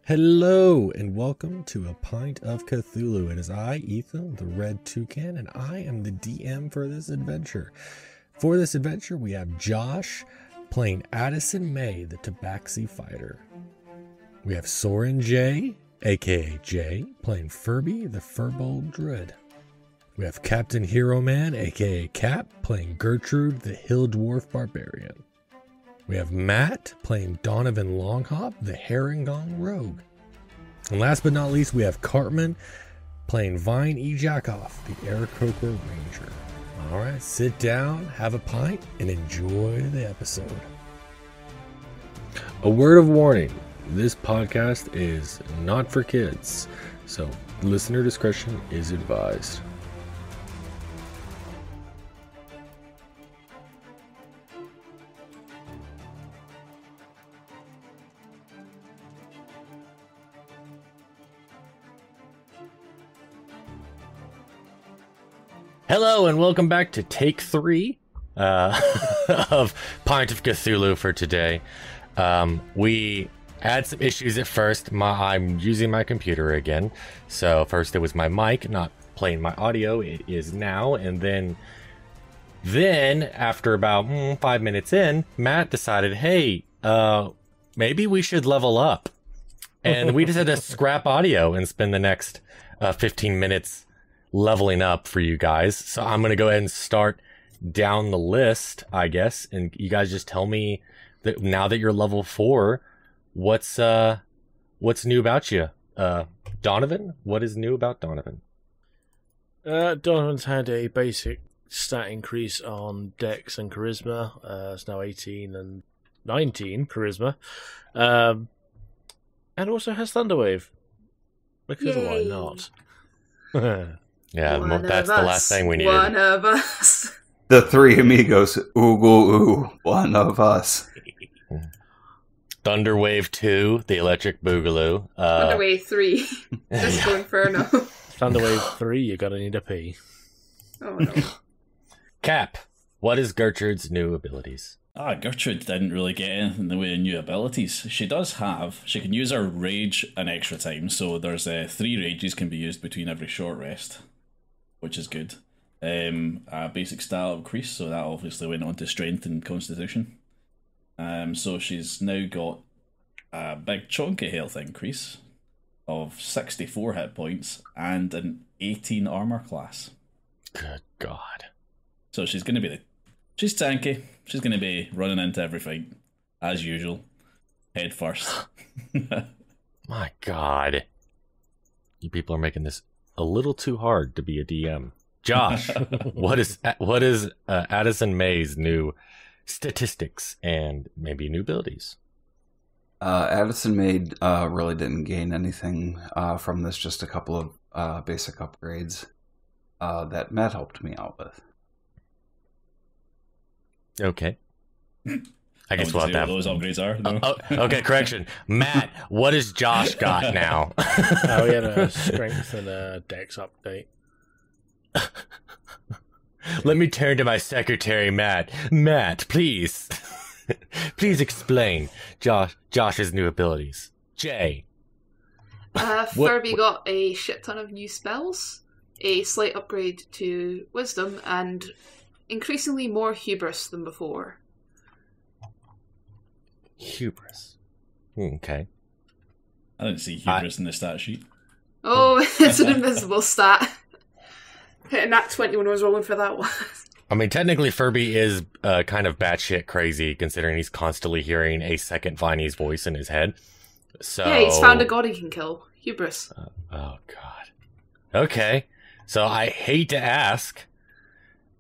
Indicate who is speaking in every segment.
Speaker 1: Hello and welcome to A Pint of Cthulhu. It is I, Ethan, the Red Toucan, and I am the DM for this adventure. For this adventure, we have Josh playing Addison May, the Tabaxi Fighter. We have Soren J, aka Jay, playing Furby, the Furbolg Druid. We have Captain Hero Man, aka Cap, playing Gertrude, the Hill Dwarf Barbarian. We have Matt playing Donovan Longhop, the Herringgong Rogue. And last but not least, we have Cartman playing Vine E. Jackoff, the Aarakocra Ranger. Alright, sit down, have a pint, and enjoy the episode. A word of warning, this podcast is not for kids, so listener discretion is advised. Hello and welcome back to take 3 of Pint of Cthulhu for today. We had some issues at first. I'm using my computer again. So first it was my mic not playing my audio. It is now. And then after about 5 minutes in, Matt decided, hey, maybe we should level up. And we just had to scrap audio and spend the next 15 minutes leveling up for you guys. So I'm going to go ahead and start down the list, I guess. And you guys just tell me that now that you're level 4, what's new about you? Donovan, what is new about Donovan?
Speaker 2: Donovan's had a basic stat increase on Dex and Charisma. It's now 18 and 19 Charisma. And also has Thunderwave. Because why not?
Speaker 1: Yeah, that's the last thing we needed.
Speaker 3: One of us.
Speaker 4: The three amigos. Ooh, ooh, one of us.
Speaker 1: Thunderwave 2, the Electric Boogaloo.
Speaker 3: Thunderwave 3. Disco Inferno.
Speaker 2: Thunderwave 3, you're gonna need a pee.
Speaker 3: Oh no.
Speaker 1: Cap, what is Gertrude's new abilities?
Speaker 5: Gertrude didn't really get anything in the way of new abilities. She can use her rage an extra time, so there's 3 rages can be used between every short rest, which is good. A basic stat increase, so that obviously went on to strength and constitution. So she's now got a big chunky health increase of 64 hit points and an 18 armor class.
Speaker 1: Good God.
Speaker 5: So she's going to be she's tanky. She's going to be running into every fight, as usual, head first.
Speaker 1: My God. You people are making this a little too hard to be a DM. Josh, what is Addison May's new statistics and maybe new abilities?
Speaker 4: Addison May really didn't gain anything from this, just a couple of basic upgrades that Matt helped me out with.
Speaker 1: Okay. I guess we'll have to have
Speaker 5: those upgrades are. No?
Speaker 1: Okay, correction. Matt, what has Josh got now?
Speaker 2: We had a strength and a Dex update.
Speaker 1: Let me turn to my secretary, Matt. Matt, please. Please explain Josh's new abilities. Jay.
Speaker 3: Furby got a shit ton of new spells, a slight upgrade to Wisdom, and increasingly more hubris than before.
Speaker 1: Hubris. Okay.
Speaker 5: I didn't see hubris in the stat sheet.
Speaker 3: Oh, it's an invisible stat. Hitting that 20 when I was rolling for that one.
Speaker 1: I mean, technically, Furby is kind of batshit crazy, considering he's constantly hearing a second Viney's voice in his head. So
Speaker 3: yeah, he's found a god he can kill. Hubris.
Speaker 1: Oh, God. Okay. So I hate to ask,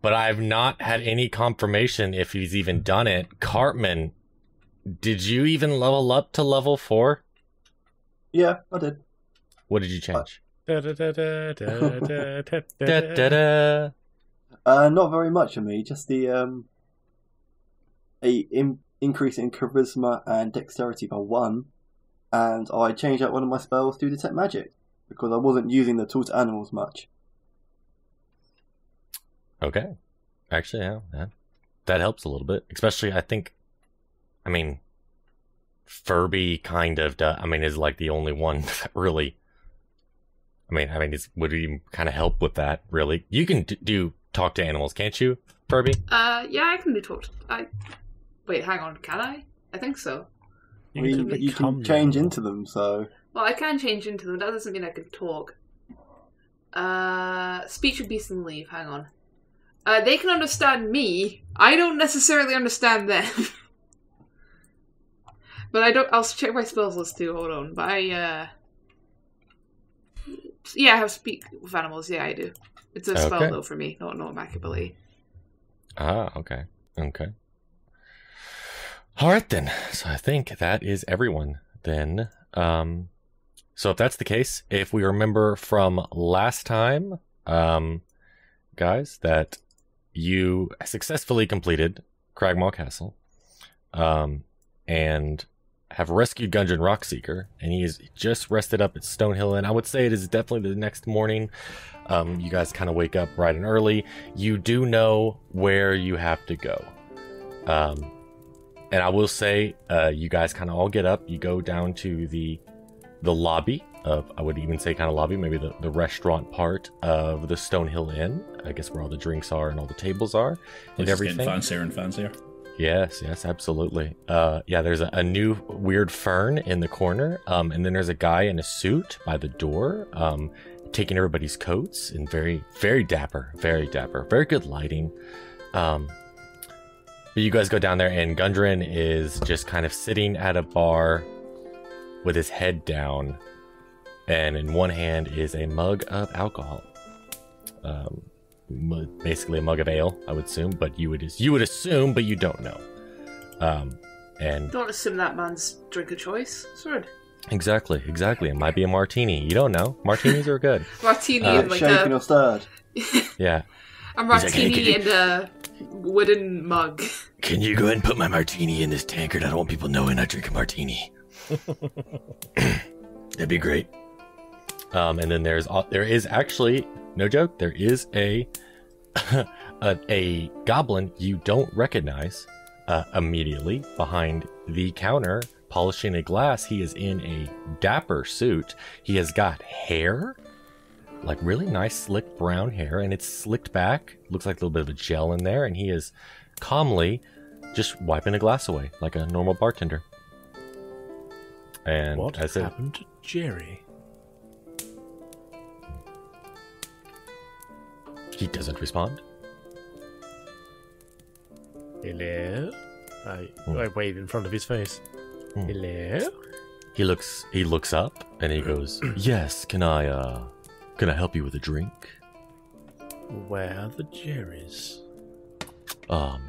Speaker 1: but I've not had any confirmation if he's even done it. Cartman, did you even level up to level 4?
Speaker 6: Yeah, I did.
Speaker 1: What did you change?
Speaker 6: Not very much for me. Just the increase in charisma and dexterity by 1, and I changed out one of my spells to detect magic because I wasn't using the tools animals much.
Speaker 1: Okay. Actually, yeah, that helps a little bit. Especially, I mean, Furby kind of is like the only one that really. Would even kind of help with that, really. You can do talk to animals, can't you, Furby?
Speaker 3: Yeah, I can do talk. Wait, hang on, can I? I think so.
Speaker 6: You can change into them, so...
Speaker 3: Well, I can change into them. That doesn't mean I can talk. Speech of beast and leave. Hang on. They can understand me. I don't necessarily understand them. But I'll check my spells list too. Hold on. But I have speak with animals. Yeah, I do. It's a spell though for me, not a magic ability.
Speaker 1: Ah, okay. All right, then. So I think that is everyone, then. So if that's the case, if we remember from last time, guys, that you successfully completed Cragmaw Castle, and have rescued Gungeon Rockseeker, and he is just rested up at Stonehill Inn. I would say it is definitely the next morning. You guys kind of wake up bright and early. You do know where you have to go. And I will say, you guys kind of all get up. You go down to the lobby of, I would even say kind of lobby, maybe the restaurant part of the Stonehill Inn. I guess where all the drinks are and all the tables are and everything.
Speaker 5: Getting fancier and fancier.
Speaker 1: Yes, absolutely. There's a new weird fern in the corner. And then there's a guy in a suit by the door, taking everybody's coats, and very, very dapper, very good lighting. But you guys go down there, and Gundren is just kind of sitting at a bar with his head down, and in one hand is a mug of alcohol. Basically a mug of ale, I would assume, but you would assume, but you don't know. And
Speaker 3: don't assume that man's drink of choice. Sword.
Speaker 1: Exactly. It might be a martini. You don't know. Martinis are good.
Speaker 3: Martini and like
Speaker 6: shaken or stirred.
Speaker 1: Yeah.
Speaker 3: A martini in a wooden mug.
Speaker 1: Can you go ahead and put my martini in this tankard? I don't want people knowing I drink a martini. That'd be great. And then there is actually, no joke, there is a goblin you don't recognize immediately behind the counter, polishing a glass. He is in a dapper suit. He has got hair, like really nice slick brown hair, and it's slicked back. Looks like a little bit of a gel in there, and he is calmly just wiping a glass away like a normal bartender. And
Speaker 2: what happened to Jerry?
Speaker 1: He doesn't respond.
Speaker 2: Hello? I wave in front of his face. Hello?
Speaker 1: He looks up and he goes, "Yes, can I help you with a drink?"
Speaker 2: Where are the Jerrys?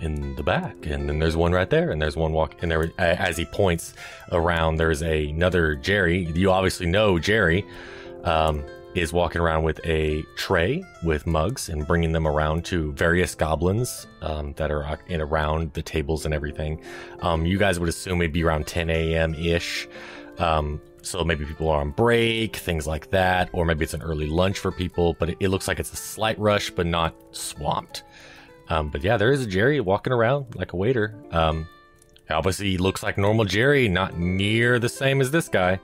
Speaker 1: In the back, and then there's one right there, and there's one and there, as he points around, there's another Jerry. You obviously know Jerry, is walking around with a tray with mugs and bringing them around to various goblins that are in around the tables and everything. You guys would assume it'd be around 10 a.m. ish. So maybe people are on break, things like that, or maybe it's an early lunch for people, but it looks like it's a slight rush, but not swamped. But yeah, there is a Jerry walking around like a waiter. Obviously he looks like normal Jerry, not near the same as this guy.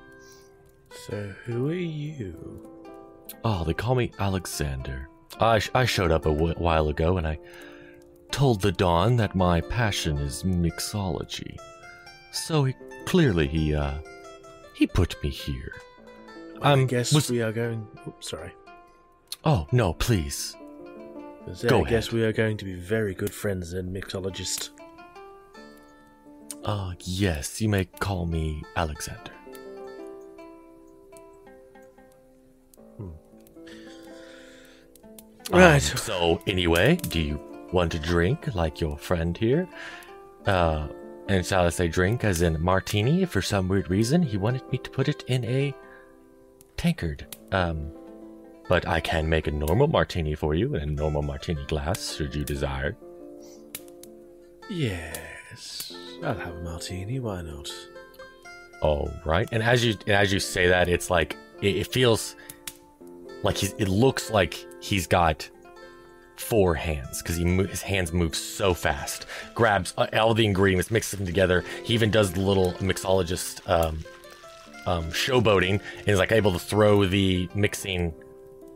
Speaker 2: So who are you?
Speaker 1: Oh, they call me Alexander. I showed up a while ago, and I told the Dawn that my passion is mixology. So clearly he put me here.
Speaker 2: I guess we are going... Oops, sorry.
Speaker 1: Oh, no, please.
Speaker 2: Go ahead. I guess we are going to be very good friends then, mixologist.
Speaker 1: Yes, you may call me Alexander.
Speaker 2: Right.
Speaker 1: So anyway, do you want to drink like your friend here? And shall I say drink as in martini? For some weird reason, he wanted me to put it in a tankard. But I can make a normal martini for you in a normal martini glass, should you desire.
Speaker 2: Yes, I'll have a martini. Why not?
Speaker 1: All right. And as you say that, it's like it feels like it looks like he's got 4 hands because his hands move so fast. Grabs all the ingredients, mixes them together. He even does the little mixologist showboating and is like able to throw the mixing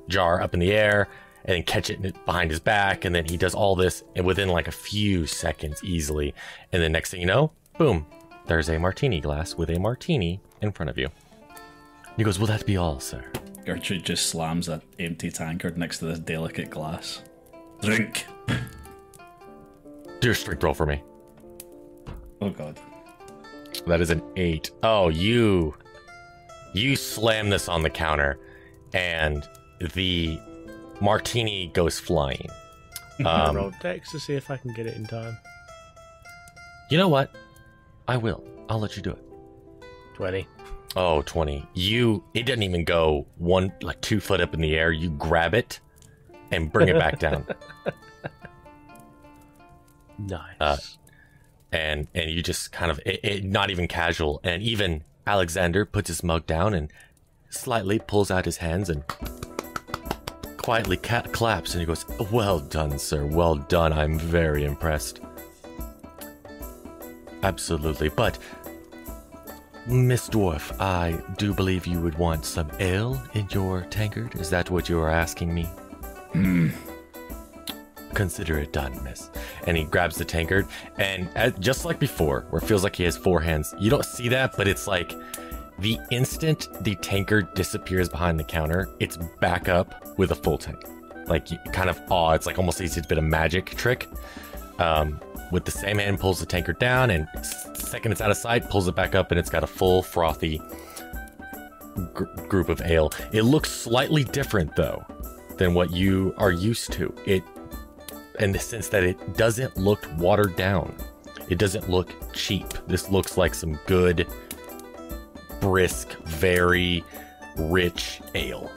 Speaker 1: jar up in the air and then catch it behind his back. And then he does all this and within like a few seconds easily. And then next thing you know, boom, there's a martini glass with a martini in front of you. He goes, will that be all, sir?
Speaker 5: Gertrude just slams an empty tankard next to this delicate glass. Drink.
Speaker 1: Do a strength roll for me.
Speaker 5: Oh god.
Speaker 1: That is an 8. Oh, you slam this on the counter, and the martini goes flying.
Speaker 2: Roll Dex to see if I can get it in time.
Speaker 1: You know what? I will. I'll let you do it.
Speaker 2: 20.
Speaker 1: Oh, 20. It doesn't even go 2 foot up in the air. You grab it and bring it back down.
Speaker 2: Nice.
Speaker 1: And you just kind of, not even casual. And even Alexander puts his mug down and slightly pulls out his hands and quietly claps. And he goes, well done, sir. Well done. I'm very impressed. Absolutely. But, Miss Dwarf, I do believe you would want some ale in your tankard. Is that what you are asking me? Consider it done, miss. And he grabs the tankard, and just like before, where it feels like he has 4 hands, you don't see that, but it's like the instant the tankard disappears behind the counter, it's back up with a full tank. Like, you kind of awe. It's like almost a bit of magic trick. With the same hand, pulls the tankard down, and second it's out of sight, pulls it back up, and it's got a full frothy group of ale. It looks slightly different, though, than what you are used to. In the sense that it doesn't look watered down. It doesn't look cheap. This looks like some good, brisk, very rich ale.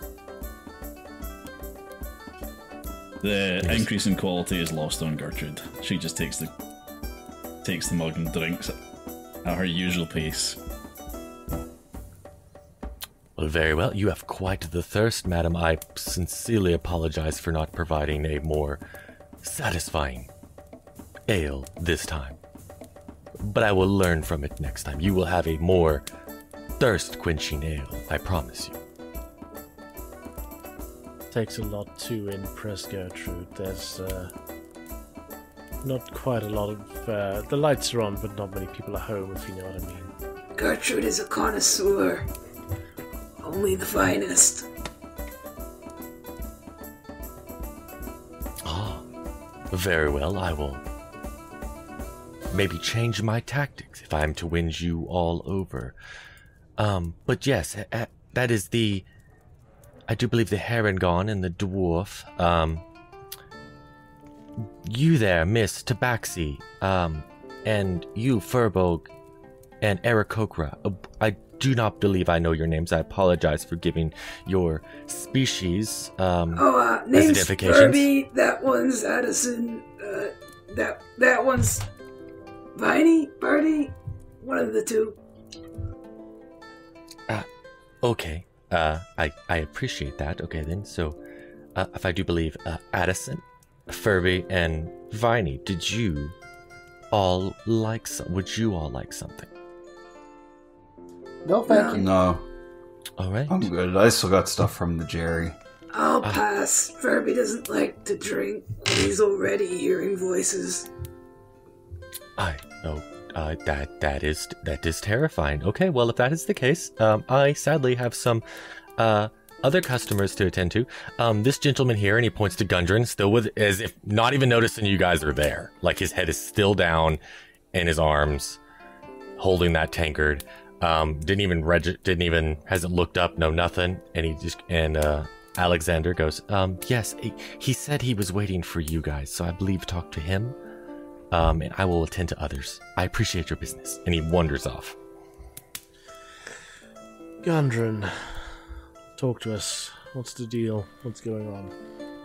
Speaker 5: The increase in quality is lost on Gertrude. She just takes the mug and drinks at her usual pace.
Speaker 1: Well, very well. You have quite the thirst, madam. I sincerely apologize for not providing a more satisfying ale this time. But I will learn from it next time. You will have a more thirst-quenching ale, I promise you.
Speaker 2: Takes a lot to impress Gertrude. There's not quite a lot of... the lights are on, but not many people are home, if you know what I mean.
Speaker 3: Gertrude is a connoisseur. Only the finest.
Speaker 1: Ah, very well. I will maybe change my tactics if I am to win you all over. But yes, that is the... I do believe the Heron and the dwarf. You there, Miss Tabaxi, and you, Furbolg, and Aarakocra. I do not believe I know your names. I apologize for giving your species
Speaker 3: name's
Speaker 1: identifications.
Speaker 3: Furby, that one's Addison, that one's Viney, Birdie, one of the two.
Speaker 1: Okay. I appreciate that. Okay, then. So, if I do believe Addison, Furby, and Viney, would you all like something?
Speaker 6: No, thank you.
Speaker 4: No,
Speaker 1: All right.
Speaker 4: I'm good. I still got stuff from the Jerry.
Speaker 3: I'll pass. Furby doesn't like to drink. He's already hearing voices.
Speaker 1: That is terrifying. Okay, well, if that is the case, I sadly have some other customers to attend to. This gentleman here, and he points to Gundren, still with, as if not even noticing you guys are there. Like his head is still down in his arms, holding that tankard. Hasn't looked up, no nothing. And Alexander goes, yes, he said he was waiting for you guys, so I believe talk to him. And I will attend to others. I appreciate your business. And he wanders off.
Speaker 2: Gundren, talk to us. What's the deal? What's going on?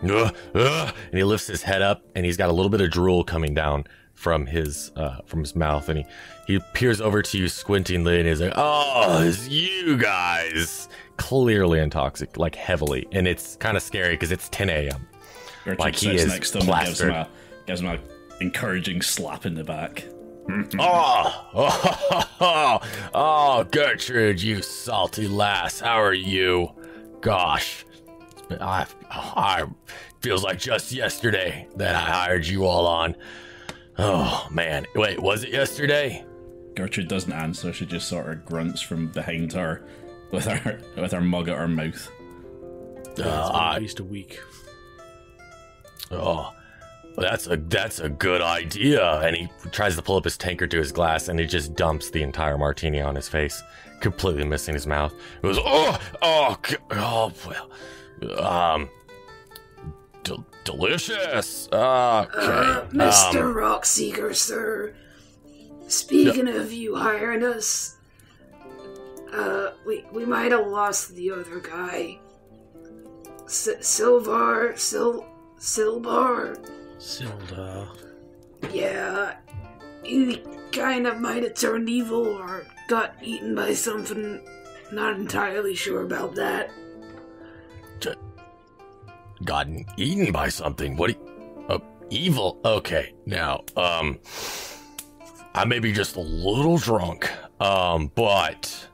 Speaker 1: And he lifts his head up, and he's got a little bit of drool coming down from his mouth, and he peers over to you squintingly, and he's like, "Oh, it's you guys!" Clearly intoxicated, like heavily, and it's kind of scary because it's 10 a.m.
Speaker 5: Gertrude
Speaker 1: Like he
Speaker 5: sits
Speaker 1: is
Speaker 5: next to him
Speaker 1: plastered.
Speaker 5: and gives him a encouraging slap in the back.
Speaker 1: Oh, Gertrude, you salty lass. How are you? Gosh, I feels like just yesterday that I hired you all on. Oh man, wait, was it yesterday?
Speaker 5: Gertrude doesn't answer. She just sort of grunts from behind her with her mug at her mouth.
Speaker 2: It's been at least a week.
Speaker 1: Oh, well, that's a good idea. And he tries to pull up his tankard to his glass, and he just dumps the entire martini on his face, completely missing his mouth. It was delicious. Okay,
Speaker 3: Mr. Rockseeker, sir. Speaking of you hiring us, we might have lost the other guy. Silbar.
Speaker 2: Sildar.
Speaker 3: Yeah, he kind of might have turned evil or got eaten by something. Not entirely sure about that.
Speaker 1: Gotten eaten by something? What? Evil? Okay, now, I may be just a little drunk, but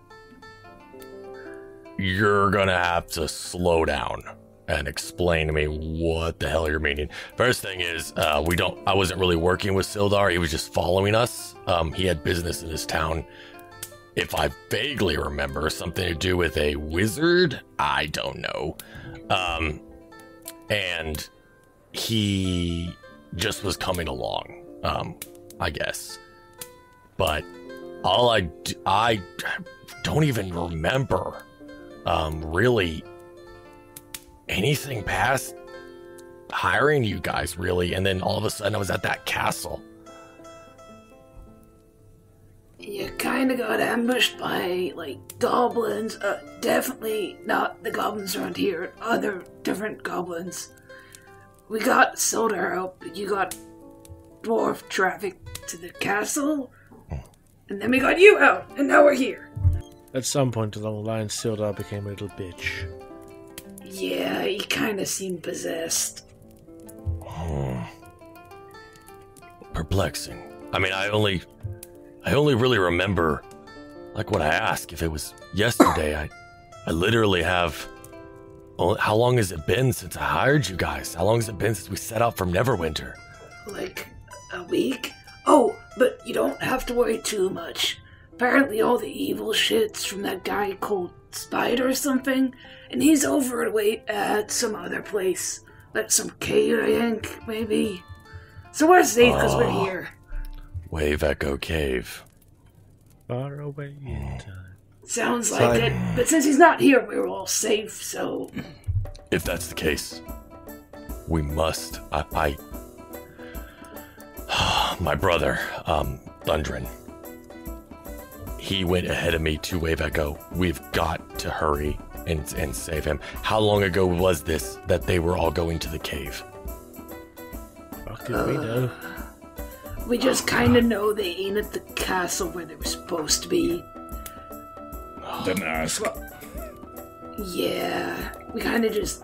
Speaker 1: you're gonna have to slow down and explain to me what the hell you're meaning. First thing is, I wasn't really working with Sildar, he was just following us. He had business in his town. If I vaguely remember, something to do with a wizard? I don't know. And he just was coming along, I guess. But I don't even remember, really anything past hiring you guys, really. And then all of a sudden I was at that castle.
Speaker 3: You kind of got ambushed by, goblins. Definitely not the goblins around here. Other different goblins. We got Sildar out, but you got dwarf traffic to the castle. And then we got you out, and now we're here.
Speaker 2: At some point along the line, Sildar became a little bitch.
Speaker 3: Yeah, he kind of seemed possessed.
Speaker 1: Perplexing. I mean, I only really remember, what I asked. If it was yesterday, I literally have... Well, how long has it been since I hired you guys? How long has it been since we set out from Neverwinter?
Speaker 3: Like a week? Oh, but you don't have to worry too much. Apparently all the evil shit's from that guy called Spider or something, and he's over at some other place. Like some cave, I think, maybe. So we're safe because we're here.
Speaker 1: Wave Echo Cave.
Speaker 2: Far away in time.
Speaker 3: Sounds like it, but since he's not here, we're all safe, so...
Speaker 1: If that's the case, we must... My brother, Thundrin, he went ahead of me to Wave Echo. We've got to hurry and save him. How long ago was this that they were all going to the cave?
Speaker 2: Fuck did we know?
Speaker 3: We just kind of know they ain't at the castle where they were supposed to be.
Speaker 5: Didn't ask.
Speaker 3: Yeah, we kind of just...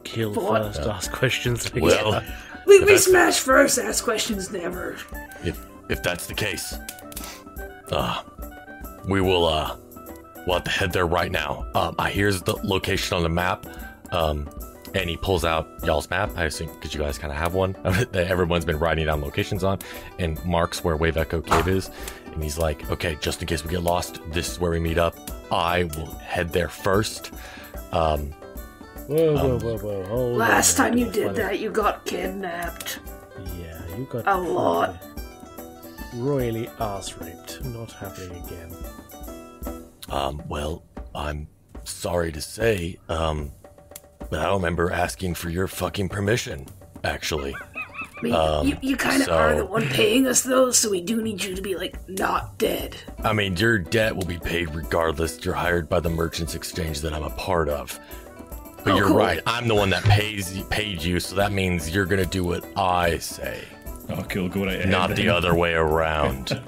Speaker 2: Kill
Speaker 3: What?
Speaker 2: first, ask questions later.
Speaker 1: Well,
Speaker 3: We smash first, ask questions never.
Speaker 1: if that's the case, we will we'll have to head there right now. Here's the location on the map. And he pulls out y'all's map, I assume, because you guys kind of have one that everyone's been writing down locations on, and marks where Wave Echo Cave is. And he's like, okay, just in case we get lost, this is where we meet up. I will head there first.
Speaker 2: Whoa. Hold
Speaker 3: Last
Speaker 2: on.
Speaker 3: time you did that, you got kidnapped.
Speaker 2: Yeah, you got
Speaker 3: A lot.
Speaker 2: royally arse raped. Not happening again.
Speaker 1: Well, I'm sorry to say, but I don't remember asking for your fucking permission, actually.
Speaker 3: I mean, you kind of are the one paying us, though, so we do need you to be, not dead.
Speaker 1: I mean, your debt will be paid regardless. You're hired by the Merchants Exchange that I'm a part of. But you're
Speaker 3: cool.
Speaker 1: right. I'm the one that paid you, so that means you're gonna do what I say,
Speaker 5: Oh, cool. Go right ahead.
Speaker 1: not the
Speaker 5: then.
Speaker 1: other way around.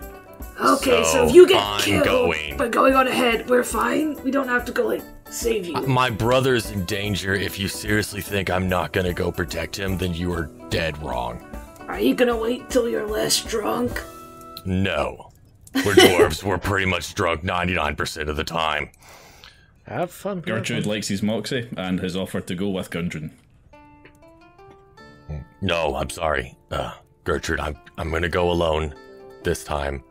Speaker 3: Okay, so if you get
Speaker 1: I'm
Speaker 3: killed
Speaker 1: going.
Speaker 3: by going on ahead, we're fine. We don't have to go, like, save you.
Speaker 1: My brother's in danger. If you seriously think I'm not gonna go protect him, then you are dead wrong.
Speaker 3: Are you gonna wait till you're less drunk?
Speaker 1: No. We're dwarves. We're pretty much drunk 99% of the time.
Speaker 2: Have fun.
Speaker 5: Gertrude likes his moxie and has offered to go with Gundren.
Speaker 1: No, I'm sorry. Gertrude, I'm gonna go alone this time.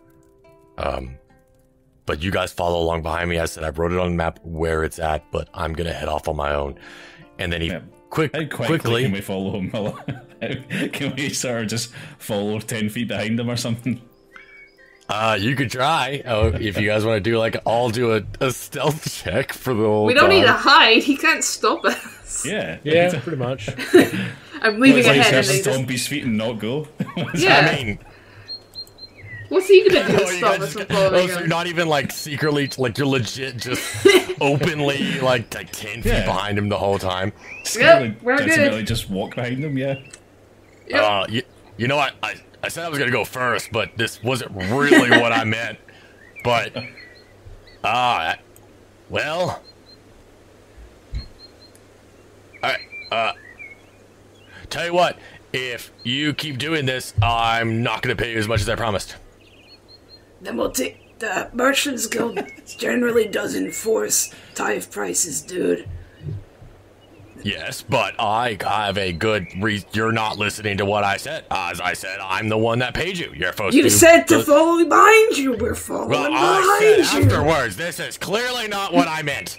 Speaker 1: But you guys follow along behind me. I said I wrote it on the map where it's at, but I'm gonna head off on my own. And then he
Speaker 5: How
Speaker 1: quickly
Speaker 5: can we follow him? Can we sort of just follow 10 feet behind him or something?
Speaker 1: you could try. Oh, if you guys want to do like I'll do a stealth check for the whole
Speaker 7: We don't
Speaker 1: time.
Speaker 7: need to hide. He can't stop us.
Speaker 5: Yeah.
Speaker 2: Yeah, pretty much.
Speaker 7: I'm leaving
Speaker 5: Like,
Speaker 7: ahead. And
Speaker 5: just
Speaker 7: they just,
Speaker 5: stomp his feet and not go.
Speaker 7: yeah.
Speaker 1: I mean,
Speaker 7: What's he gonna do to
Speaker 1: oh, you
Speaker 7: stop
Speaker 1: guys
Speaker 7: us
Speaker 1: just,
Speaker 7: from following
Speaker 1: so you're
Speaker 7: him?
Speaker 1: not even like secretly, like you're legit just openly like 10 feet
Speaker 5: Yeah.
Speaker 1: behind him the whole time.
Speaker 7: Yep, we're
Speaker 5: Legitimately
Speaker 7: good.
Speaker 5: just walk behind him, yeah.
Speaker 7: Yep.
Speaker 1: You know what? I said I was gonna go first, but this wasn't really what I meant. But, well, alright, tell you what, if you keep doing this, I'm not gonna pay you as much as I promised.
Speaker 3: Then we'll take... The Merchants Guild generally doesn't force tithe prices, dude.
Speaker 1: Yes, but I have a good reason. You're not listening to what I said. As I said, I'm the one that paid you. You're supposed to...
Speaker 3: You said to follow behind you. We're following
Speaker 1: Well, I
Speaker 3: behind
Speaker 1: said
Speaker 3: you.
Speaker 1: afterwards. This is clearly not what I meant.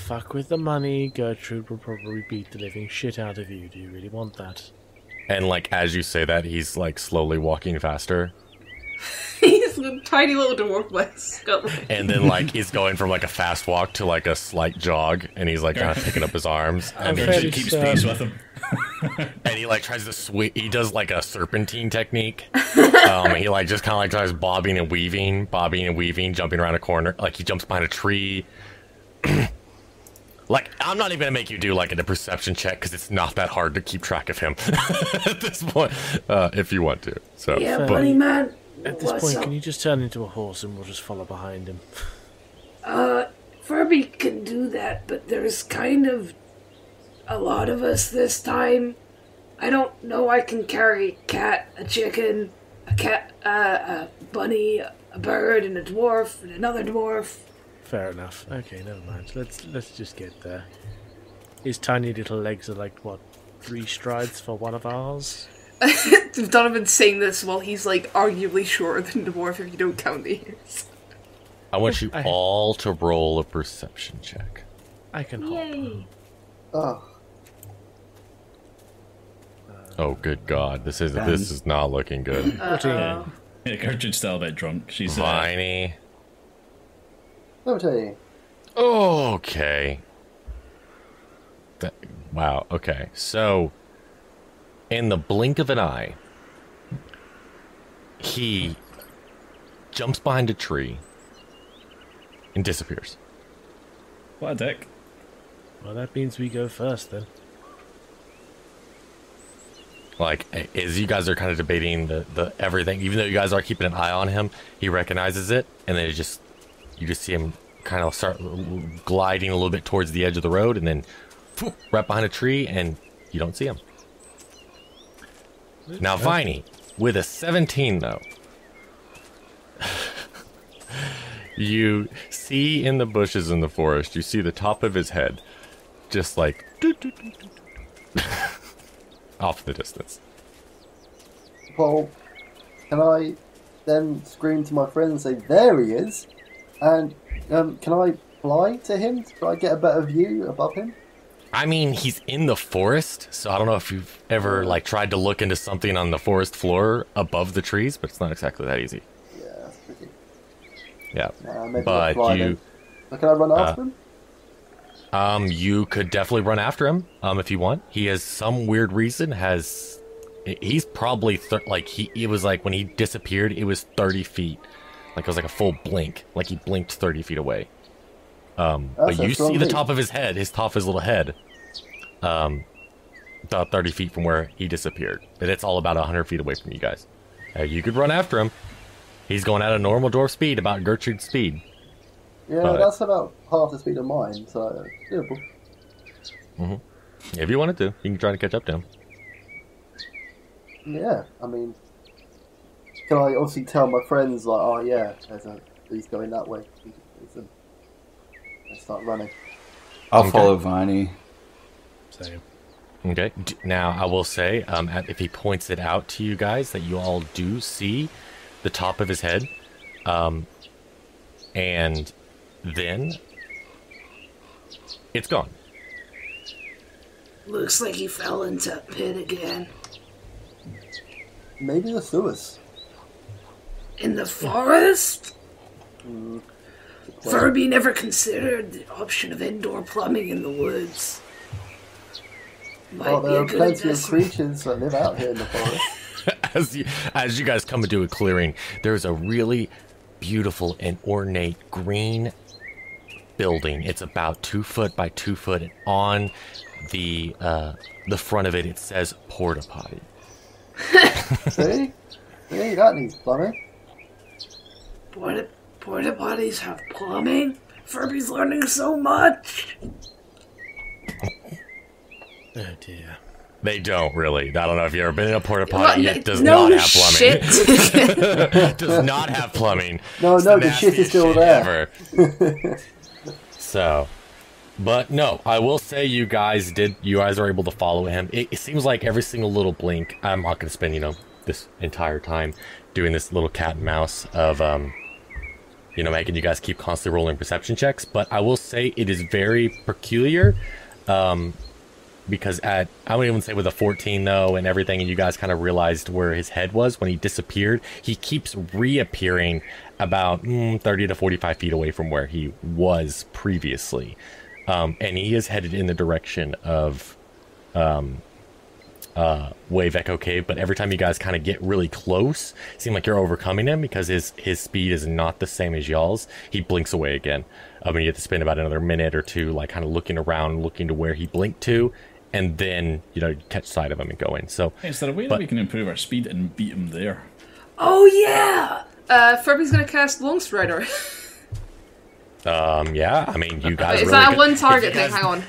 Speaker 2: Fuck with the money. Gertrude will probably beat the living shit out of you. Do you really want that?
Speaker 1: And, like, as you say that, he's, like, slowly walking faster.
Speaker 7: He's a tiny little dwarf with Scotland.
Speaker 1: And then, like, he's going from, like, a fast walk to, like, a slight jog. And he's, like, kind of picking up his arms.
Speaker 2: I'm
Speaker 1: And,
Speaker 2: fairly
Speaker 5: Keeps
Speaker 2: certain-
Speaker 5: pace with him.
Speaker 1: and he, like, tries to he does, like, a serpentine technique. He, like, just kind of, like, tries bobbing and weaving, jumping around a corner. Like, he jumps behind a tree. Like, I'm not even gonna make you do, like, a perception check, because it's not that hard to keep track of him at this point, if you want to. So,
Speaker 3: Yeah,
Speaker 2: Fair.
Speaker 3: bunny man.
Speaker 2: At this
Speaker 3: what's
Speaker 2: point,
Speaker 3: up?
Speaker 2: can you just turn into a horse and we'll just follow behind him?
Speaker 3: Furby can do that, but there's kind of a lot of us this time. I don't know I can carry a cat, a chicken, a bunny, a bird, and a dwarf, and another dwarf.
Speaker 2: Fair enough. Okay, never mind. Let's just get there. His tiny little legs are like, what, 3 strides for one of ours?
Speaker 7: Donovan's saying this while he's like arguably shorter than dwarf if you don't count the ears.
Speaker 1: I want you all to roll a perception check.
Speaker 2: I can hop.
Speaker 3: Yay!
Speaker 6: Oh,
Speaker 1: Oh, good God. This is not looking good.
Speaker 2: 14.
Speaker 5: Yeah, Gertrude's still a bit drunk. She's
Speaker 1: Viney.
Speaker 6: okay.
Speaker 1: Okay. Wow, okay. So, in the blink of an eye, he jumps behind a tree and disappears.
Speaker 5: what a dick.
Speaker 2: Well, that means we go first then.
Speaker 1: Like, as you guys are kind of debating the everything, even though you guys are keeping an eye on him, he recognizes it, and then you just see him kind of start gliding a little bit towards the edge of the road, and then right behind a tree, and you don't see him. Now, Viney, with a 17, though, you see in the bushes in the forest, you see the top of his head, just like, off in the distance.
Speaker 6: Well, can I then scream to my friend and say, there he is? And can I fly to him to try and get a better view above him?
Speaker 1: I mean, he's in the forest, so I don't know if you've ever, like, tried to look into something on the forest floor above the trees, but it's not exactly that easy.
Speaker 6: Yeah, that's tricky.
Speaker 1: Yeah.
Speaker 6: Maybe
Speaker 1: But
Speaker 6: I'll fly
Speaker 1: you-
Speaker 6: then. So can I run after him?
Speaker 1: You could definitely run after him, if you want. He has some weird reason, he's probably, it was like, when he disappeared, it was 30 feet. Like, it was like a full blink. Like, he blinked 30 feet away. But
Speaker 6: That's a
Speaker 1: you
Speaker 6: strong
Speaker 1: see the
Speaker 6: leap.
Speaker 1: top of his head, about 30 feet from where he disappeared. But it's all about 100 feet away from you guys. You could run after him. He's going at a normal dwarf speed, about Gertrude's speed.
Speaker 6: Yeah,
Speaker 1: But-
Speaker 6: that's about half the speed of mine, so doable.
Speaker 1: If you wanted to, you can try to catch up to him.
Speaker 6: Yeah, I mean, can I obviously tell my friends, like, oh yeah, he's going that way. And start running.
Speaker 4: I'll
Speaker 1: Okay.
Speaker 4: follow Viney.
Speaker 2: Same.
Speaker 1: Okay. Now, I will say, if he points it out to you guys, that you all do see the top of his head, and then it's gone.
Speaker 3: Looks like he fell into a pit again.
Speaker 6: Maybe the sewers.
Speaker 3: In the forest?
Speaker 6: Well,
Speaker 3: Furby never considered the option of indoor plumbing in the woods. Might be
Speaker 6: there
Speaker 3: a
Speaker 6: are
Speaker 3: good
Speaker 6: plenty of
Speaker 3: investment.
Speaker 6: creatures that live out here in the forest.
Speaker 1: As you guys come into a clearing, there's a really beautiful and ornate green building. It's about 2 foot by 2 foot, and on the front of it, it says porta potty.
Speaker 6: See? See, that needs plumbing.
Speaker 3: Porta potties have plumbing? Furby's learning so much.
Speaker 2: Oh dear.
Speaker 1: They don't really. I don't know if you've ever been in a porta potty.
Speaker 3: What?
Speaker 1: It does
Speaker 3: No
Speaker 1: not have plumbing.
Speaker 3: shit.
Speaker 1: It does not have plumbing.
Speaker 6: No,
Speaker 1: It's
Speaker 6: no, the shit is
Speaker 1: nastiest
Speaker 6: still
Speaker 1: shit
Speaker 6: there.
Speaker 1: ever. So, but no, I will say you guys were able to follow him. It seems like every single little blink, I'm not going to spend, this entire time doing this little cat and mouse of, making you guys keep constantly rolling perception checks. But I will say it is very peculiar. Because I wouldn't even say with a 14 though and everything, and you guys kind of realized where his head was when he disappeared. He keeps reappearing about 30 to 45 feet away from where he was previously. And he is headed in the direction of Wave Echo Cave, but every time you guys kind of get really close, it seems like you're overcoming him because his speed is not the same as y'all's. He blinks away again. And you have to spend about another minute or two, like kind of looking around, looking to where he blinked to, and then, catch sight of him and go in. So,
Speaker 5: Is there a way that we can improve our speed and beat him there?
Speaker 7: Oh yeah! Furby's gonna cast Long Strider.
Speaker 1: yeah, I mean, you guys
Speaker 7: Is
Speaker 1: really
Speaker 7: that a
Speaker 1: could-
Speaker 7: one
Speaker 1: if
Speaker 7: target
Speaker 1: you
Speaker 7: thing?
Speaker 1: guys-
Speaker 7: Hang on.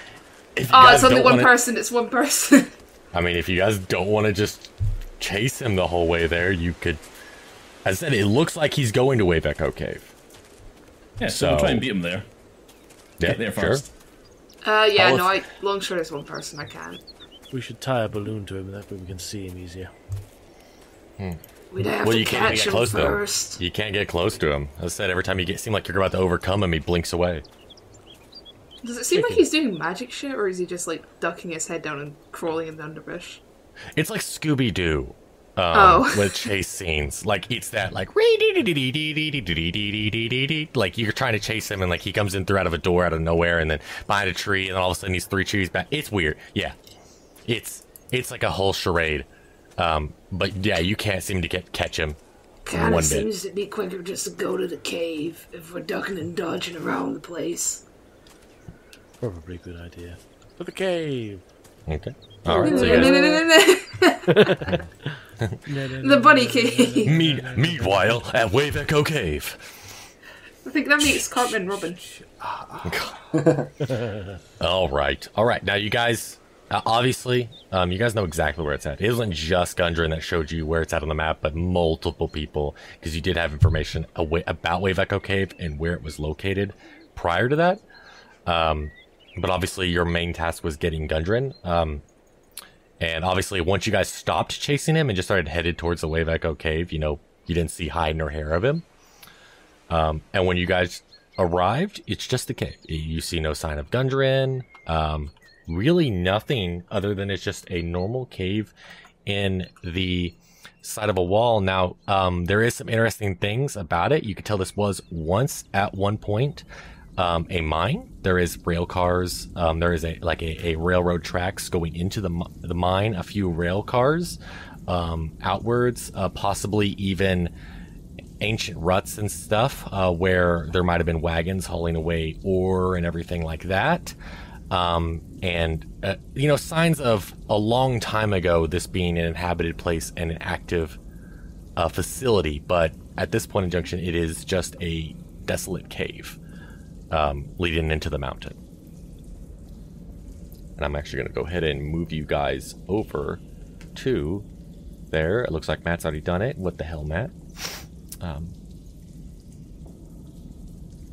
Speaker 1: if you
Speaker 7: Oh,
Speaker 1: guys
Speaker 7: it's only
Speaker 1: don't
Speaker 7: one
Speaker 1: wanna-
Speaker 7: person. It's one person.
Speaker 1: I mean, if you guys don't want to just chase him the whole way there, you could. As I said, it looks like he's going to Wave Echo Cave.
Speaker 5: Yeah, so we'll
Speaker 1: So-
Speaker 5: try and beat him there.
Speaker 1: Yeah,
Speaker 5: Get there first.
Speaker 7: Yeah,
Speaker 1: I'll-
Speaker 7: no, Long Strider is one person. I can't.
Speaker 2: We should tie a balloon to him, and that way we can see him easier.
Speaker 3: We'd have
Speaker 1: Well,
Speaker 3: to
Speaker 1: you can't
Speaker 3: catch
Speaker 1: get
Speaker 3: him
Speaker 1: close to him.
Speaker 3: first.
Speaker 1: You can't get close to him. As I said, every time you seem like you're about to overcome him, he blinks away.
Speaker 7: Does it seem like he's doing magic shit, or is he just like ducking his head down and crawling in the underbrush?
Speaker 1: It's like Scooby Doo.
Speaker 7: Oh.
Speaker 1: With chase scenes. Like, it's that, like, like, you're trying to chase him, and, like, he comes in through out of a door out of nowhere, and then behind a tree, and then all of a sudden he's 3 trees back. It's weird. Yeah. It's like a whole charade. But, yeah, you can't seem to catch him
Speaker 3: Kinda
Speaker 1: one bit.
Speaker 3: seems to be quicker just to go to the cave if we're ducking and dodging around the place.
Speaker 2: Probably a good idea. For the cave.
Speaker 1: Okay. All right. So you guys,
Speaker 7: The bunny cave.
Speaker 1: meanwhile, at Wave Echo Cave.
Speaker 7: I think that makes Cartman Robin.
Speaker 1: All right. Now, you guys, obviously, you guys know exactly where it's at. It wasn't just Gundren that showed you where it's at on the map, but multiple people, because you did have information about Wave Echo Cave and where it was located prior to that. But obviously, your main task was getting Gundren. And obviously, once you guys stopped chasing him and just started headed towards the Wave Echo Cave, you didn't see hide nor hair of him. And when you guys arrived, it's just the cave. You see no sign of Gundren. Really nothing other than it's just a normal cave in the side of a wall. Now, there is some interesting things about it. You can tell this was once at one point a mine. There is rail cars. There is a railroad tracks going into the mine. A few rail cars outwards, possibly even ancient ruts and stuff where there might have been wagons hauling away ore and everything like that. And signs of a long time ago this being an inhabited place and an active facility. But at this point in junction, it is just a desolate cave leading into the mountain. And I'm actually going to go ahead and move you guys over to there. It looks like Matt's already done it. What the hell, Matt?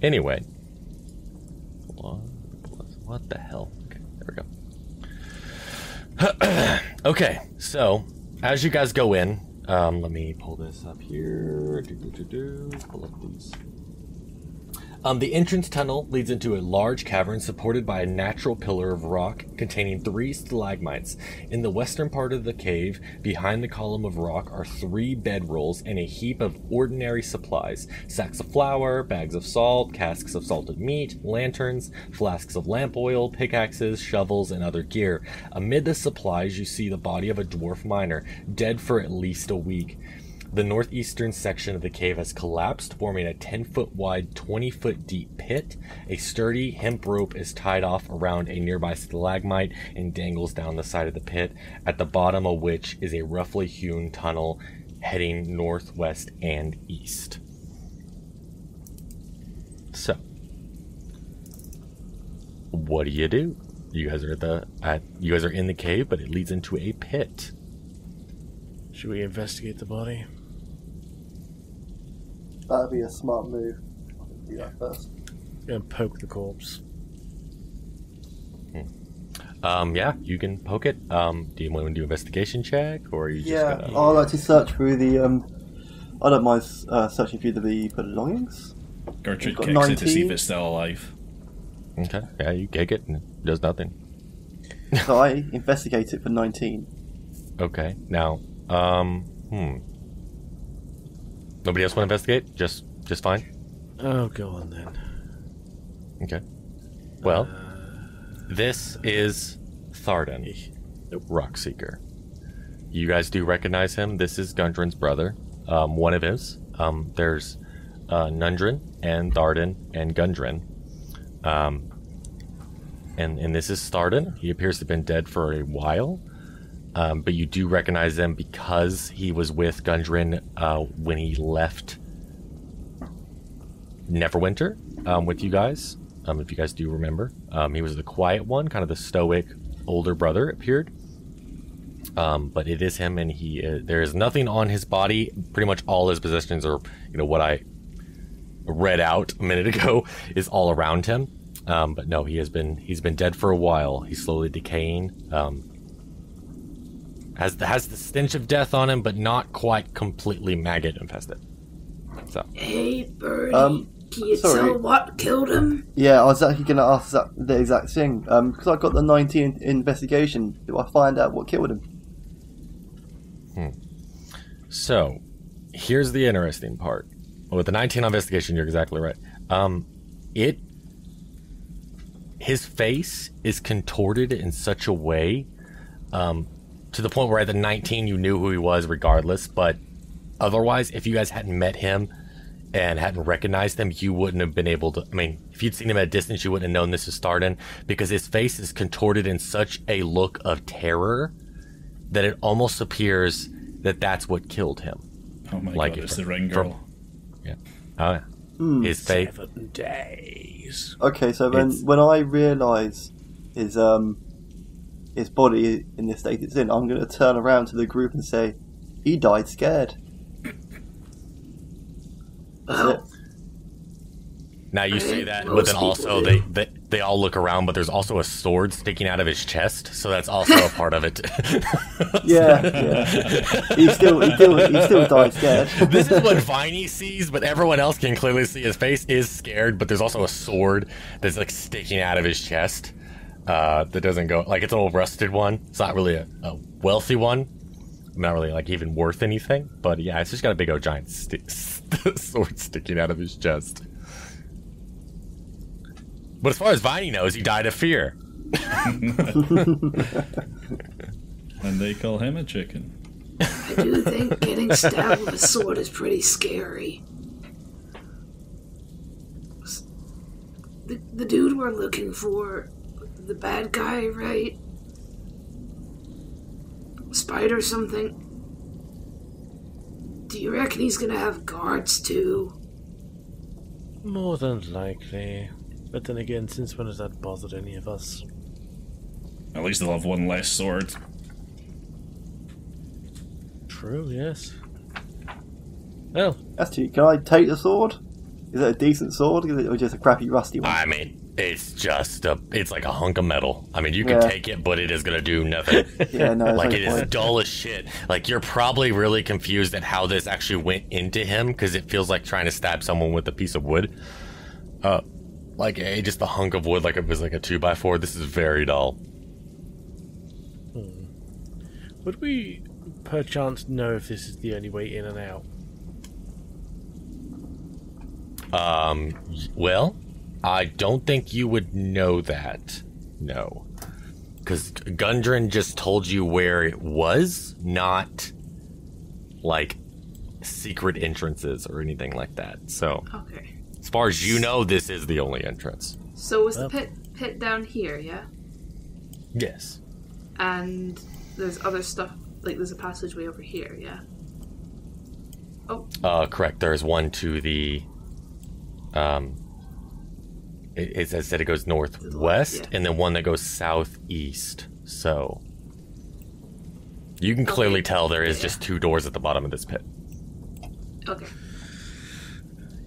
Speaker 1: Anyway. What the hell? Okay, there we go. Okay, so as you guys go in, let me pull this up here. Pull up these. The entrance tunnel leads into a large cavern supported by a natural pillar of rock containing 3 stalagmites. In the western part of the cave, behind the column of rock, are 3 bedrolls and a heap of ordinary supplies. Sacks of flour, bags of salt, casks of salted meat, lanterns, flasks of lamp oil, pickaxes, shovels, and other gear. Amid the supplies, you see the body of a dwarf miner, dead for at least a week. The northeastern section of the cave has collapsed, forming a 10-foot wide, 20-foot deep pit. A sturdy hemp rope is tied off around a nearby stalagmite and dangles down the side of the pit, at the bottom of which is a roughly hewn tunnel heading northwest and east. So, what do? You guys are in the cave, but it leads into a pit.
Speaker 2: Should we investigate the body?
Speaker 6: That'd be a smart move. Do that first.
Speaker 2: Gonna poke the corpse.
Speaker 1: Yeah, you can poke it. Do you want to do an investigation check, or are you just gonna...
Speaker 6: I'd like to search through the. I don't mind searching through the belongings.
Speaker 5: Gertrude
Speaker 6: Got
Speaker 5: kicks
Speaker 6: 19.
Speaker 5: it to see if it's still alive.
Speaker 1: Okay, yeah, you kick it and it does nothing.
Speaker 6: So I investigate it for 19.
Speaker 1: Okay, now, nobody else want to investigate? Just fine?
Speaker 2: Oh, go on then.
Speaker 1: Okay. Well, this is Tharden, Rockseeker. You guys do recognize him. This is Gundren's brother. One of his. There's Nundren and Tharden and Gundren. And this is Tharden. He appears to have been dead for a while. But you do recognize them because he was with Gundren when he left Neverwinter with you guys. If you guys do remember. He was the quiet one, kind of the stoic older brother appeared. But it is him, and there is nothing on his body. Pretty much all his possessions are, what I read out a minute ago is all around him. But no, he's been dead for a while. He's slowly decaying. Has the stench of death on him, but not quite completely maggot infested. So.
Speaker 3: Hey, Birdie, can you tell what killed him?
Speaker 6: Yeah, I was actually going to ask the exact thing. Because I got the 19 investigation. Do I find out what killed him?
Speaker 1: So, here's the interesting part. With the 19 investigation, you're exactly right. His face is contorted in such a way, to the point where at the 19 you knew who he was regardless, but otherwise, if you guys hadn't met him and hadn't recognized him, you wouldn't have been able to... I mean, if you'd seen him at a distance, you wouldn't have known this is Tharden, because his face is contorted in such a look of terror that it almost appears that that's what killed him.
Speaker 5: Oh my god, it's the ring girl.
Speaker 1: Yeah. His face...
Speaker 2: 7 days.
Speaker 6: Okay, so then when I realise his body in the state it's in, I'm going to turn around to the group and say, he died scared. That's it.
Speaker 1: Now you say that, but then also they all look around, but there's also a sword sticking out of his chest, so that's also a part of it.
Speaker 6: Yeah. He still died scared.
Speaker 1: This is what Viney sees, but everyone else can clearly see his face is scared, but there's also a sword that's like sticking out of his chest that doesn't go, like, it's an old rusted one. It's not really a wealthy one. Not really like even worth anything, but yeah, it's just got a big old giant sword sticking out of his chest. But as far as Viney knows, he died of fear.
Speaker 5: And they call him a chicken.
Speaker 3: I do think getting stabbed with a sword is pretty scary. The dude we're looking for, the bad guy, right? Spider something. Do you reckon he's gonna have guards too?
Speaker 2: More than likely. But then again, since when has that bothered any of us?
Speaker 5: At least they'll have one less sword.
Speaker 2: True, yes. Well,
Speaker 6: That's cheap. Can I take the sword? Is it a decent sword, or just a crappy rusty one?
Speaker 1: I mean, it's like a hunk of metal. I mean, you can take it, but it is gonna do nothing.
Speaker 6: Yeah, no,
Speaker 1: like it is dull as shit. Like you're probably really confused at how this actually went into him because it feels like trying to stab someone with a piece of wood. Like just a hunk of wood, like it was like a 2x4. This is very dull.
Speaker 2: would we perchance know if this is the only way in and out?
Speaker 1: Well, I don't think you would know that. No. Because Gundren just told you where it was, not, like, secret entrances or anything like that. So,
Speaker 7: Okay.
Speaker 1: as far as you know, this is the only entrance.
Speaker 7: So was the pit down here, yeah?
Speaker 1: Yes.
Speaker 7: And there's other stuff, like there's a passageway over here, yeah? Oh.
Speaker 1: Correct. There's one to the, it says that it goes northwest, and then one that goes southeast. So, you can clearly tell there is just 2 doors at the bottom of this pit.
Speaker 7: Okay.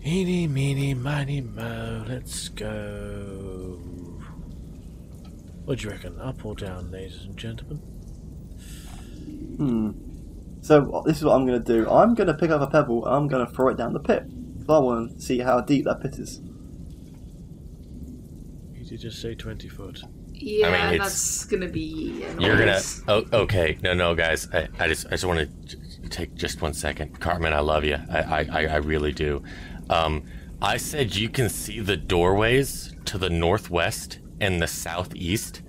Speaker 2: Eeny, meeny, miny, mo, let's go. What do you reckon? Up or down, ladies and gentlemen?
Speaker 6: So this is what I'm going to do. I'm going to pick up a pebble and I'm going to throw it down the pit. So I want to see how deep that pit is.
Speaker 2: You did just say 20 foot.
Speaker 7: Yeah,
Speaker 1: I mean,
Speaker 7: that's gonna be annoying.
Speaker 1: You're gonna. Oh, okay. No, guys. I just want to take just 1 second. Cartman, I love you. I really do. I said you can see the doorways to the northwest and the southeast,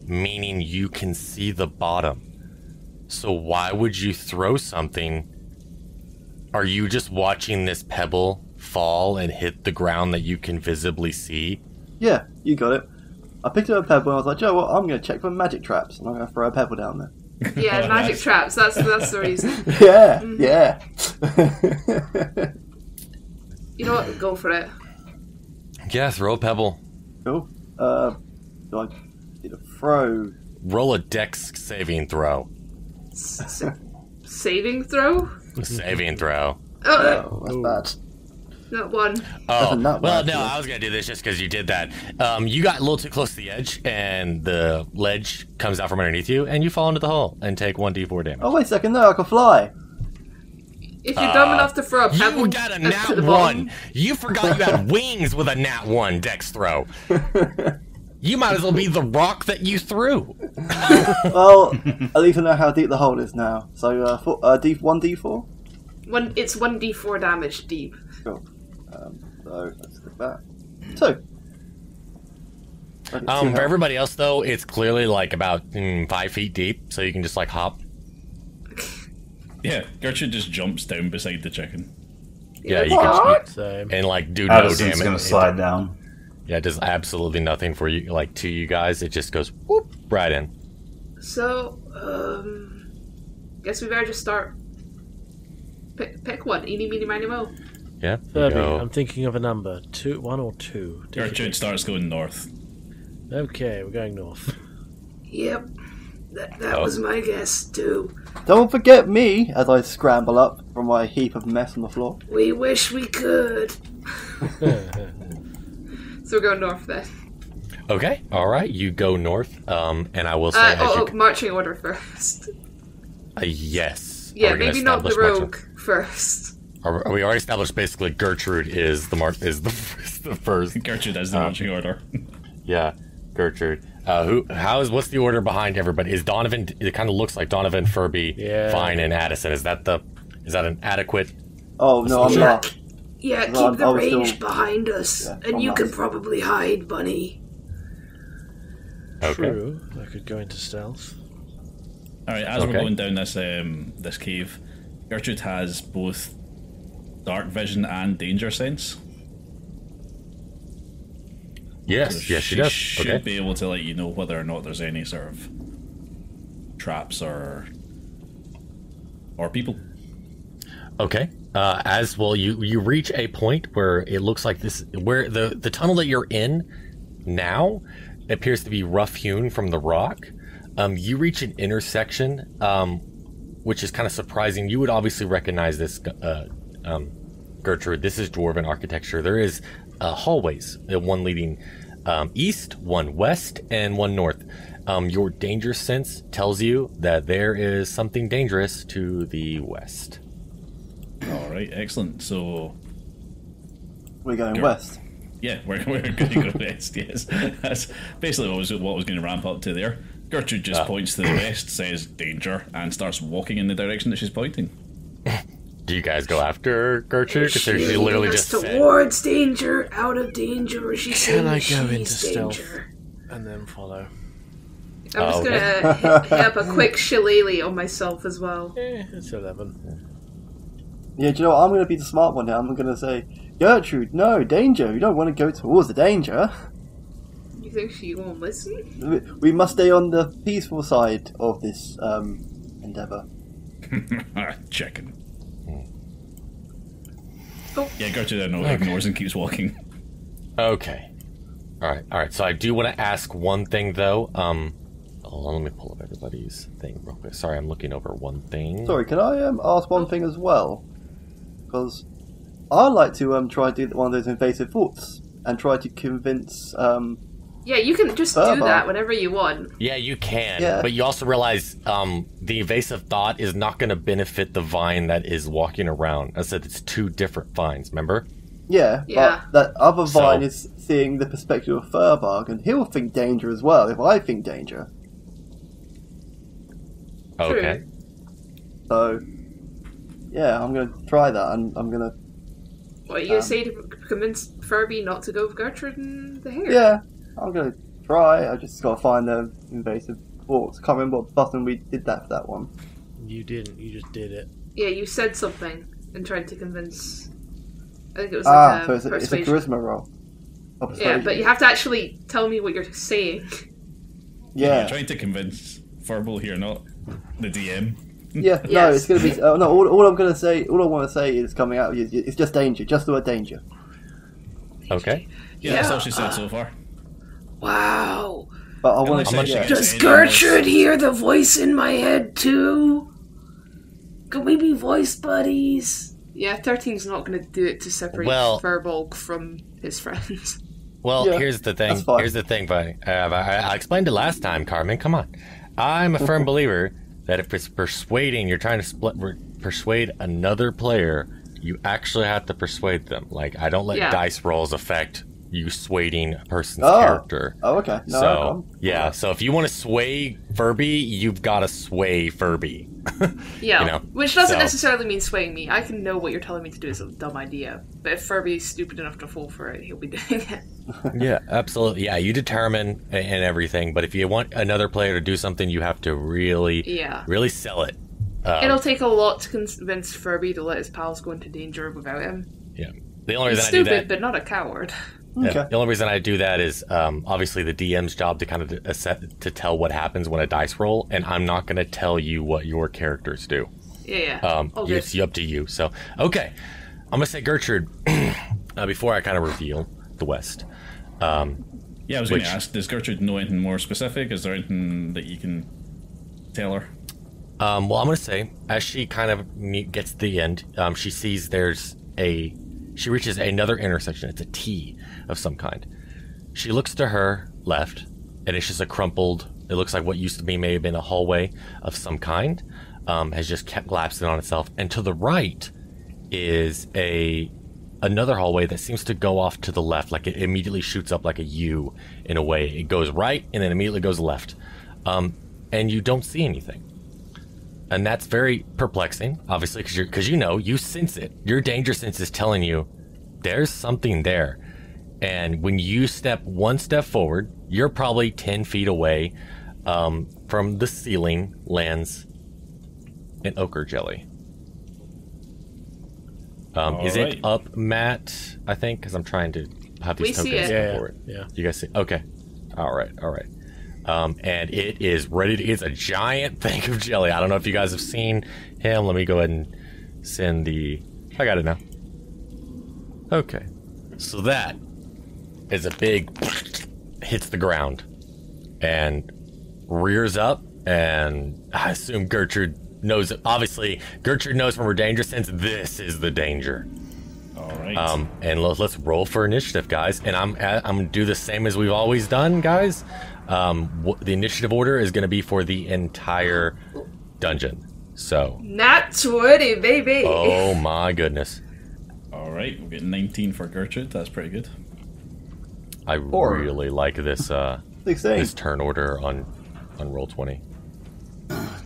Speaker 1: meaning you can see the bottom. So why would you throw something? Are you just watching this pebble fall and hit the ground that you can visibly see?
Speaker 6: Yeah, you got it. I picked up a pebble and I was like, Joe, what? I'm going to check for magic traps and I'm going to throw a pebble down there.
Speaker 7: Yeah, magic traps. That's the reason.
Speaker 6: Yeah.
Speaker 7: You know what? Go for it.
Speaker 1: Yeah, throw a pebble.
Speaker 6: Cool. Do I need a throw?
Speaker 1: Roll a dex saving throw.
Speaker 7: Saving throw?
Speaker 1: Saving throw.
Speaker 6: Oh, that's bad.
Speaker 7: Not one.
Speaker 1: Oh,
Speaker 6: Not
Speaker 1: well,
Speaker 6: bad,
Speaker 1: no,
Speaker 6: yeah.
Speaker 1: I was going to do this just because you did that. You got a little too close to the edge, and the ledge comes out from underneath you, and you fall into the hole and take 1d4 damage.
Speaker 6: Oh, wait a second. No, I can fly.
Speaker 7: If you're dumb enough to throw a pebble,
Speaker 1: You got a
Speaker 7: to
Speaker 1: nat
Speaker 7: the
Speaker 1: 1.
Speaker 7: bottom,
Speaker 1: You forgot you had wings with a nat 1 dex throw. You might as well be the rock that you threw.
Speaker 6: Well, at least I know how deep the hole is now. So, 1d4?
Speaker 7: it's 1d4 damage deep.
Speaker 6: Cool. So, let's go back. 2.
Speaker 1: For everybody else, though, it's clearly like about 5 feet deep, so you can just like hop.
Speaker 5: Yeah, Gertrude just jumps down beside the chicken.
Speaker 1: Yeah, you can
Speaker 2: Same.
Speaker 1: and like do no
Speaker 8: Addison's
Speaker 1: damage.
Speaker 8: gonna slide down.
Speaker 1: Yeah, it does absolutely nothing for you, like to you guys. It just goes whoop right in.
Speaker 7: So, guess we better just start. Pick one. Eeny, meeny, miny, mo.
Speaker 1: Yeah.
Speaker 2: Furby,
Speaker 1: go.
Speaker 2: I'm thinking of a number. 1 or 2. Take
Speaker 5: Gertrude
Speaker 2: it.
Speaker 5: starts going north.
Speaker 2: Okay, we're going north.
Speaker 3: Yep. That was my guess, too.
Speaker 6: Don't forget me as I scramble up from my heap of mess on the floor.
Speaker 3: We wish we could.
Speaker 7: So we're going north then.
Speaker 1: Okay. All right. You go north. And I will say, as you,
Speaker 7: marching order first.
Speaker 1: yes.
Speaker 7: Yeah,
Speaker 1: Are we gonna
Speaker 7: maybe not the
Speaker 1: establish
Speaker 7: rogue first.
Speaker 1: Are we already established basically Gertrude is the first?
Speaker 5: Gertrude has the marching order.
Speaker 1: Yeah, Gertrude. What's the order behind everybody? Is Donovan? It kind of looks like Donovan, Furby, Fine, and Addison. Is that an adequate?
Speaker 6: Oh, no, I'm not.
Speaker 3: Yeah,
Speaker 6: Well,
Speaker 3: keep the
Speaker 6: I was
Speaker 3: range
Speaker 6: still-
Speaker 3: behind us.
Speaker 6: Yeah,
Speaker 3: and
Speaker 6: I'm
Speaker 3: you
Speaker 6: not.
Speaker 3: can probably hide, Bunny.
Speaker 1: Okay.
Speaker 2: True. I could go into stealth.
Speaker 5: Alright, as
Speaker 1: Okay.
Speaker 5: we're going down this cave, Gertrude has both dark vision and danger sense.
Speaker 1: Yes.
Speaker 5: So
Speaker 1: Yes, she does.
Speaker 5: should
Speaker 1: Okay.
Speaker 5: be able to let you know whether or not there's any sort of traps or people.
Speaker 1: Okay. As well, you reach a point where it looks like where the tunnel that you're in now appears to be rough hewn from the rock. You reach an intersection, which is kind of surprising. You would obviously recognize this, Gertrude. This is dwarven architecture. There is hallways, one leading east, one west, and one north. Your danger sense tells you that there is something dangerous to the west.
Speaker 5: All right, excellent. So
Speaker 6: We're going west.
Speaker 5: yeah, we're going to go west. Yes, that's basically what was going to ramp up to there. Gertrude just points to the west, says danger, and starts walking in the direction that she's pointing.
Speaker 1: Do you guys go after Gertrude? Because she literally just said,
Speaker 3: towards danger, out of danger, or she's
Speaker 2: Can
Speaker 3: saying
Speaker 2: I
Speaker 3: she's
Speaker 2: go into stealth
Speaker 3: danger.
Speaker 2: and then follow?
Speaker 7: I'm just gonna hit up a quick shillelagh on myself as well.
Speaker 2: It's 11.
Speaker 6: Yeah, do you know what? I'm going to be the smart one now. I'm going to say, Gertrude, no, danger. You don't want to go towards the danger.
Speaker 7: You think she won't listen?
Speaker 6: We must stay on the peaceful side of this endeavour.
Speaker 5: Checking.
Speaker 7: Oh.
Speaker 5: Yeah, Gertrude ignores and keeps walking.
Speaker 1: okay. All right. So I do want to ask one thing, though. Hold on, let me pull up everybody's thing real quick. Sorry, I'm looking over one thing.
Speaker 6: Sorry, can I ask one thing as well? Because I'd like to try to do one of those invasive thoughts and try to convince...
Speaker 7: Yeah, you can just do that whenever you want.
Speaker 1: Yeah, you can.
Speaker 6: Yeah.
Speaker 1: But you also realize the evasive thought is not going to benefit the vine that is walking around. I said it's two different vines, remember?
Speaker 6: Yeah,
Speaker 7: Yeah.
Speaker 6: but that other vine
Speaker 1: So-
Speaker 6: is seeing the perspective of Furbarg, and he'll think danger as well if I think danger.
Speaker 1: Okay.
Speaker 6: So, yeah, I'm going to try that, and I'm going to...
Speaker 7: What, are you gonna say to convince Furby not to go with Gertrude and the hare?
Speaker 6: Yeah, I'm going to try. I just got to find the invasive thoughts. Can't remember what button we did that for that one.
Speaker 2: You didn't. You just did it.
Speaker 7: Yeah, you said something and tried to convince... I think it was like
Speaker 6: So it's a
Speaker 7: persuasion.
Speaker 6: charisma roll. Oh,
Speaker 7: Yeah,
Speaker 6: persuasion.
Speaker 7: but you have to actually tell me what you're saying.
Speaker 6: Yeah.
Speaker 5: You're trying to convince Furball here, not the DM.
Speaker 6: Yeah, no,
Speaker 7: Yes.
Speaker 6: it's going to be... no, all I'm going to say, all I want to say is coming out, it's just danger, just the word danger.
Speaker 1: Okay.
Speaker 5: Yeah, that's all she said so far.
Speaker 3: Wow.
Speaker 6: But I want to
Speaker 5: Unless
Speaker 6: say,
Speaker 5: she
Speaker 6: yeah.
Speaker 5: gets
Speaker 3: Does
Speaker 5: any
Speaker 3: Gertrude
Speaker 5: more-
Speaker 3: hear the voice in my head too? Can we be voice buddies?
Speaker 7: Yeah, 13's not going to do it to separate
Speaker 1: Well-
Speaker 7: Furbolg from his friends.
Speaker 1: Well,
Speaker 6: Yeah,
Speaker 1: here's the thing.
Speaker 6: that's fine.
Speaker 1: Here's the thing, buddy. I explained it last time, Carmen. Come on. I'm a firm believer that if it's persuading, you're trying to persuade another player, you actually have to persuade them. Like, I don't let
Speaker 7: Yeah.
Speaker 1: dice rolls affect you swaying a person's
Speaker 6: Oh.
Speaker 1: character.
Speaker 6: Oh, okay. No,
Speaker 1: So, yeah. So if you want to sway Furby, you've got to sway Furby.
Speaker 7: Yeah,
Speaker 1: You know,
Speaker 7: which doesn't
Speaker 1: so-
Speaker 7: necessarily mean swaying me. I can know what you're telling me to do is a dumb idea. But if Furby's stupid enough to fall for it, he'll be doing it.
Speaker 1: Yeah, absolutely. Yeah, you determine and everything. But if you want another player to do something, you have to really,
Speaker 7: Yeah.
Speaker 1: really sell it.
Speaker 7: It'll take a lot to convince Furby to let his pals go into danger without him.
Speaker 1: Yeah. The only
Speaker 7: He's
Speaker 1: reason I do that.
Speaker 7: stupid, but not a coward.
Speaker 1: Yeah,
Speaker 6: Okay.
Speaker 1: the only reason I do that is obviously the DM's job to kind of to tell what happens when a dice roll, and I'm not going to tell you what your characters do.
Speaker 7: Yeah. All good.
Speaker 1: It's up to you. So, okay, I'm going to say Gertrude before I kind of reveal the West.
Speaker 5: Yeah, I was going
Speaker 1: Which-
Speaker 5: to ask, does Gertrude know anything more specific? Is there anything that you can tell her?
Speaker 1: Well, I'm going to say as she kind of gets to the end, she sees she reaches another intersection. It's a T of some kind. She looks to her left, and it's just a crumpled, it looks like what used to be may have been a hallway of some kind, has just kept collapsing on itself. And to the right is another hallway that seems to go off to the left, like it immediately shoots up like a U in a way. It goes right and then immediately goes left. And you don't see anything. And that's very perplexing, obviously, because you sense it. Your danger sense is telling you there's something there. And when you step one step forward, you're probably 10 feet away from the ceiling lands an ochre jelly. Is
Speaker 5: right.
Speaker 1: it up, Matt? I think, because I'm trying to have these
Speaker 7: We see
Speaker 1: tokens
Speaker 7: it.
Speaker 1: come
Speaker 2: Yeah.
Speaker 1: forward.
Speaker 2: Yeah.
Speaker 1: You guys see? Okay. All right. And it is ready to, it's a giant thing of jelly. I don't know if you guys have seen him. Let me go ahead and send the... I got it now. Okay. So that is a big... hits the ground and rears up, and I assume Gertrude knows it. Obviously, Gertrude knows from her danger sense this is the danger.
Speaker 5: All right.
Speaker 1: And let's roll for initiative, guys. And I'm gonna do the same as we've always done, guys. The initiative order is gonna be for the entire dungeon. So.
Speaker 7: Nat 20, baby.
Speaker 1: Oh my goodness.
Speaker 5: All right, we'll get 19 for Gertrude. That's pretty good.
Speaker 1: I really like this
Speaker 6: 16.
Speaker 1: this turn order on roll 20.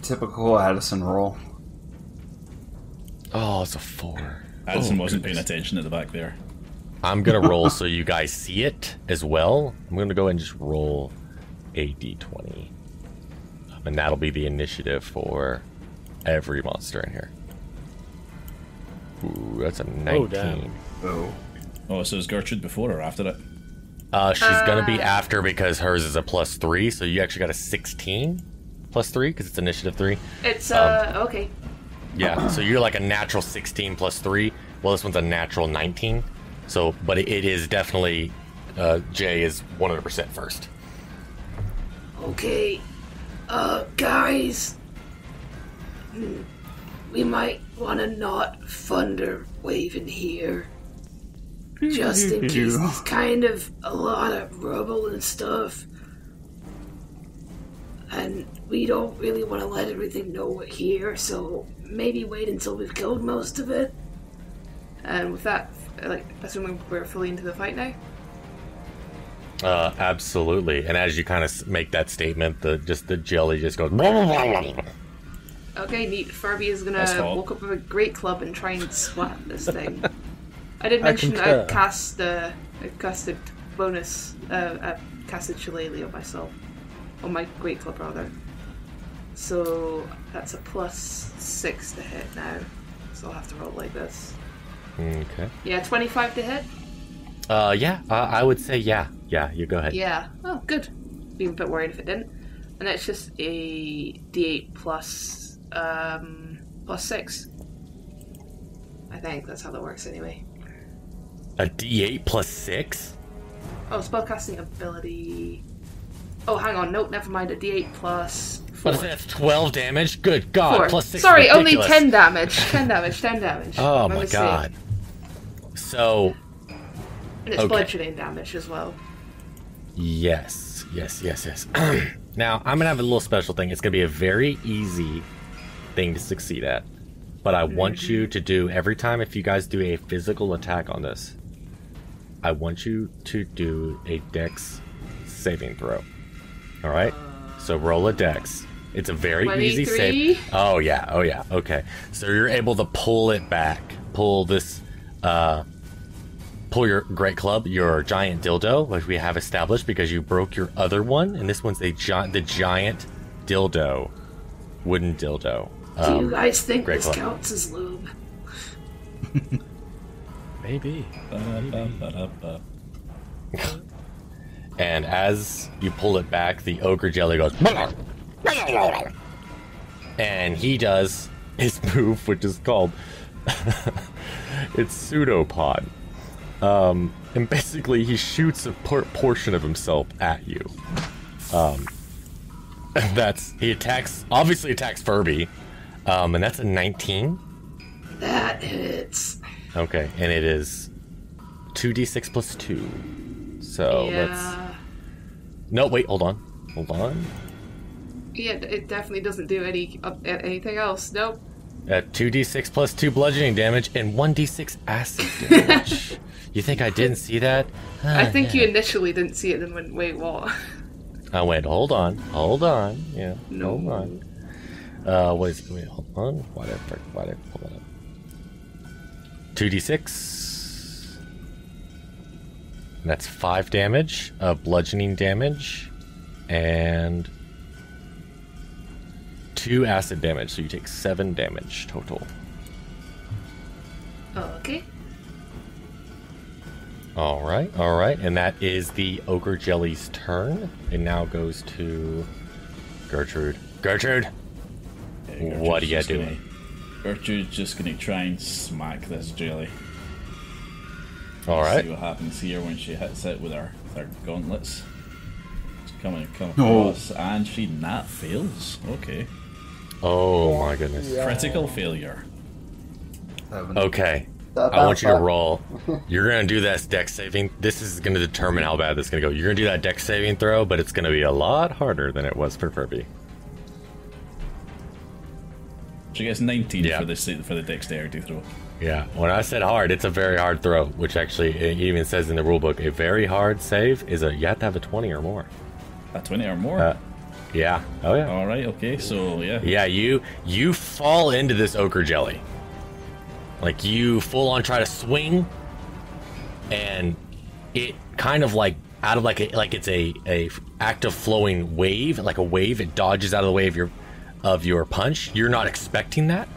Speaker 4: Typical Addison roll.
Speaker 1: Oh, it's a 4.
Speaker 5: Addison wasn't paying attention at the back there.
Speaker 1: I'm gonna roll so you guys see it as well. I'm gonna go ahead and just roll a d20, and that'll be the initiative for every monster in here. Ooh, that's a 19.
Speaker 2: Oh, damn.
Speaker 5: Oh, so is Gertrude before or after it?
Speaker 1: She's gonna be after because hers is a +3, so you actually got a 16 +3 because it's initiative 3.
Speaker 7: It's, okay.
Speaker 1: Yeah, so you're like a natural 16 +3. Well, this one's a natural 19. So, but it is definitely, Jay is 100% first.
Speaker 3: Okay, guys, we might want to not thunder wave in here, just in case there's kind of a lot of rubble and stuff, and we don't really want to let everything know we're here, so maybe wait until we've killed most of it.
Speaker 7: And with that, like, assuming we're fully into the fight now?
Speaker 1: Absolutely. And as you kind of make that statement, the jelly just goes.
Speaker 7: Okay, neat. Furby is
Speaker 5: That's
Speaker 7: gonna
Speaker 5: hot.
Speaker 7: walk up with a great club and try and swat this thing. I did
Speaker 2: I
Speaker 7: mention
Speaker 2: concur.
Speaker 7: I casted bonus, casted Shillelagh on myself. On my great club, rather. So that's a +6 to hit now. So I'll have to roll like this.
Speaker 1: Okay.
Speaker 7: Yeah, 25 to hit?
Speaker 1: Yeah, I would say yeah. Yeah, you go ahead.
Speaker 7: Yeah. Oh, good. Be a bit worried if it didn't. And it's just a D8 +6. I think that's how that works anyway.
Speaker 1: A D8 +6?
Speaker 7: Oh, spellcasting ability. Oh, hang on. Nope, never mind. A D8 +4.
Speaker 1: What is that? 12 damage? Good God.
Speaker 7: 4.
Speaker 1: +6.
Speaker 7: Sorry, only
Speaker 1: ridiculous.
Speaker 7: 10 damage. 10 damage. 10 damage.
Speaker 1: Oh my
Speaker 7: mistake.
Speaker 1: God. So,
Speaker 7: And it's
Speaker 1: okay.
Speaker 7: bludgeoning damage as well.
Speaker 1: yes. Now, I'm going to have a little special thing. It's going to be a very easy thing to succeed at. But I want you to do, every time if you guys do a physical attack on this, I want you to do a dex saving throw. All right? So roll a dex. It's a very easy
Speaker 7: 23?
Speaker 1: save. Oh yeah. Okay. So you're able to pull it back. Pull this, pull your great club, your giant dildo, which we have established because you broke your other one, and this one's the giant dildo, wooden dildo.
Speaker 3: Do you guys think
Speaker 1: great
Speaker 3: this
Speaker 1: club.
Speaker 3: counts as lube?
Speaker 2: Maybe.
Speaker 5: Ba-da-ba-ba-da-ba.
Speaker 1: And as you pull it back, the ogre jelly goes, and he does his move, which is called it's pseudopod. And basically, he shoots a portion of himself at you. He obviously attacks Furby, and that's a 19.
Speaker 3: That hits.
Speaker 1: Okay, and it is 2d6 plus 2. So
Speaker 7: Yeah.
Speaker 1: No, wait, hold on.
Speaker 7: Yeah, it definitely doesn't do anything else. Nope.
Speaker 1: 2d6 plus 2 bludgeoning damage and 1d6 acid damage. You think I didn't see that?
Speaker 7: I think you initially didn't see it and went, wait, what?
Speaker 1: Oh, wait, hold on. Yeah,
Speaker 7: No.
Speaker 1: hold on. What is it? Wait, hold on. Whatever. Hold on. 2d6. That's 5 damage of bludgeoning damage and 2 acid damage, so you take 7 damage total.
Speaker 7: Okay.
Speaker 1: All right, and that is the Ogre Jelly's turn. It now goes to Gertrude. Gertrude,
Speaker 5: Yeah,
Speaker 1: what are you
Speaker 5: just
Speaker 1: doing?
Speaker 5: Gertrude's just going to try and smack this jelly.
Speaker 1: All right.
Speaker 5: See what happens here when she hits it with her gauntlets. It's come
Speaker 4: No.
Speaker 5: across, and she nat fails. Okay.
Speaker 1: Oh my goodness.
Speaker 6: Yeah.
Speaker 5: Critical failure.
Speaker 1: Okay.
Speaker 6: That
Speaker 1: I want you to
Speaker 6: bounce back.
Speaker 1: roll. You're gonna do that dex saving. This is gonna determine how bad this is gonna go. You're gonna do that dex saving throw, but it's gonna be a lot harder than it was for Furby.
Speaker 5: She gets 19
Speaker 1: Yeah.
Speaker 5: for the dexterity throw.
Speaker 1: Yeah. When I said hard, it's a very hard throw, which actually it even says in the rulebook, a very hard save is you have to have a 20 or more.
Speaker 5: A 20 or more.
Speaker 1: Yeah. Oh yeah.
Speaker 5: All right. Okay. So yeah.
Speaker 1: Yeah. You fall into this ochre jelly. Like you full on try to swing, and it kind of like out of like it's a active flowing wave, like a wave. It dodges out of the way of your punch. You're not expecting that,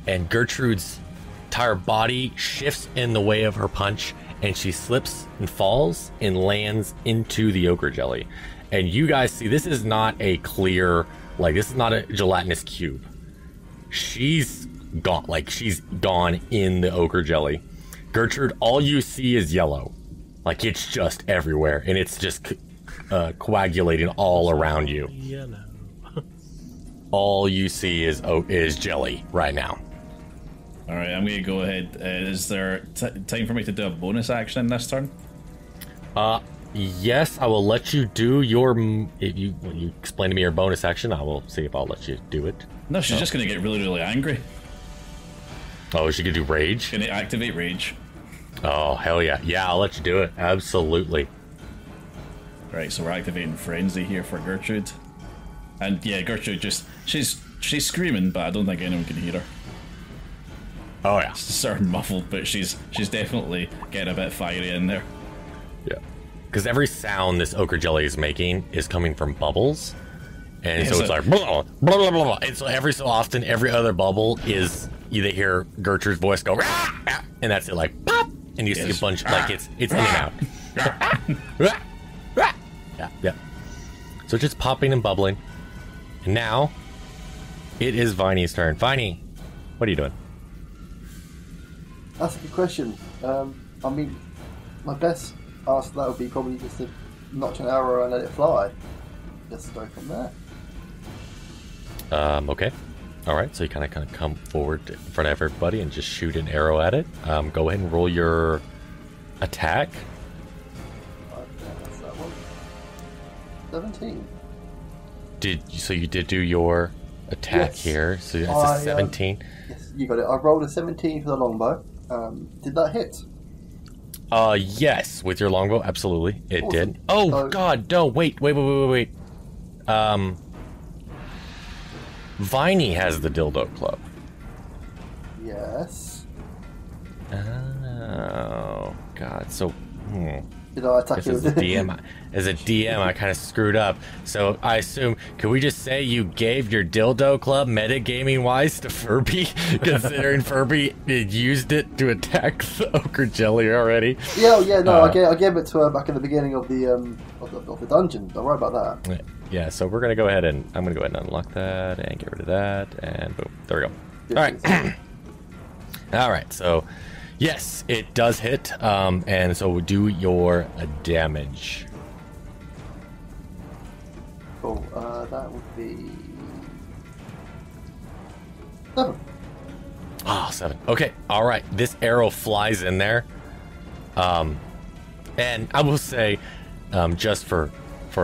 Speaker 1: and Gertrude's entire body shifts in the way of her punch, and she slips and falls and lands into the ochre jelly. And you guys see this is not a clear, like this is not a gelatinous cube. She's gone, like she's gone in the ochre jelly. Gertrude, all you see is yellow, like it's just everywhere, and it's just coagulating all around you.
Speaker 2: Yellow.
Speaker 1: All you see is jelly right now.
Speaker 5: All right. I'm going to go ahead. Is there time for me to do a bonus action in this turn?
Speaker 1: Yes, I will let you do your. If you when you explain to me your bonus action, I will see if I'll let you do it.
Speaker 5: No, she's just going to get really, really angry.
Speaker 1: Oh, she could do rage.
Speaker 5: Going to activate rage.
Speaker 1: Oh hell yeah, yeah! I'll let you do it. Absolutely.
Speaker 5: Right. So we're activating frenzy here for Gertrude, and yeah, Gertrude just she's screaming, but I don't think anyone can hear her.
Speaker 1: Oh yeah.
Speaker 5: It's sort of muffled, but she's definitely getting a bit fiery in there.
Speaker 1: Yeah. Because every sound this ochre jelly is making is coming from bubbles, and so it's like blah, blah, blah, blah, blah. And so every so often, every other bubble is you hear Gertrude's voice go, "Rah!" And that's it, like pop, and you see a bunch like it's in and out. Yeah. So just popping and bubbling, and now it is Viney's turn. Viney, what are you doing?
Speaker 6: That's a good question. I mean, my best answer to that would be probably just to notch an arrow and let it fly. Just go from there.
Speaker 1: Okay. All right. So you kind of come forward in front of everybody and just shoot an arrow at it. Go ahead and roll your attack.
Speaker 6: That's that one. 17.
Speaker 1: You did do your attack
Speaker 6: Yes.
Speaker 1: here. So that's a 17.
Speaker 6: Yes, you got it. I rolled a 17 for the longbow. Did that hit?
Speaker 1: Yes, with your longbow, absolutely, it
Speaker 6: Awesome.
Speaker 1: did. Oh
Speaker 6: So-
Speaker 1: God, no! Wait. Viney has the dildo club.
Speaker 6: Yes.
Speaker 1: Oh God. So,
Speaker 6: Did I attack
Speaker 1: This
Speaker 6: you
Speaker 1: is a DM. As a DM, I kind of screwed up. So I assume, could we just say you gave your dildo club metagaming wise to Furby, considering Furby used it to attack the ochre jelly already?
Speaker 6: Yeah, no, I gave it to her back in the beginning of the dungeon. Don't worry about that.
Speaker 1: Yeah. So we're gonna go ahead and I'm gonna go ahead and unlock that and get rid of that and boom. There we go. All right. All right. So. Yes, it does hit, and so do your damage.
Speaker 6: Cool. That would be 7.
Speaker 1: Ah, 7. Okay, all right. This arrow flies in there, and I will say, just for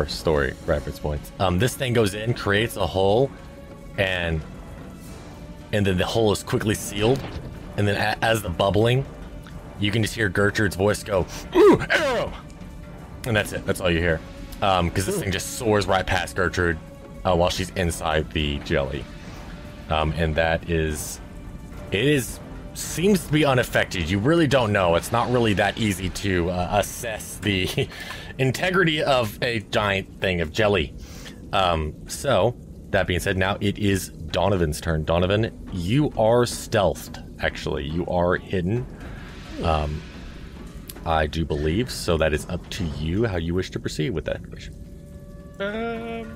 Speaker 1: story reference points, this thing goes in, creates a hole, and then the hole is quickly sealed. And then as the bubbling, you can just hear Gertrude's voice go, "Ooh, arrow!" And that's it. That's all you hear. Because this thing just soars right past Gertrude while she's inside the jelly. And that seems to be unaffected. You really don't know. It's not really that easy to assess the integrity of a giant thing of jelly. So, that being said, now it is Donovan's turn. Donovan, you are stealthed. Actually, you are hidden. I do believe, so that is up to you how you wish to proceed with that information.
Speaker 2: I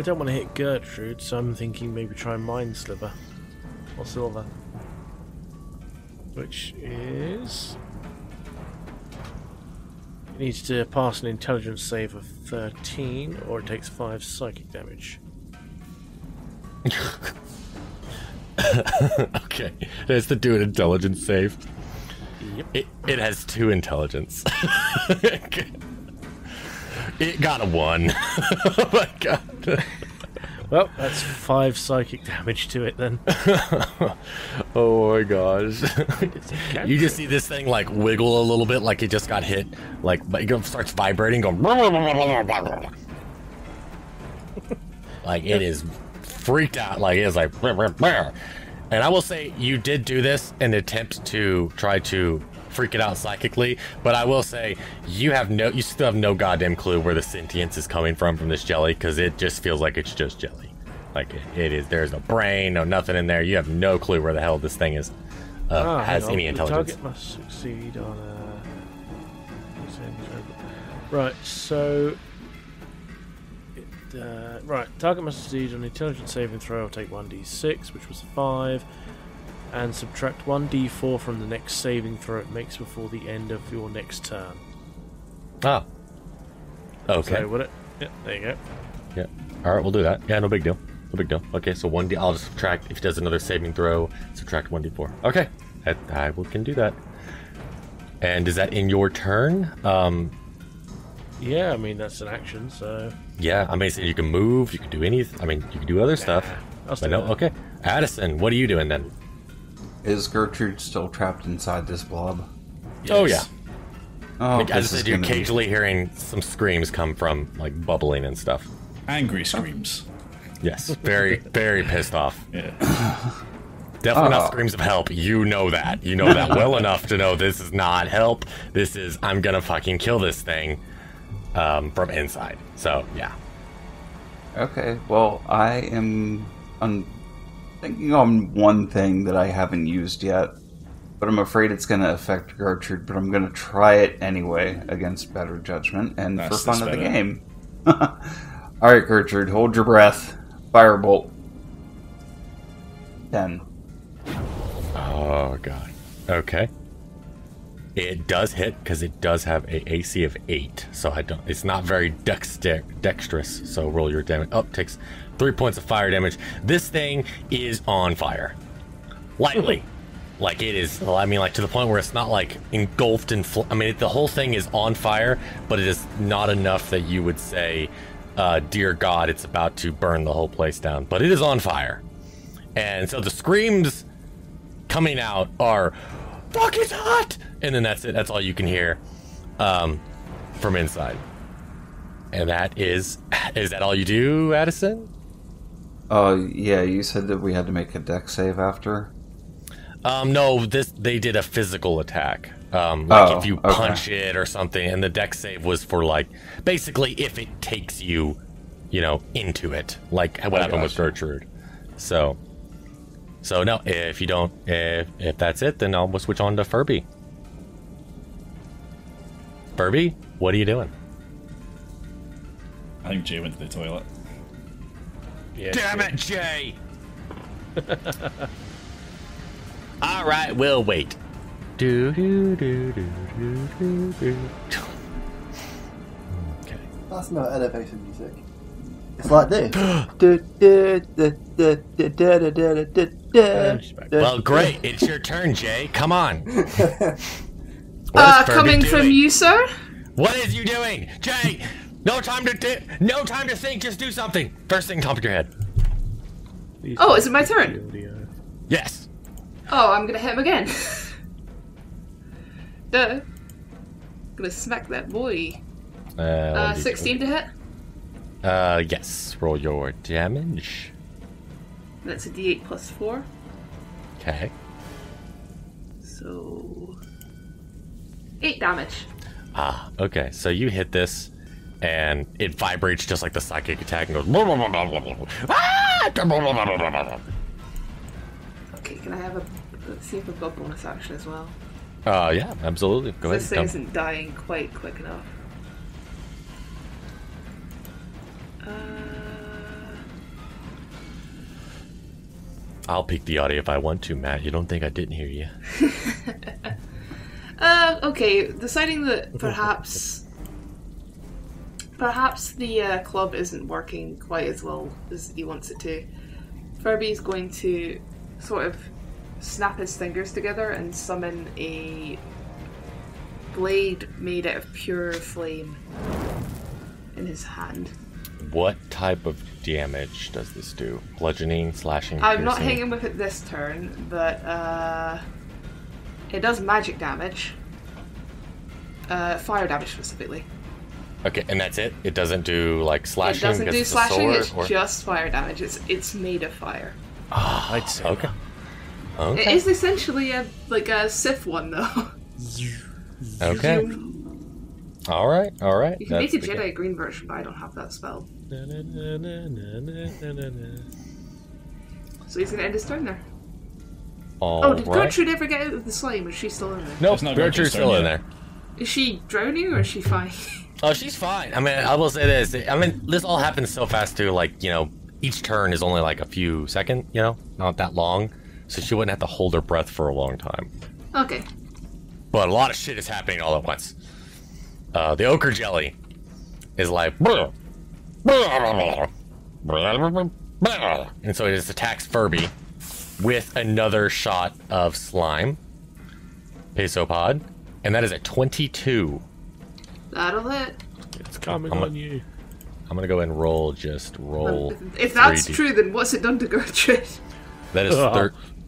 Speaker 2: don't want to hit Gertrude, so I'm thinking maybe try Mind Sliver. or silver. Which is... It needs to pass an intelligence save of 13, or it takes 5 psychic damage.
Speaker 1: Okay, it has to do an intelligence save.
Speaker 2: Yep.
Speaker 1: It has 2 intelligence. It got a 1. Oh my god.
Speaker 2: Well, that's 5 psychic damage to it then.
Speaker 1: Oh my gosh. You just see this thing like wiggle a little bit like it just got hit. Like it starts vibrating, going like it is freaked out, like it's like. And I will say you did do this in an attempt to try to freak it out psychically, but I will say you still have no goddamn clue where the sentience is coming from this jelly, because it just feels like it's just jelly. Like it is. There's no brain, no nothing in there. You have no clue where the hell this thing is has any intelligence.
Speaker 2: The target must succeed on right. So target must succeed on an intelligence saving throw. I'll take 1d6, which was 5. And subtract 1d4 from the next saving throw it makes before the end of your next turn.
Speaker 1: Ah. Okay.
Speaker 2: So, would it? Yeah, there you go.
Speaker 1: Yeah. Alright, we'll do that. Yeah, no big deal. No big deal. Okay, so 1d... I'll just subtract... If it does another saving throw, subtract 1d4. Okay. Can do that. And is that in your turn?
Speaker 2: Yeah, I mean, that's an action, so...
Speaker 1: Yeah, I mean, so you can move, you can do anything... I mean, you can do other stuff.
Speaker 2: But no,
Speaker 1: okay. Addison, what are you doing then?
Speaker 4: Is Gertrude still trapped inside this blob?
Speaker 2: Yes.
Speaker 1: Oh, yeah.
Speaker 4: Oh,
Speaker 1: Like, as I said, you're occasionally hearing some screams come from, like, bubbling and stuff.
Speaker 5: Angry screams.
Speaker 1: Yes, very, very pissed off.
Speaker 5: Yeah.
Speaker 1: Definitely not screams of help. You know that. You know that well enough to know this is not help. This is, I'm gonna fucking kill this thing from inside. So, yeah.
Speaker 4: Okay, well, I am thinking on one thing that I haven't used yet, but I'm afraid it's going to affect Gertrude, but I'm going to try it anyway against better judgment and
Speaker 5: That's
Speaker 4: for fun of the
Speaker 5: spirit.
Speaker 4: game. Alright, Gertrude, hold your breath. Firebolt. 10.
Speaker 1: Oh, God. Okay. It does hit, because it does have a AC of 8, so it's not very dexterous, so roll your damage. Oh, takes 3 points of fire damage. This thing is on fire. Lightly. Like, it is, I mean, like, to the point where it's not, like, engulfed in, the whole thing is on fire, but it is not enough that you would say, dear God, it's about to burn the whole place down. But it is on fire. And so the screams coming out are, fuck, it's hot! And then that's it. That's all you can hear from inside. And that is that all you do, Addison?
Speaker 4: Yeah, you said that we had to make a dex save after?
Speaker 1: No, they did a physical attack. If you punch it or something, and the dex save was for, like, basically if it takes you, into it, like what happened with Gertrude. So no, if you don't, if that's it, then I'll switch on to Furby. Furby, what are you doing?
Speaker 5: I think Jay went to the toilet.
Speaker 2: Yeah,
Speaker 1: Damn it, Jay! All right, we'll wait. Do do do do do do do. Okay.
Speaker 6: That's not elevator music. It's like this.
Speaker 1: Well, great. It's your turn, Jay. Come on. What is Furby
Speaker 7: Coming from
Speaker 1: doing?
Speaker 7: you, sir?
Speaker 1: What is you doing, Jay? No time to think. Just do something. First thing, top of your head.
Speaker 7: Oh, is it my turn?
Speaker 1: Yes.
Speaker 7: Oh, I'm gonna hit him again. Duh. Gonna smack that boy. 16 to hit.
Speaker 1: Yes. Roll your damage.
Speaker 7: That's a D8 plus 4.
Speaker 1: Okay.
Speaker 7: So 8 damage.
Speaker 1: Ah, okay. So you hit this, and it vibrates just like the psychic attack and goes.
Speaker 7: Okay, can I have let's see if I've got bonus action as well.
Speaker 1: Yeah, absolutely. Go ahead.
Speaker 7: This thing isn't dying quite quick enough.
Speaker 1: I'll peek the audio if I want to, Matt. You don't think I didn't hear you?
Speaker 7: Okay, deciding that perhaps the club isn't working quite as well as he wants it to, Furby's going to sort of snap his fingers together and summon a blade made out of pure flame in his hand.
Speaker 1: What type of damage does this do? Bludgeoning, slashing,
Speaker 7: I'm not
Speaker 1: piercing?
Speaker 7: hitting with it this turn, but it does magic damage. Fire damage specifically.
Speaker 1: Okay, and that's it? It doesn't do, like, slashing?
Speaker 7: It doesn't
Speaker 1: because
Speaker 7: do
Speaker 1: it's a
Speaker 7: slashing,
Speaker 1: sword,
Speaker 7: it's
Speaker 1: or...
Speaker 7: just fire damage. It's made of fire.
Speaker 2: I'd say.
Speaker 1: Okay.
Speaker 7: It
Speaker 1: Okay.
Speaker 7: is essentially a Sith one though.
Speaker 1: Okay. Alright.
Speaker 7: You can make a Jedi green version, but I don't have that spell. So he's gonna end his turn there. Oh, did Gertrude ever get out of the slime? Is she still in there?
Speaker 1: Nope,
Speaker 5: It's not
Speaker 1: Gertrude's still in
Speaker 5: yet.
Speaker 1: there.
Speaker 7: Is she drowning or is she fine?
Speaker 1: Oh, she's fine. I mean, I will say this. I mean, this all happens so fast too. Like, you know, each turn is only like a few seconds, you know, not that long. So she wouldn't have to hold her breath for a long time.
Speaker 7: Okay.
Speaker 1: But a lot of shit is happening all at once. The ochre jelly is like... And so it just attacks Furby with another shot of slime. Pesopod. And that is a 22.
Speaker 7: That'll hit.
Speaker 2: It's coming on you.
Speaker 1: I'm gonna go and roll 3D.
Speaker 7: If that's true, then what's it done to Gertrude?
Speaker 1: That is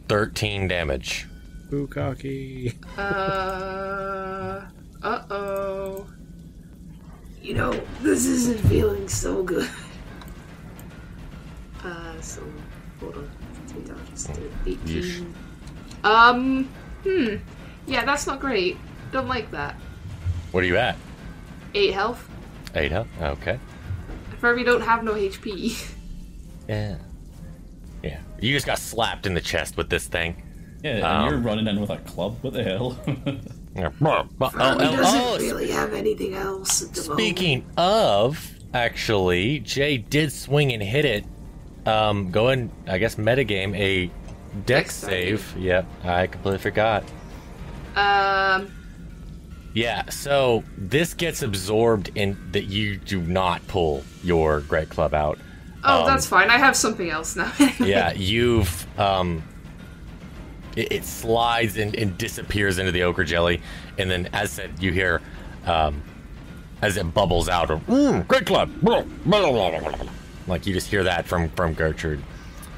Speaker 1: 13 damage.
Speaker 2: Bukaki.
Speaker 7: Uh-oh.
Speaker 3: You know, this isn't feeling so good.
Speaker 7: So, hold on. I'll just do 18.
Speaker 1: Yeesh.
Speaker 7: Yeah, that's not great. Don't like that.
Speaker 1: What are you at?
Speaker 7: 8 health.
Speaker 1: 8 health? Okay.
Speaker 7: Furby don't have no HP.
Speaker 1: Yeah. Yeah. You just got slapped in the chest with this thing.
Speaker 5: Yeah, and you're running in with a club. What the hell?
Speaker 3: He doesn't really have anything else at the
Speaker 1: Speaking of, actually, Jay did swing and hit it. Go and, I guess, metagame a dex save. Yep, I completely forgot. Yeah, so this gets absorbed in that you do not pull your great club out.
Speaker 7: Oh, that's fine. I have something else now.
Speaker 1: Yeah, you've it slides and disappears into the ochre jelly, and then as said, you hear as it bubbles out of great club, like you just hear that from Gertrude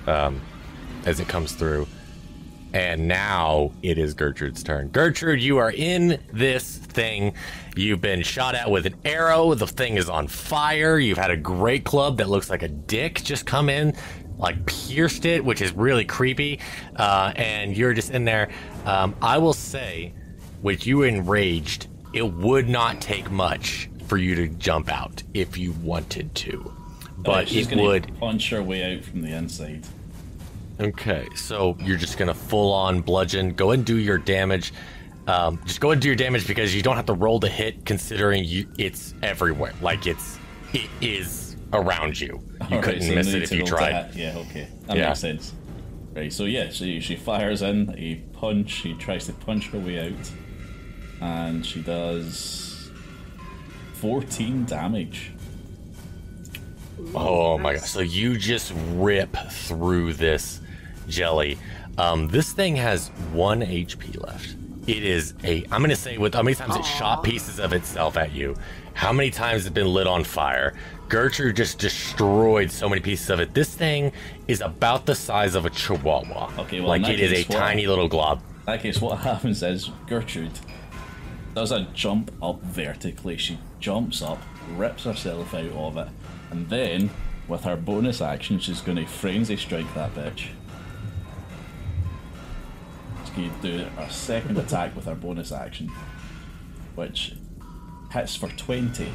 Speaker 1: as it comes through. And now it is Gertrude's turn. Gertrude, you are in this thing. You've been shot at with an arrow. The thing is on fire. You've had a great club that looks like a dick just come in, like pierced it, which is really creepy. And you're just in there. I will say, with you enraged, it would not take much for you to jump out if you wanted to. But
Speaker 5: she's
Speaker 1: it
Speaker 5: gonna
Speaker 1: would
Speaker 5: punch her way out from the inside.
Speaker 1: Okay, so you're just gonna full-on bludgeon. Go and do your damage. Just go and do your damage because you don't have to roll the hit, considering it's everywhere. Like it is around you. You
Speaker 5: All
Speaker 1: couldn't
Speaker 5: right, so
Speaker 1: miss
Speaker 5: no
Speaker 1: it
Speaker 5: need
Speaker 1: if
Speaker 5: to
Speaker 1: you
Speaker 5: roll to
Speaker 1: tried.
Speaker 5: hit. Yeah, okay, that
Speaker 1: Yeah.
Speaker 5: makes sense. Right, so yeah, she fires in a punch. She tries to punch her way out, and she does 14 damage.
Speaker 1: Oh my god! So you just rip through this jelly. This thing has 1 HP left. It is I'm gonna say with how many times it shot pieces of itself at you, how many times it's been lit on fire. Gertrude just destroyed so many pieces of it. This thing is about the size of a chihuahua.
Speaker 5: Okay, well,
Speaker 1: like
Speaker 5: in that
Speaker 1: it is a
Speaker 5: case,
Speaker 1: tiny little glob.
Speaker 5: In that case, what happens is Gertrude does a jump up vertically. She jumps up, rips herself out of it, and then, with her bonus action, she's going to frenzy strike that bitch. She's going to do a second attack with her bonus action, which hits for 20.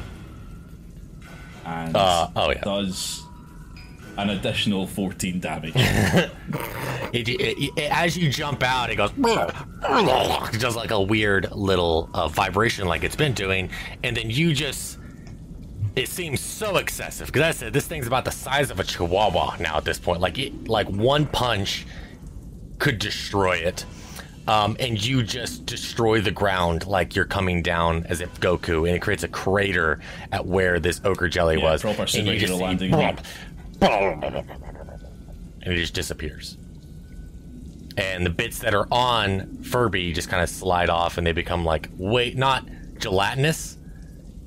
Speaker 5: And does an additional 14 damage.
Speaker 1: As you jump out, it goes. It does like a weird little vibration, like it's been doing, and then you just. It seems so excessive because I said this thing's about the size of a chihuahua now at this point. Like one punch, could destroy it. And you just destroy the ground like you're coming down as if Goku, and it creates a crater at where this ochre jelly was.
Speaker 5: Proper
Speaker 1: And you just
Speaker 5: landing.
Speaker 1: and it just disappears. And the bits that are on Furby just kind of slide off, and they become like, not gelatinous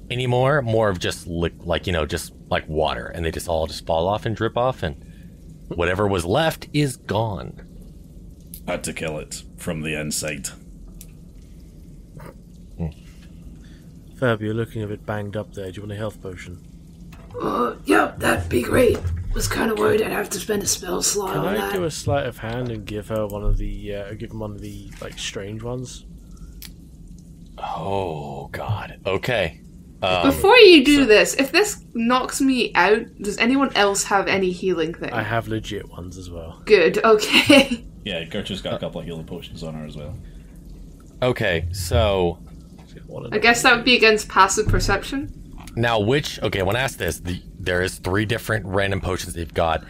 Speaker 1: anymore, more of just just like water, and they just all just fall off and drip off, and whatever was left is gone.
Speaker 5: Had to kill it from the inside.
Speaker 2: Fab, you're looking a bit banged up there. Do you want a health potion?
Speaker 3: Yeah, that'd be great. Was kind of worried I'd have to spend a spell slot
Speaker 2: Can
Speaker 3: on
Speaker 2: I
Speaker 3: that.
Speaker 2: do a sleight of hand and give her one of the, give him one of the like strange ones?
Speaker 1: Oh God. Okay.
Speaker 7: Before you do this, if this knocks me out, does anyone else have any healing thing?
Speaker 2: I have legit ones as well.
Speaker 7: Good, okay.
Speaker 5: Yeah, Gertrude's got a couple of healing potions on her as well.
Speaker 1: Okay, so
Speaker 7: I guess that would be against passive perception.
Speaker 1: now when I ask this, there is 3 different random potions they've got.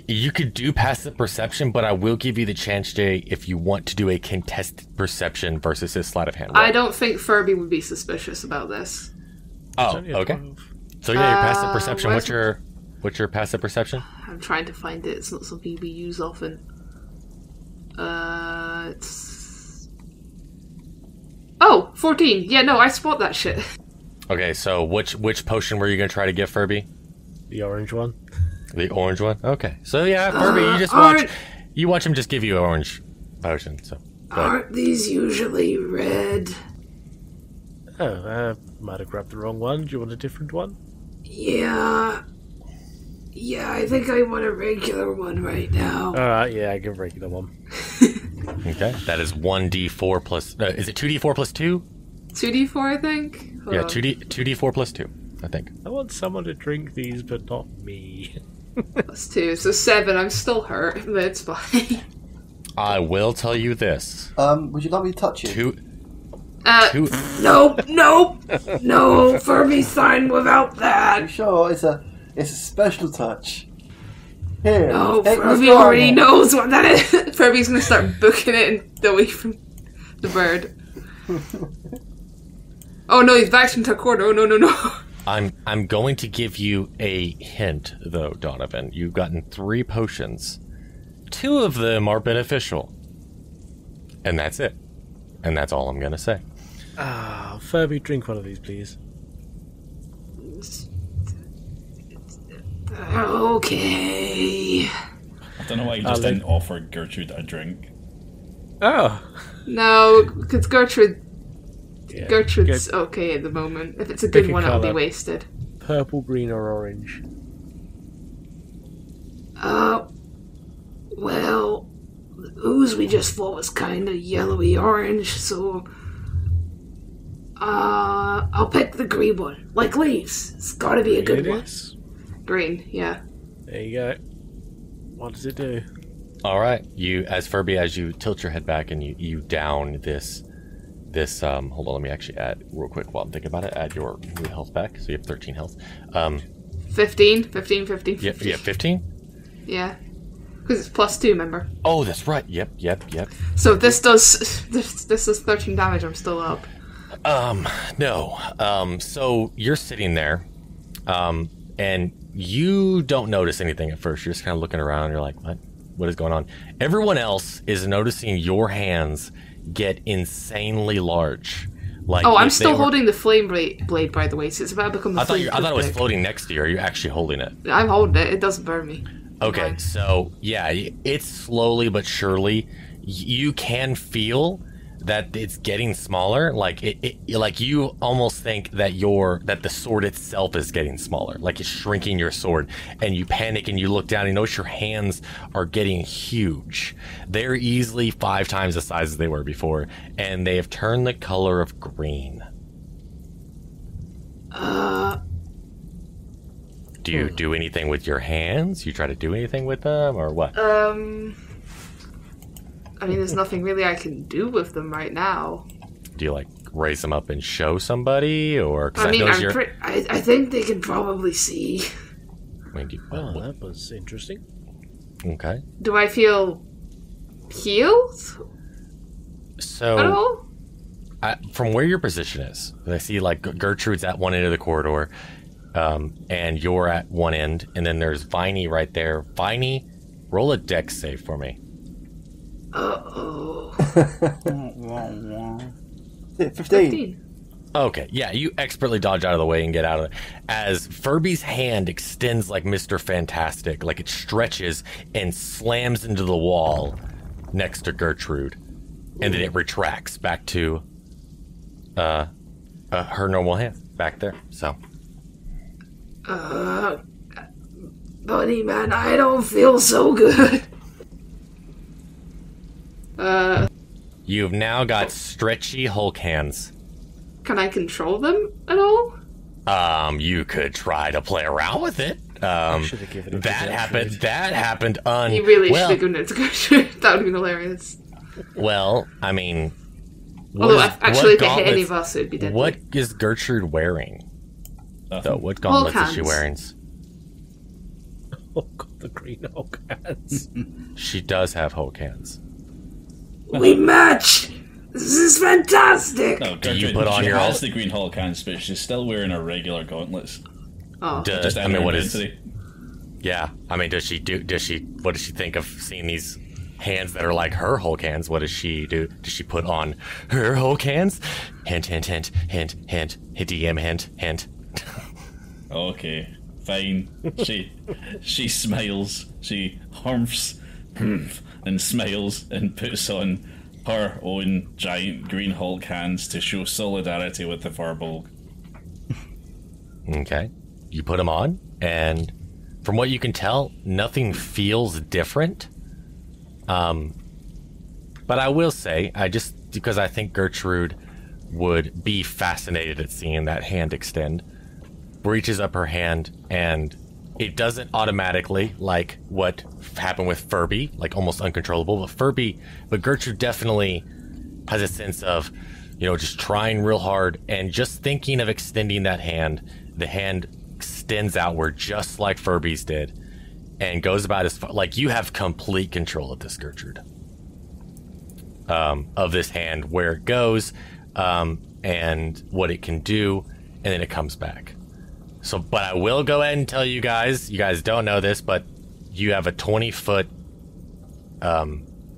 Speaker 1: You could do passive perception, but I will give you the chance, Jay, if you want to do a contested perception versus his sleight of hand roll.
Speaker 7: I don't think Furby would be suspicious about this.
Speaker 1: Oh,
Speaker 2: It's only a
Speaker 1: okay.
Speaker 2: 12.
Speaker 1: So yeah, your passive perception.
Speaker 7: where's-
Speaker 1: What's your passive perception?
Speaker 7: I'm trying to find it. It's not something we use often. It's... Oh, 14. Yeah, no, I spot that shit.
Speaker 1: Okay, so which potion were you gonna try to give Furby?
Speaker 2: The orange one.
Speaker 1: The orange one. Okay, so yeah, Furby, you just watch him just give you an orange potion. So go ahead.
Speaker 3: Aren't these usually red?
Speaker 2: Oh, might have grabbed the wrong one. Do you want a different one?
Speaker 3: Yeah. Yeah, I think I want a regular one right now.
Speaker 2: Alright, yeah, I give a regular one.
Speaker 1: Okay, that is 1d4 plus. Is it 2d4 plus 2?
Speaker 7: 2d4, I think? Hold
Speaker 1: Yeah,
Speaker 7: on.
Speaker 1: 2d4 plus 2, I think.
Speaker 2: I want someone to drink these, but not me.
Speaker 7: Plus 2, so 7. I'm still hurt, but it's fine.
Speaker 1: I will tell you this.
Speaker 6: Would you like me to touch you?
Speaker 1: Two.
Speaker 3: Nope, no, Furby's fine without
Speaker 6: You
Speaker 3: that.
Speaker 6: sure? It's a special touch. Here.
Speaker 3: No,
Speaker 6: take this
Speaker 3: Furby
Speaker 6: one.
Speaker 3: already knows what that is.
Speaker 7: Furby's gonna start booking it and away from the bird. Oh no, he's backed into a corner. Oh no.
Speaker 1: I'm going to give you a hint, though, Donovan. You've gotten 3 potions. 2 of them are beneficial. And that's it. And that's all I'm going to say.
Speaker 2: Furby, drink one of these, please.
Speaker 3: Okay.
Speaker 5: I don't know why you just didn't offer Gertrude a drink.
Speaker 2: Oh!
Speaker 7: No, because Gertrude's
Speaker 2: Get
Speaker 7: okay at the moment. If it's a good
Speaker 2: Pick a
Speaker 7: one, it'll be
Speaker 2: colour.
Speaker 7: wasted.
Speaker 2: purple, green, or orange.
Speaker 3: Well, the ooze we just fought was kind of yellowy orange, so I'll pick the green one. Like leaves. It's gotta be a good
Speaker 2: It
Speaker 3: one.
Speaker 2: is.
Speaker 7: Green, yeah.
Speaker 2: There you go. What does it do?
Speaker 1: All right, as you tilt your head back and you down this hold on, let me actually add real quick while I'm thinking about it. Add your new health back, so you have 13 health.
Speaker 7: 15.
Speaker 1: Yeah, 15.
Speaker 7: Yeah. Because it's +2, remember?
Speaker 1: Oh, that's right. Yep.
Speaker 7: So if this does 13 damage, I'm still up.
Speaker 1: No. So you're sitting there, and you don't notice anything at first. You're just kind of looking around. You're like, what is going on? Everyone else is noticing your hands get insanely large. Like,
Speaker 7: Oh, I'm
Speaker 1: if they
Speaker 7: still
Speaker 1: were-
Speaker 7: holding the flame blade, by the way, so it's about to become the
Speaker 1: I thought
Speaker 7: flame
Speaker 1: it was
Speaker 7: toothpick.
Speaker 1: floating next to you. Are you actually holding it?
Speaker 7: I'm holding it. It doesn't burn me.
Speaker 1: Okay, so yeah, it's slowly but surely. You can feel that it's getting smaller. Like like you almost think that the sword itself is getting smaller. Like it's shrinking your sword, and you panic and you look down and you notice your hands are getting huge. They're easily 5 times the size as they were before, and they have turned the color of green. Do you do anything with your hands? You try to do anything with them, or what?
Speaker 7: I mean, there's nothing really I can do with them right now.
Speaker 1: Do you like raise them up and show somebody, or? 'Cause
Speaker 7: I mean,
Speaker 1: noticed you're-
Speaker 3: I think they can probably see.
Speaker 1: I mean,
Speaker 2: Well, that was interesting.
Speaker 1: okay.
Speaker 7: Do I feel healed at
Speaker 1: So,
Speaker 7: all?
Speaker 1: from where your position is, I see like Gertrude's at one end of the corridor, and you're at one end, and then there's Viney right there. Viney, roll a dex save for me.
Speaker 7: Uh-oh.
Speaker 6: 15.
Speaker 1: Okay, yeah, you expertly dodge out of the way and get out of it. As Furby's hand extends like Mr. Fantastic, like it stretches and slams into the wall next to Gertrude. And then it retracts back to her normal hand back there. So,
Speaker 3: Bunny man, I don't feel so good.
Speaker 1: you've now got stretchy Hulk hands.
Speaker 7: Can I control them at all?
Speaker 1: You could try to play around with it.
Speaker 2: Should have given it to
Speaker 1: That happened
Speaker 7: You really should have given it to Gertrude. That would have been hilarious.
Speaker 1: Well, I mean,
Speaker 7: Although, actually, if it hit
Speaker 1: gauntlets-
Speaker 7: any of us, it would be deadly.
Speaker 1: What is Gertrude wearing?
Speaker 5: Nothing.
Speaker 1: Though, what gauntlets is she
Speaker 7: hands.
Speaker 1: wearing?
Speaker 2: Oh god, the green Hulk hands.
Speaker 1: She does have Hulk hands.
Speaker 3: We match. This is fantastic.
Speaker 5: No,
Speaker 1: Do you
Speaker 5: Gertrude,
Speaker 1: put on
Speaker 5: she
Speaker 1: your
Speaker 5: has
Speaker 1: ult?
Speaker 5: the green Hulk hands, but she's still wearing her regular gauntlets.
Speaker 7: Oh.
Speaker 5: Just
Speaker 1: I mean, what is?
Speaker 5: inventory.
Speaker 1: Yeah, I mean, does she? What does she think of seeing these hands that are like her Hulk hands? What does she do? Does she put on her Hulk hands? Hint, hint, hint, hint, hint, hint, DM, hint, hint.
Speaker 5: Okay, fine. She smiles. She harmfs and smiles and puts on her own giant green Hulk hands to show solidarity with the Firbolg.
Speaker 1: Okay, you put them on, and from what you can tell, nothing feels different. But I will say, because I think Gertrude would be fascinated at seeing that hand extend, reaches up her hand, and it doesn't automatically, like what happened with Furby, like almost uncontrollable. But Gertrude definitely has a sense of, just trying real hard and just thinking of extending that hand. The hand extends outward just like Furby's did, and goes about as far. Like, you have complete control of this, Gertrude. Of this hand, where it goes, and what it can do, and then it comes back. So, but I will go ahead and tell you guys don't know this, but you have a 20-foot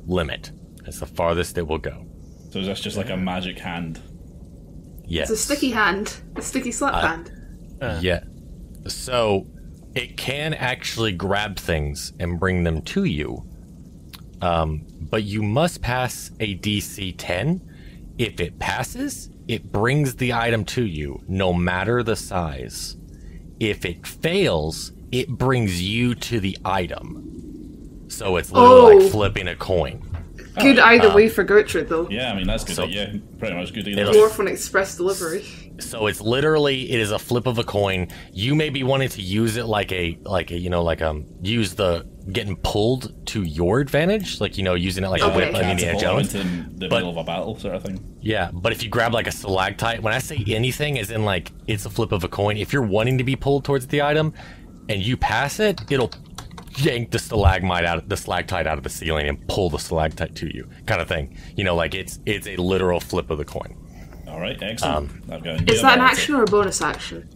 Speaker 1: limit. It's the farthest it will go.
Speaker 5: So is this just like a magic hand?
Speaker 1: Yes.
Speaker 7: It's a sticky hand. A sticky slap hand.
Speaker 1: Yeah. So it can actually grab things and bring them to you. But you must pass a DC 10. If it passes, it brings the item to you, no matter the size. If it fails, it brings you to the item. So it's literally like flipping a coin.
Speaker 7: Good either way for Gertrude, though.
Speaker 5: Yeah, I mean, that's good.
Speaker 1: So-
Speaker 5: Yeah, pretty much good either way.
Speaker 7: Dwarf on express delivery.
Speaker 1: So it is a flip of a coin. You may be wanting to use it use the getting pulled to your advantage, using it like a whip,
Speaker 7: Okay.
Speaker 1: Indiana
Speaker 5: Catapult
Speaker 1: Jones.
Speaker 5: into the middle of a battle sort of thing.
Speaker 1: Yeah, but if you grab like a stalactite, when I say anything, as in like it's a flip of a coin. If you're wanting to be pulled towards the item, and you pass it, it'll yank the stalagmite stalactite out of the ceiling and pull the stalactite to you, kind of thing. It's a literal flip of the coin.
Speaker 5: All right, excellent. I've got a new
Speaker 7: Is that an
Speaker 5: ability.
Speaker 7: action or a bonus action?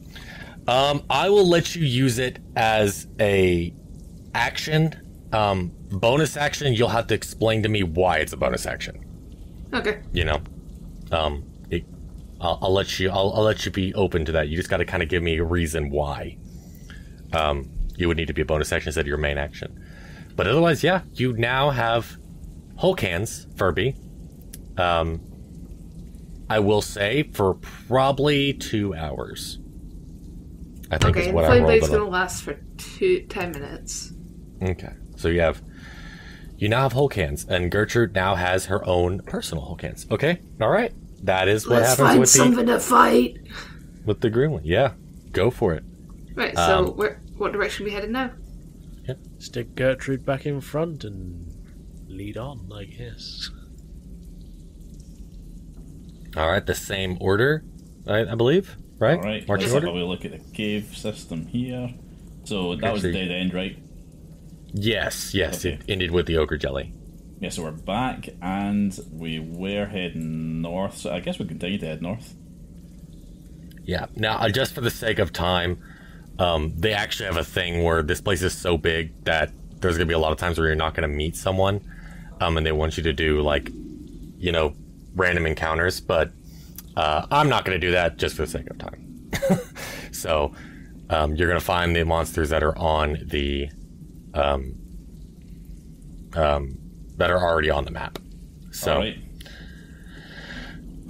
Speaker 1: I will let you use it as a action. Bonus action, you'll have to explain to me why it's a bonus action.
Speaker 7: Okay.
Speaker 1: I'll let you be open to that. You just got to kind of give me a reason why. You would need to be a bonus action instead of your main action. But otherwise, yeah, you now have Hulk hands, Furby. I will say for probably 2 hours. I think
Speaker 7: Okay,
Speaker 1: is
Speaker 7: and
Speaker 1: what I
Speaker 7: Flame
Speaker 1: rolled.
Speaker 7: Blade's
Speaker 1: it
Speaker 7: going
Speaker 1: up.
Speaker 7: to last for 10 minutes.
Speaker 1: Okay, so you now have Hulk hands, and Gertrude now has her own personal Hulk hands. Okay, all right, that is what
Speaker 3: Let's
Speaker 1: happens
Speaker 3: find
Speaker 1: with
Speaker 3: something to fight.
Speaker 1: the green one. Yeah, go for it.
Speaker 7: Right, so what direction are we headed now?
Speaker 2: Stick Gertrude back in front and lead on, I guess.
Speaker 1: All right, the same order, I believe, right?
Speaker 5: All right,
Speaker 1: Marching
Speaker 5: let's have
Speaker 1: order.
Speaker 5: a wee look at the cave system here. So that was
Speaker 1: Actually-
Speaker 5: dead end, right?
Speaker 1: Yes,
Speaker 5: Okay.
Speaker 1: it ended with the ogre jelly.
Speaker 5: Yeah, so we're back, and we were heading north, so I guess we continue to head north.
Speaker 1: Yeah. Now, just for the sake of time, they actually have a thing where this place is so big that there's going to be a lot of times where you're not going to meet someone, and they want you to do, like, you know, random encounters, but I'm not going to do that just for the sake of time. So, you're going to find the monsters that are on the, that are already on the map. So,
Speaker 5: All right.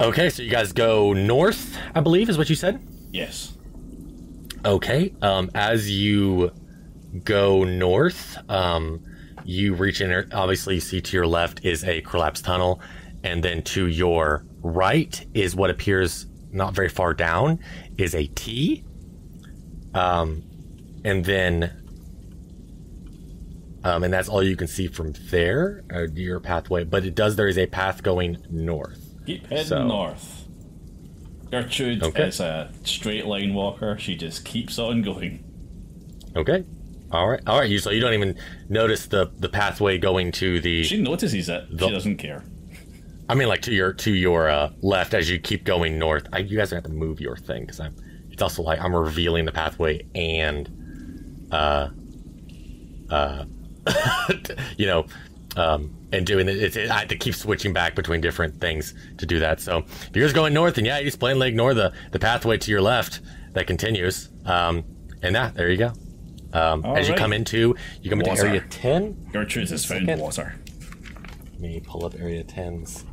Speaker 1: Okay, so you guys go north, I believe, is what you said?
Speaker 5: Yes.
Speaker 1: Okay, as you go north, you reach in, obviously you see to your left is a collapsed tunnel, and then to your right is what appears not very far down, is a T. And then, and that's all you can see from there, your pathway, but there is a path going north.
Speaker 5: Keep heading north. Gertrude is a straight line walker. She just keeps on going.
Speaker 1: Okay. All right. So you don't even notice the pathway going to the.
Speaker 5: She notices it. She doesn't care.
Speaker 1: I mean, like to your left as you keep going north. You guys are going to have to move your thing because it's also like I'm revealing the pathway and, you know, and doing it. I have to keep switching back between different things to do that. So if you're just going north, then yeah, you just plainly ignore the pathway to your left that continues. And there you go. As you come into area 10.
Speaker 5: Gertrude has found water.
Speaker 1: Let me pull up area 10's.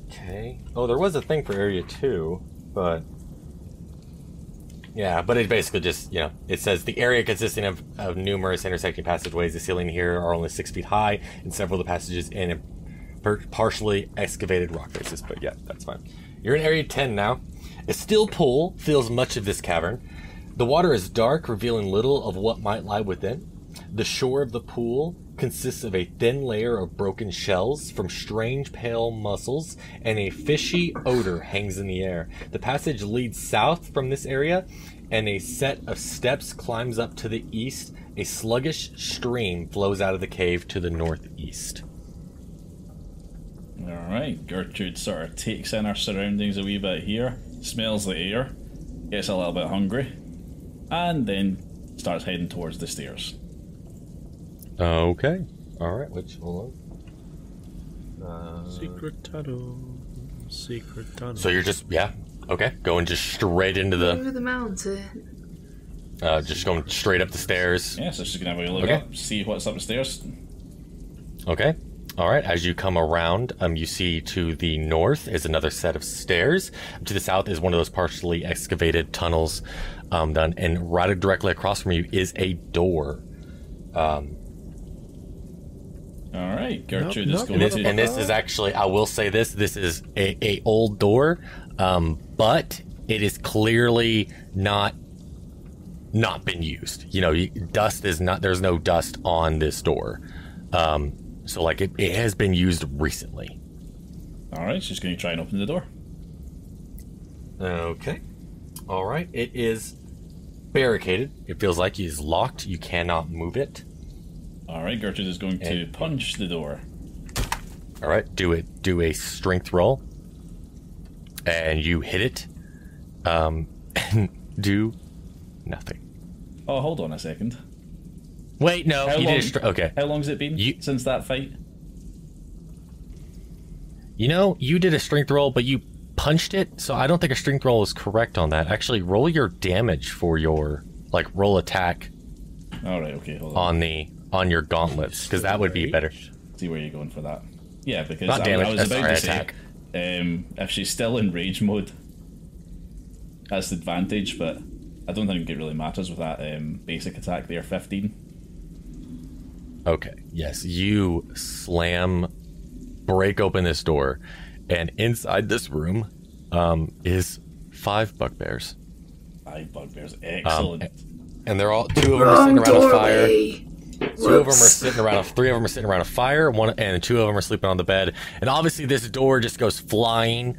Speaker 1: Okay. Oh, there was a thing for area 2, but yeah, but it basically just, you know, it says the area consisting of numerous intersecting passageways. The ceiling here are only 6 feet high, and several of the passages in partially excavated rock faces. But yeah, that's fine. You're in area 10 now. A still pool fills much of this cavern. The water is dark, revealing little of what might lie within. The shore of the pool consists of a thin layer of broken shells from strange pale mussels, and a fishy odor hangs in the air. The passage leads south from this area, and a set of steps climbs up to the east. A sluggish stream flows out of the cave to the northeast.
Speaker 5: Alright, Gertrude sort of takes in our surroundings a wee bit here, smells the air, gets a little bit hungry, and then starts heading towards the stairs.
Speaker 1: Okay. Alright, hold on.
Speaker 2: Secret tunnel. Secret tunnel.
Speaker 1: So you're just, going just straight into
Speaker 7: Over the mountain.
Speaker 1: just going straight up the stairs.
Speaker 5: Yeah, so she's gonna have a look up, see what's up the stairs.
Speaker 1: Okay. Alright, as you come around, you see to the north is another set of stairs. To the south is one of those partially excavated tunnels done, and right directly across from you is a door.
Speaker 5: Alright, Gertrude is going to...
Speaker 1: And this is actually, I will say this is a old door, but it is clearly not been used. You know, there's no dust on this door. So like it has been used recently.
Speaker 5: Alright, she's going to try and open the door.
Speaker 1: Okay. Alright, it is barricaded. It feels like it is locked. You cannot move it.
Speaker 5: Alright, Gertrude is going to punch the door.
Speaker 1: Alright, do a strength roll. And you hit it. And do nothing.
Speaker 5: Oh, hold on a second.
Speaker 1: Wait, no. Okay.
Speaker 5: How long's it been since that fight?
Speaker 1: You know, you did a strength roll, but you punched it, so I don't think a strength roll is correct on that. Actually, roll your damage for your, roll attack.
Speaker 5: Alright, okay, hold on.
Speaker 1: On your gauntlets, because that would be better.
Speaker 5: See where you're going for that. Yeah, because
Speaker 1: Not damage,
Speaker 5: I was about to
Speaker 1: attack.
Speaker 5: say, if she's still in rage mode, that's the advantage, but I don't think it really matters with that basic attack there, 15.
Speaker 1: Okay, yes, you break open this door, and inside this room is 5 bugbears.
Speaker 5: 5 bugbears, excellent.
Speaker 1: And they're all, 2 of them are sitting around a fire. 2 of them are sitting around 3 of them are sitting around a fire, and 2 of them are sleeping on the bed. And obviously this door just goes flying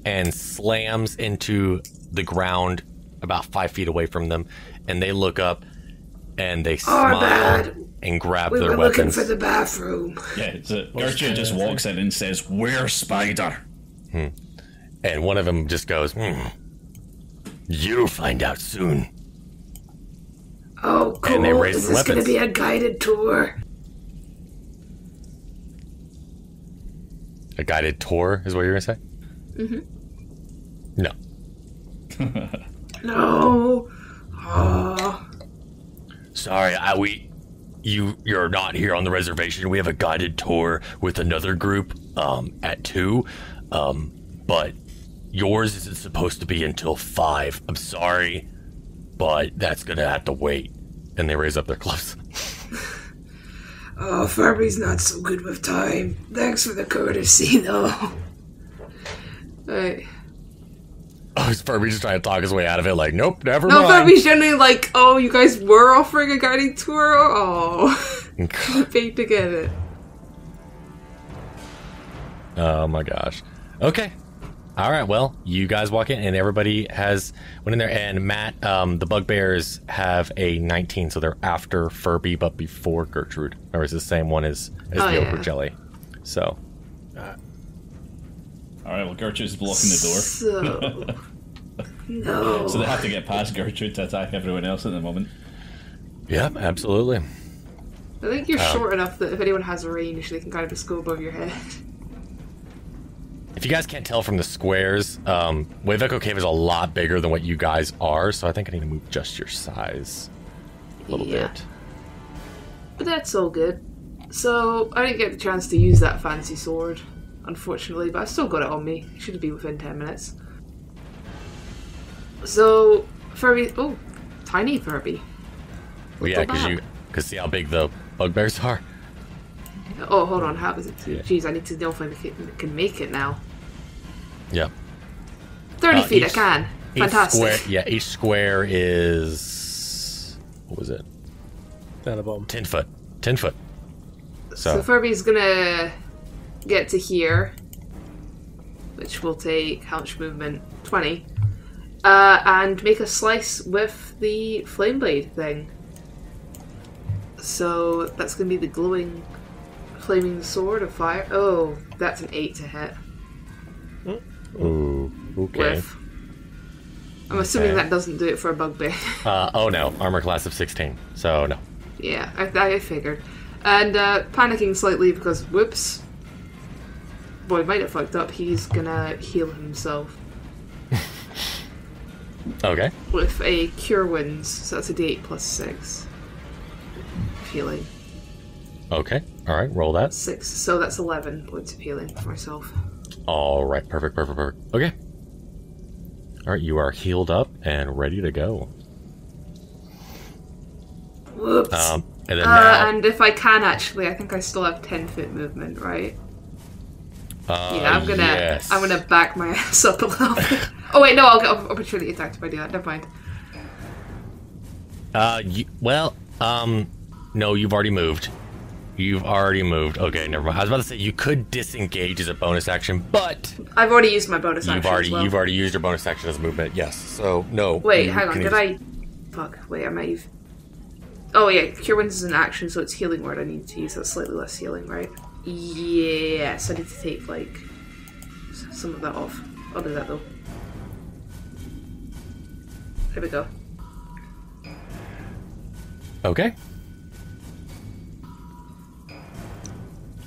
Speaker 1: and slams into the ground about 5 feet away from them. And they look up and they smile. and grab
Speaker 3: We
Speaker 1: their
Speaker 3: were looking
Speaker 1: weapons.
Speaker 3: for the bathroom.
Speaker 5: Yeah, so Gertrude just walks in and says, "Where's Spider?"
Speaker 1: And one of them just goes, "You'll find out soon."
Speaker 3: Oh, cool.
Speaker 1: And they raise
Speaker 3: Is
Speaker 1: the
Speaker 3: this going to
Speaker 1: weapons.
Speaker 3: be a guided tour?
Speaker 1: A guided tour is what you're gonna say? No.
Speaker 3: No. Oh.
Speaker 1: Sorry, you're not here on the reservation. We have a guided tour with another group at 2. But yours isn't supposed to be until 5. I'm sorry, but that's gonna have to wait. And they raise up their gloves.
Speaker 3: Oh, Furby's not so good with time. Thanks for the courtesy, though.
Speaker 7: Right.
Speaker 1: Oh, is Furby just trying to talk his way out of it? Like, nope, never
Speaker 7: No,
Speaker 1: mind.
Speaker 7: Furby's generally like, oh, you guys were offering a guiding tour? Oh. Paid to get it.
Speaker 1: Oh my gosh. Okay. All right. Well, you guys walk in, and everybody went in there. And Matt, the Bugbears have a 19, so they're after Furby, but before Gertrude, or is the same one as the Ogre Jelly. So.
Speaker 5: All right. Well, Gertrude's blocking the door,
Speaker 3: So. No.
Speaker 5: so they have to get past Gertrude to attack everyone else at the moment.
Speaker 1: Yeah, absolutely.
Speaker 7: I think you're short enough that if anyone has a range, they can kind of just go above your head.
Speaker 1: If you guys can't tell from the squares, Wave Echo Cave is a lot bigger than what you guys are, so I think I need to move just your size a little bit.
Speaker 7: But that's all good. So, I didn't get the chance to use that fancy sword, unfortunately, but I still got it on me. It should be within 10 minutes. So, Furby... Oh, tiny Furby.
Speaker 1: Well, yeah, because see how big the Bugbears are?
Speaker 7: Oh, hold on, how is it? Jeez, I need to know if I can make it now.
Speaker 1: Yep.
Speaker 7: 30 feet, I can. Fantastic.
Speaker 1: Each square is... What was it?
Speaker 2: Down the bottom.
Speaker 1: 10 foot. 10 foot.
Speaker 7: So Furby's gonna get to here, which will take how much movement? 20. And make a slice with the flame blade thing. So that's gonna be the glowing, flaming sword of fire. Oh, that's an 8 to hit.
Speaker 1: Ooh, okay.
Speaker 7: With. I'm assuming that doesn't do it for a bugbear.
Speaker 1: Oh no, armor class of 16, so no.
Speaker 7: Yeah, I figured. And panicking slightly because, whoops. Boy, might have fucked up. He's gonna heal himself.
Speaker 1: Okay.
Speaker 7: With a Cure Wounds, so that's a d8 plus 6. Healing.
Speaker 1: Okay, alright, roll that.
Speaker 7: 6, so that's 11 points of healing for myself.
Speaker 1: Alright, perfect. Okay. Alright, you are healed up and ready to go.
Speaker 3: Whoops.
Speaker 1: And then now...
Speaker 7: And if I can actually, I think I still have 10-foot movement, right? Yeah, I'm gonna back my ass up a little bit. Oh wait, no, I'll get opportunity attacked if I do that. Never mind.
Speaker 1: No, you've already moved. Okay, never mind. I was about to say you could disengage as a bonus action, but
Speaker 7: I've already used my bonus action.
Speaker 1: you've already used your bonus action as a movement. Yes. So no.
Speaker 7: Wait, hang on. Did I? Fuck. Wait, I might have. Oh yeah, Cure Wounds is an action, so it's healing word I need to use. That's slightly less healing, right? Yes, I need to take like some of that off. I'll do that though. There we go.
Speaker 1: Okay.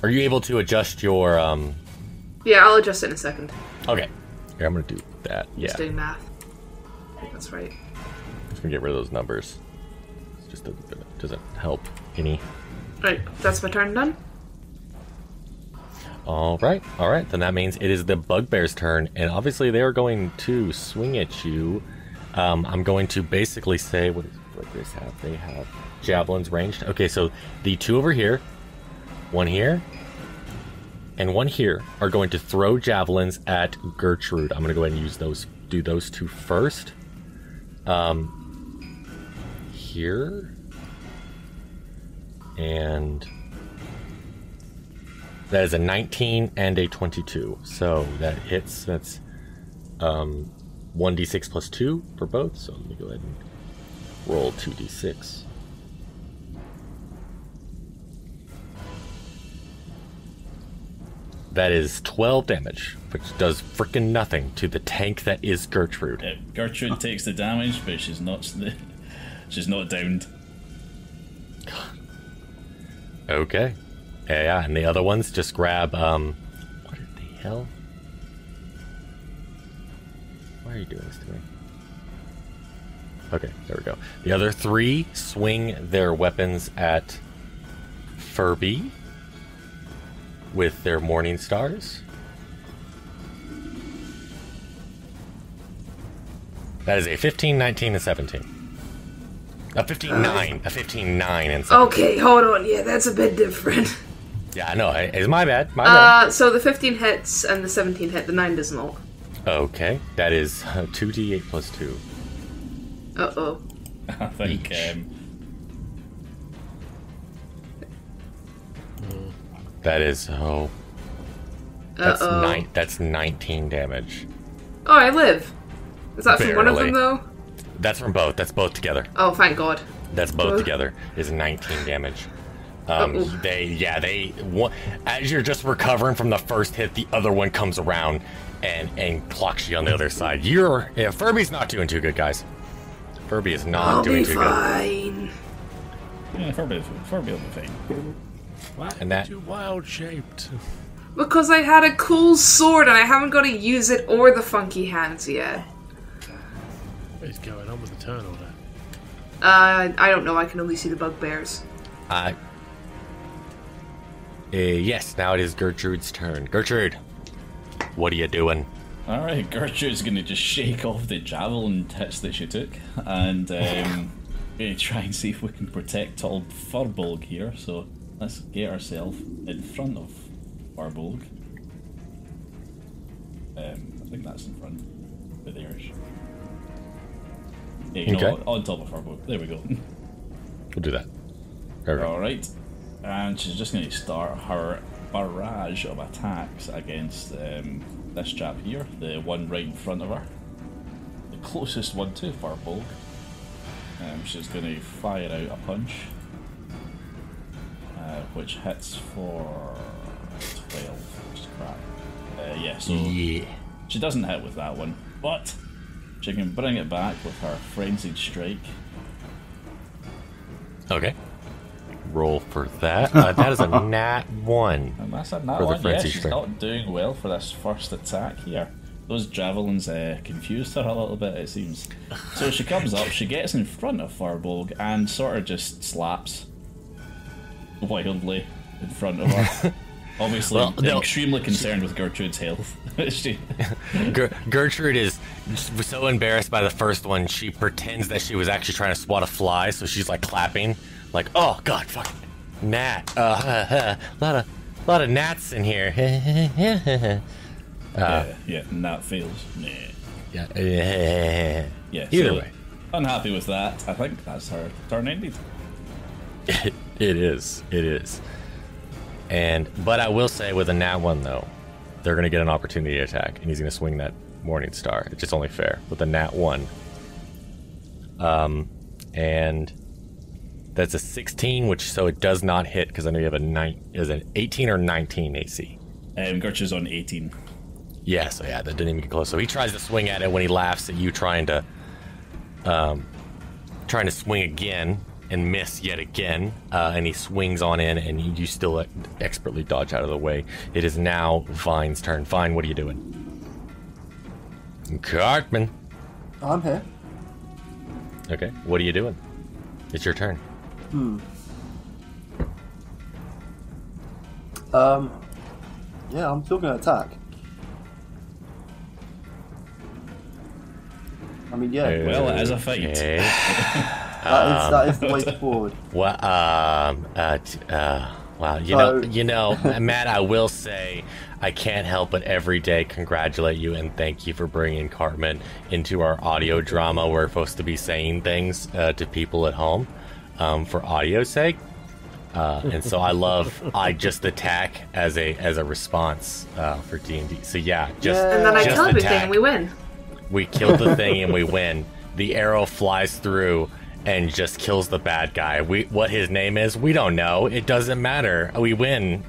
Speaker 1: Are you able to adjust your
Speaker 7: Yeah, I'll adjust it in a second.
Speaker 1: Okay. Here, I'm gonna do that. Yeah.
Speaker 7: Just doing math. I think that's right.
Speaker 1: Just gonna get rid of those numbers. It just doesn't help any.
Speaker 7: Right, that's my turn done.
Speaker 1: All right. Then that means it is the Bugbear's turn, and obviously they are going to swing at you. I'm going to basically say, what does Bugbears have? They have javelins ranged. Okay, so the two over here, one here, and one here are going to throw javelins at Gertrude. I'm going to go ahead and do those two first. Here, and that is a 19 and a 22. So that hits. That's 1d6 plus 2 for both. So let me go ahead and roll 2d6. That is 12 damage, which does frickin' nothing to the tank that is Gertrude.
Speaker 5: Gertrude takes the damage, but she's not downed.
Speaker 1: Okay. Yeah, and the other ones just grab, what the hell? Why are you doing this to me? Okay, there we go. The other 3 swing their weapons at Furby with their Morning Stars. That is a 15, 19, and 17. A 15, 9. A 15, 9, and 17.
Speaker 3: Okay, hold on. Yeah, that's a bit different.
Speaker 1: Yeah, I know. It's my bad. My bad.
Speaker 7: So the 15 hits and the 17 hit. The 9 does not.
Speaker 1: Okay, that is 2d8 plus 2.
Speaker 7: Uh-oh.
Speaker 5: I think
Speaker 1: that is that's 19 damage.
Speaker 7: Oh, I live. Is that from one of them,
Speaker 1: Barely.
Speaker 7: though?
Speaker 1: That's from both. That's both together.
Speaker 7: Oh, thank God.
Speaker 1: That's both together. Is 19 damage. As you're just recovering from the first hit, the other one comes around and clocks you on the other side. Furby's not doing too good, guys. Furby is not
Speaker 3: I'll
Speaker 1: doing
Speaker 3: be
Speaker 1: too good.
Speaker 3: fine.
Speaker 5: yeah, Furby will be fine.
Speaker 2: Why
Speaker 1: And that-
Speaker 2: too wild shaped?
Speaker 7: Because I had a cool sword and I haven't got to use it or the funky hands yet.
Speaker 2: What is going on with the turn order?
Speaker 7: I don't know. I can only see the bugbears.
Speaker 1: Yes, now it is Gertrude's turn. Gertrude, what are you doing?
Speaker 5: Alright, Gertrude's going to just shake off the javelin hits that she took, and going to try and see if we can protect old Furbolg here. So let's get ourselves in front of Furbolg. I think that's in front of theirs. Yeah, you know,
Speaker 1: Okay.
Speaker 5: on top of Furbolg. There we go.
Speaker 1: We'll do that. There we go.
Speaker 5: Alright, and she's just going to start her barrage of attacks against this chap here, the one right in front of her. The closest one to Furbolg. She's going to fire out a punch, which hits for 12, which is crap. Yeah, so
Speaker 1: Yeah.
Speaker 5: she doesn't hit with that one, but she can bring it back with her frenzied strike.
Speaker 1: Okay. Roll for that. That is a nat 1.
Speaker 5: And that's a
Speaker 1: For
Speaker 5: nat
Speaker 1: the
Speaker 5: one. Yeah,
Speaker 1: frenzy
Speaker 5: she's
Speaker 1: strike.
Speaker 5: not doing well for this first attack here. Those javelins confused her a little bit, it seems. So she comes up, she gets in front of Furbolg and sort of just slaps wildly in front of her. Obviously,
Speaker 1: Well, no.
Speaker 5: extremely concerned with Gertrude's health. She-
Speaker 1: Gertrude is so embarrassed by the first one, she pretends that she was actually trying to swat a fly, so she's like clapping, like, "Oh God, fucking gnat! Lot of gnats in here."
Speaker 5: yeah, and that fails. Nah.
Speaker 1: Yeah.
Speaker 5: Yeah,
Speaker 1: Either
Speaker 5: so
Speaker 1: way,
Speaker 5: unhappy with that. I think that's her turn ended.
Speaker 1: it is. But I will say, with a nat 1 though, they're gonna get an opportunity attack, and he's gonna swing that Morning Star. It's just only fair with a nat 1. And that's a 16, so it does not hit because I know you have is it 18 or 19 AC?
Speaker 5: Gertrude's on 18.
Speaker 1: Yeah, so yeah, that didn't even get close. So he tries to swing at it when he laughs at you trying to swing again and miss yet again, and he swings on in, and you still expertly dodge out of the way. It is now Vine's turn. Vine, what are you doing? Cartman.
Speaker 6: I'm here.
Speaker 1: Okay, what are you doing? It's your turn.
Speaker 6: Yeah, I'm still going to attack. I mean, yeah,
Speaker 5: Well, it is a fight.
Speaker 1: Okay.
Speaker 6: that is the way forward.
Speaker 1: Well, wow, you know, Matt, I will say I can't help but every day congratulate you and thank you for bringing Cartman into our audio drama. We're supposed to be saying things to people at home for audio's sake. And so I just attack as a response for D&D. So yeah, just
Speaker 7: And then I
Speaker 1: just
Speaker 7: kill everything
Speaker 1: attack.
Speaker 7: and we win.
Speaker 1: We kill the thing and we win. The arrow flies through and just kills the bad guy. What his name is, we don't know. It doesn't matter. We win.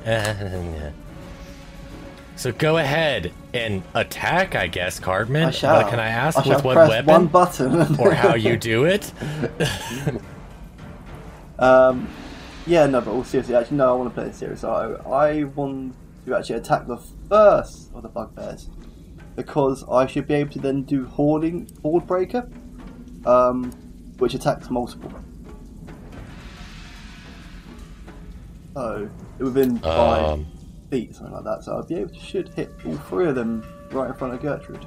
Speaker 1: So go ahead and attack, I guess, Cartman.
Speaker 6: I shall.
Speaker 1: Can I ask
Speaker 6: I shall
Speaker 1: with what
Speaker 6: press
Speaker 1: weapon?
Speaker 6: one button.
Speaker 1: Or how you do it?
Speaker 6: Yeah, no, but all seriously, actually, no, I want to play it serious. So I want to actually attack the first of the bugbears because I should be able to then do Horde Breaker, which attacks multiple. So within 5 feet, something like that. So I'll be able to should hit all 3 of them right in front of Gertrude.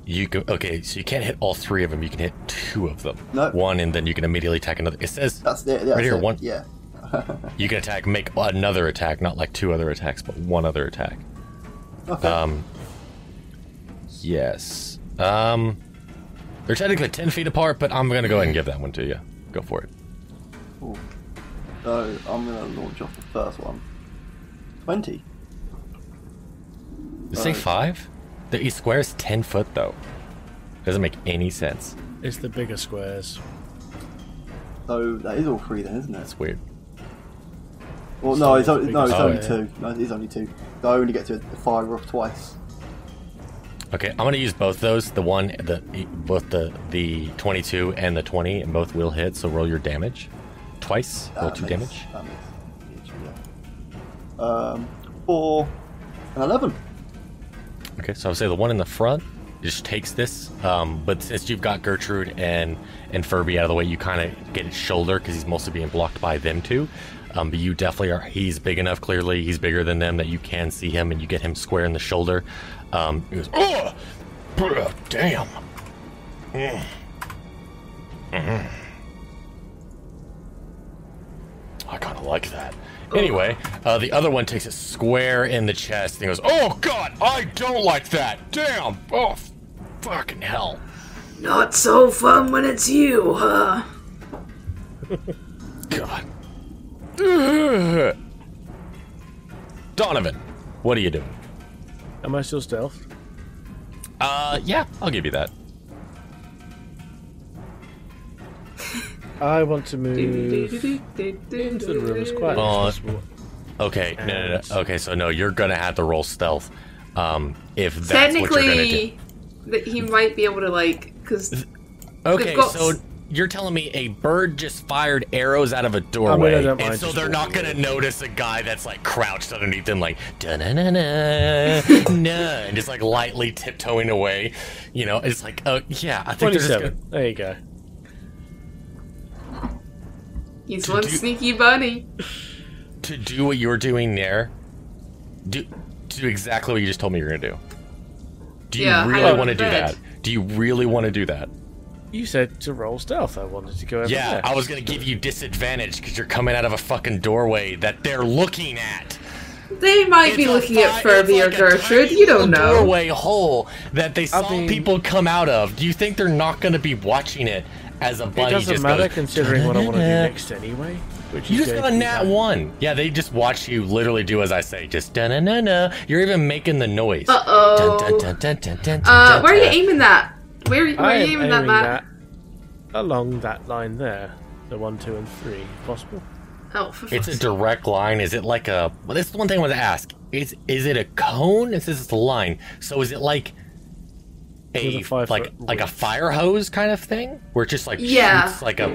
Speaker 1: You go, okay, so you can't hit all 3 of them. You can hit 2 of them.
Speaker 6: No.
Speaker 1: One, and then you can immediately attack another. It says
Speaker 6: That's it.
Speaker 1: right here.
Speaker 6: It.
Speaker 1: One.
Speaker 6: Yeah.
Speaker 1: You can make another attack, not like 2 other attacks, but 1 other attack.
Speaker 6: Okay.
Speaker 1: Yes. They're technically 10 feet apart, but I'm gonna go ahead and give that one to you. Go for it.
Speaker 6: Cool. So I'm gonna launch off the first one. 20.
Speaker 1: Did it say 5? The each square is 10 foot though. Doesn't make any sense.
Speaker 2: It's the bigger squares.
Speaker 6: So that is all 3 then, isn't it?
Speaker 1: That's weird.
Speaker 6: Well, no, it's only,
Speaker 2: Oh,
Speaker 6: only
Speaker 2: yeah.
Speaker 6: 2. No, it is only 2. So I only get to fire off twice.
Speaker 1: Okay, I'm gonna use both those. Both the 22 and the 20, and both will hit. So roll your damage twice. Roll 2 damage.
Speaker 6: That makes yeah. 4 and 11.
Speaker 1: Okay, so I would say the one in the front just takes this, but since you've got Gertrude and Furby out of the way, you kind of get his shoulder because he's mostly being blocked by them two. But you definitely are. He's big enough. Clearly, he's bigger than them that you can see him, and you get him square in the shoulder. He goes, "Oh, damn." I kind of like that. Anyway, the other one takes it square in the chest and goes, "Oh God, I don't like that. Damn. Oh, fucking hell."
Speaker 3: Not so fun when it's you, huh?
Speaker 1: God. Donovan, what are you doing?
Speaker 2: Am I still stealth?
Speaker 1: Yeah, I'll give you that.
Speaker 2: I want to move into the room as quiet as possible.
Speaker 1: Okay, no. Okay, so no, you're gonna have to roll stealth. If that's what you're gonna do.
Speaker 7: Technically, he might be able to, like, because...
Speaker 1: Okay, so you're telling me a bird just fired arrows out of a doorway,
Speaker 2: I don't mind
Speaker 1: and so
Speaker 2: just
Speaker 1: they're not
Speaker 2: walking
Speaker 1: gonna
Speaker 2: in.
Speaker 1: notice a guy that's like crouched underneath them, like da-na-na-na, and just like lightly tiptoeing away. You know, it's like, yeah, I think they're just
Speaker 2: 27. There you go.
Speaker 7: He's one sneaky bunny.
Speaker 1: to do what you're doing there. Do exactly what you just told me you're gonna do. Do you really want to do that? Do you really want to do that?
Speaker 2: You said to roll stealth. I wanted to go over
Speaker 1: Yeah,
Speaker 2: there.
Speaker 1: I was gonna give you disadvantage because you're coming out of a fucking doorway that they're looking at.
Speaker 7: They might be looking at Furby or Gertrude. You don't know.
Speaker 1: Doorway hole that they saw people come out of. Do you think they're not going to be watching it as a bunny?
Speaker 2: It doesn't
Speaker 1: just
Speaker 2: matter
Speaker 1: goes,
Speaker 2: considering what I want to do next anyway. Which
Speaker 1: You
Speaker 2: is
Speaker 1: just
Speaker 2: going
Speaker 1: got a
Speaker 2: to be
Speaker 1: nat
Speaker 2: that.
Speaker 1: 1. Yeah, they just watch you literally do as I say. Just da-na-na-na. You're even making the noise.
Speaker 7: Uh-oh. Where are you aiming that? Where are you aiming that, Matt?
Speaker 2: Along that line there. The 1, 2, and 3. Possible?
Speaker 7: Oh, for
Speaker 1: It's
Speaker 7: fuck's
Speaker 1: a
Speaker 7: sake.
Speaker 1: direct line. Is it like a... Well, that's the one thing I want to ask. Is it a cone? It says it's a line. So is it like
Speaker 2: With a 5
Speaker 1: like
Speaker 2: foot
Speaker 1: a
Speaker 2: width.
Speaker 1: fire hose kind of thing? Where it just like
Speaker 7: Yeah.
Speaker 1: shoots like a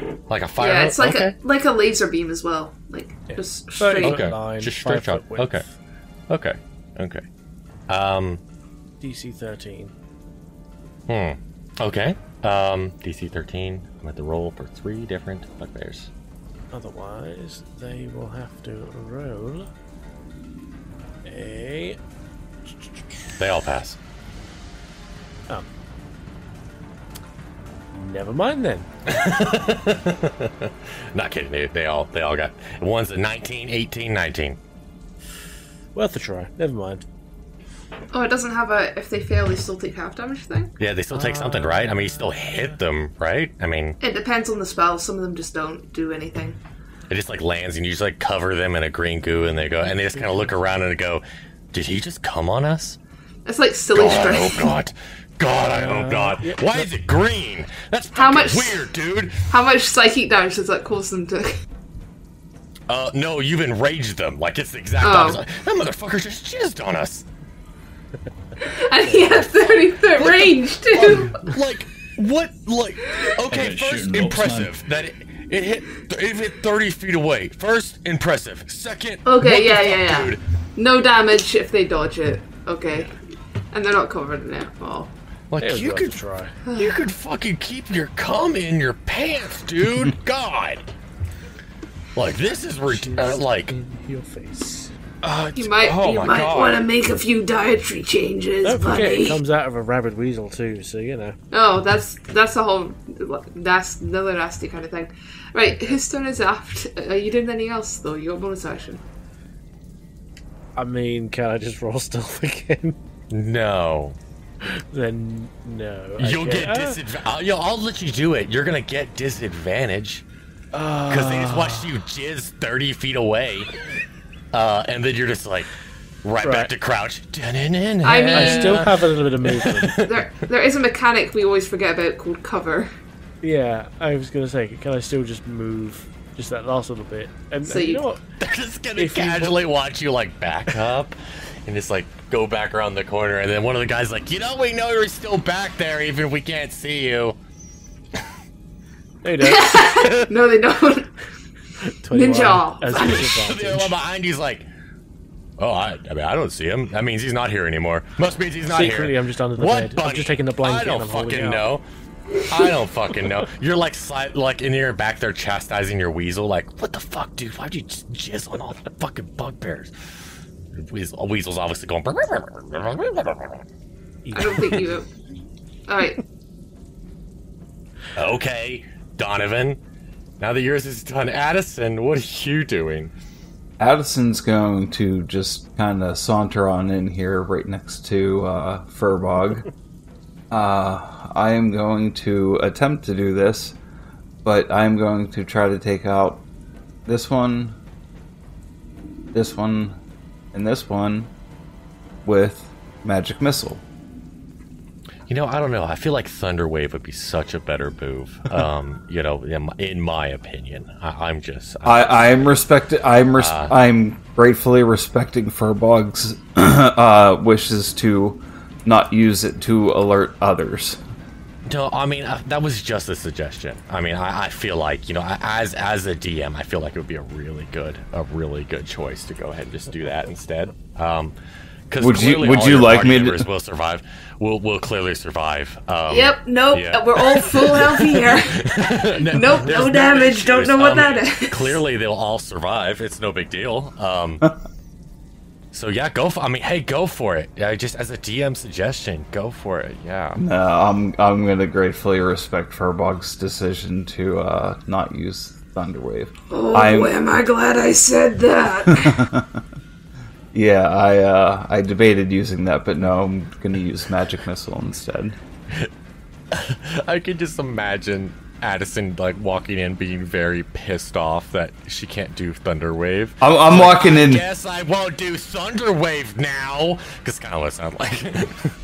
Speaker 1: fire
Speaker 7: Yeah,
Speaker 1: hose?
Speaker 7: it's like
Speaker 1: okay.
Speaker 7: a laser beam as well. Like, just
Speaker 2: 30
Speaker 7: straight.
Speaker 2: foot
Speaker 1: Okay.
Speaker 2: line,
Speaker 1: Just
Speaker 2: 5
Speaker 1: straight
Speaker 2: foot
Speaker 1: shot.
Speaker 2: width.
Speaker 1: Okay.
Speaker 2: DC 13.
Speaker 1: Okay. DC 13. I'm going to roll for 3 different bugbears.
Speaker 2: Otherwise, they will have to roll a...
Speaker 1: They all pass.
Speaker 2: Oh. Never mind then.
Speaker 1: Not kidding. They all got... One's a 19, 18, 19.
Speaker 2: Worth a try. Never mind.
Speaker 7: Oh, it doesn't have a if they fail, they still take half damage thing?
Speaker 1: Yeah, they still take something, right? I mean, you still hit them, right? I mean...
Speaker 7: It depends on the spell. Some of them just don't do anything.
Speaker 1: It just like lands and you just like cover them in a green goo and they go and they just kind of look around and go, "Did he just come on us?"
Speaker 7: It's like silly
Speaker 1: God, I
Speaker 7: strength.
Speaker 1: hope not. God, I hope not.
Speaker 2: Yep.
Speaker 1: Why is it green? That's
Speaker 7: How
Speaker 1: fucking
Speaker 7: much-
Speaker 1: weird, dude.
Speaker 7: How much psychic damage does that cause them to?
Speaker 1: no, you've enraged them. Like, it's the exact opposite. That motherfucker just jizzed on us.
Speaker 7: And he has 30-foot range, too.
Speaker 1: Like, what? Like, okay,
Speaker 5: Like
Speaker 1: first,
Speaker 5: shooting ropes,
Speaker 1: impressive that it hit 30 feet away. First, impressive. Second,
Speaker 7: Okay,
Speaker 1: what the
Speaker 7: yeah.
Speaker 1: fuck, dude?
Speaker 7: No damage if they dodge it. Okay. And they're not covered in alcohol.
Speaker 1: Like,
Speaker 2: It was
Speaker 1: you
Speaker 2: worth
Speaker 1: could
Speaker 2: a try.
Speaker 1: You could fucking keep your cum in your pants, dude. God. Like, this is like,
Speaker 2: In your face.
Speaker 7: You might
Speaker 3: Want to make a few dietary changes,
Speaker 2: Don't forget,
Speaker 3: buddy.
Speaker 2: it comes out of a rabid weasel too, so you know.
Speaker 7: Oh, that's a whole that's another nasty kind of thing. Right, whose turn is after? Are you doing anything else though? You got a bonus action.
Speaker 2: I mean, can I just roll stealth again?
Speaker 1: no.
Speaker 2: Then no.
Speaker 1: You'll
Speaker 2: Okay.
Speaker 1: get disadvantage. I'll let you do it. You're gonna get disadvantage because they just watched you jizz 30 feet away, and then you're just like right back to crouch.
Speaker 7: I mean,
Speaker 2: I still have a little bit of movement.
Speaker 7: there is a mechanic we always forget about called cover.
Speaker 2: Yeah, I was gonna say, can I still just move just that last little bit? And,
Speaker 7: So
Speaker 2: and you
Speaker 7: you-
Speaker 2: know what?
Speaker 1: They're just gonna
Speaker 2: If you
Speaker 1: casually watch you like back up and just like go back around the corner, and then one of the guys like, we know you're still back there, even if we can't see you.
Speaker 2: They don't.
Speaker 7: No, they don't.
Speaker 2: 21
Speaker 7: Ninja.
Speaker 2: as
Speaker 1: The other one
Speaker 2: disadvantage.
Speaker 1: behind you's like, I mean, I don't see him. That means he's not here anymore. Must means he's not
Speaker 2: Secretly,
Speaker 1: here.
Speaker 2: I'm just under the
Speaker 1: What,
Speaker 2: bed.
Speaker 1: buddy?
Speaker 2: I'm just taking the blanket
Speaker 1: I don't
Speaker 2: and I'm holding
Speaker 1: fucking
Speaker 2: it
Speaker 1: know. I don't fucking know. You're like, like in your back there chastising your weasel. Like, what the fuck, dude? Why'd you just jizz on all the fucking bugbears? Weasel's obviously going.
Speaker 7: I don't think you. All right.
Speaker 1: Okay, Donovan. Now that yours is done, Addison, what are you doing?
Speaker 4: Addison's going to just kind of saunter on in here right next to Furbog. I am going to attempt to do this, but I'm going to try to take out this one, and this one with Magic Missile.
Speaker 1: I don't know. I feel like Thunder Wave would be such a better move. In my opinion, I'm
Speaker 4: gratefully respecting Furbog's wishes to not use it to alert others.
Speaker 1: No, I mean that was just a suggestion. I mean, I feel like as a DM, I feel like it would be a really good choice to go ahead and just do that instead. Because
Speaker 4: would you like me to?
Speaker 1: Will survive. Will clearly survive.
Speaker 7: Yep. Nope.
Speaker 1: yeah.
Speaker 7: We're all full health here. Nope. No damage. Don't know what that is.
Speaker 1: Clearly, they'll all survive. It's no big deal. So yeah, go for it. Yeah, just as a DM suggestion, go for it. Yeah.
Speaker 4: No, I'm gonna gratefully respect Furbog's decision to not use Thunderwave.
Speaker 3: Oh, am I glad I said that?
Speaker 4: Yeah, I debated using that, but no, I'm gonna use Magic Missile instead.
Speaker 1: I can just imagine Addison like walking in being very pissed off that she can't do Thunderwave.
Speaker 4: I'm walking in.
Speaker 1: Guess I won't do Thunderwave now. Because kind of what it sounds like.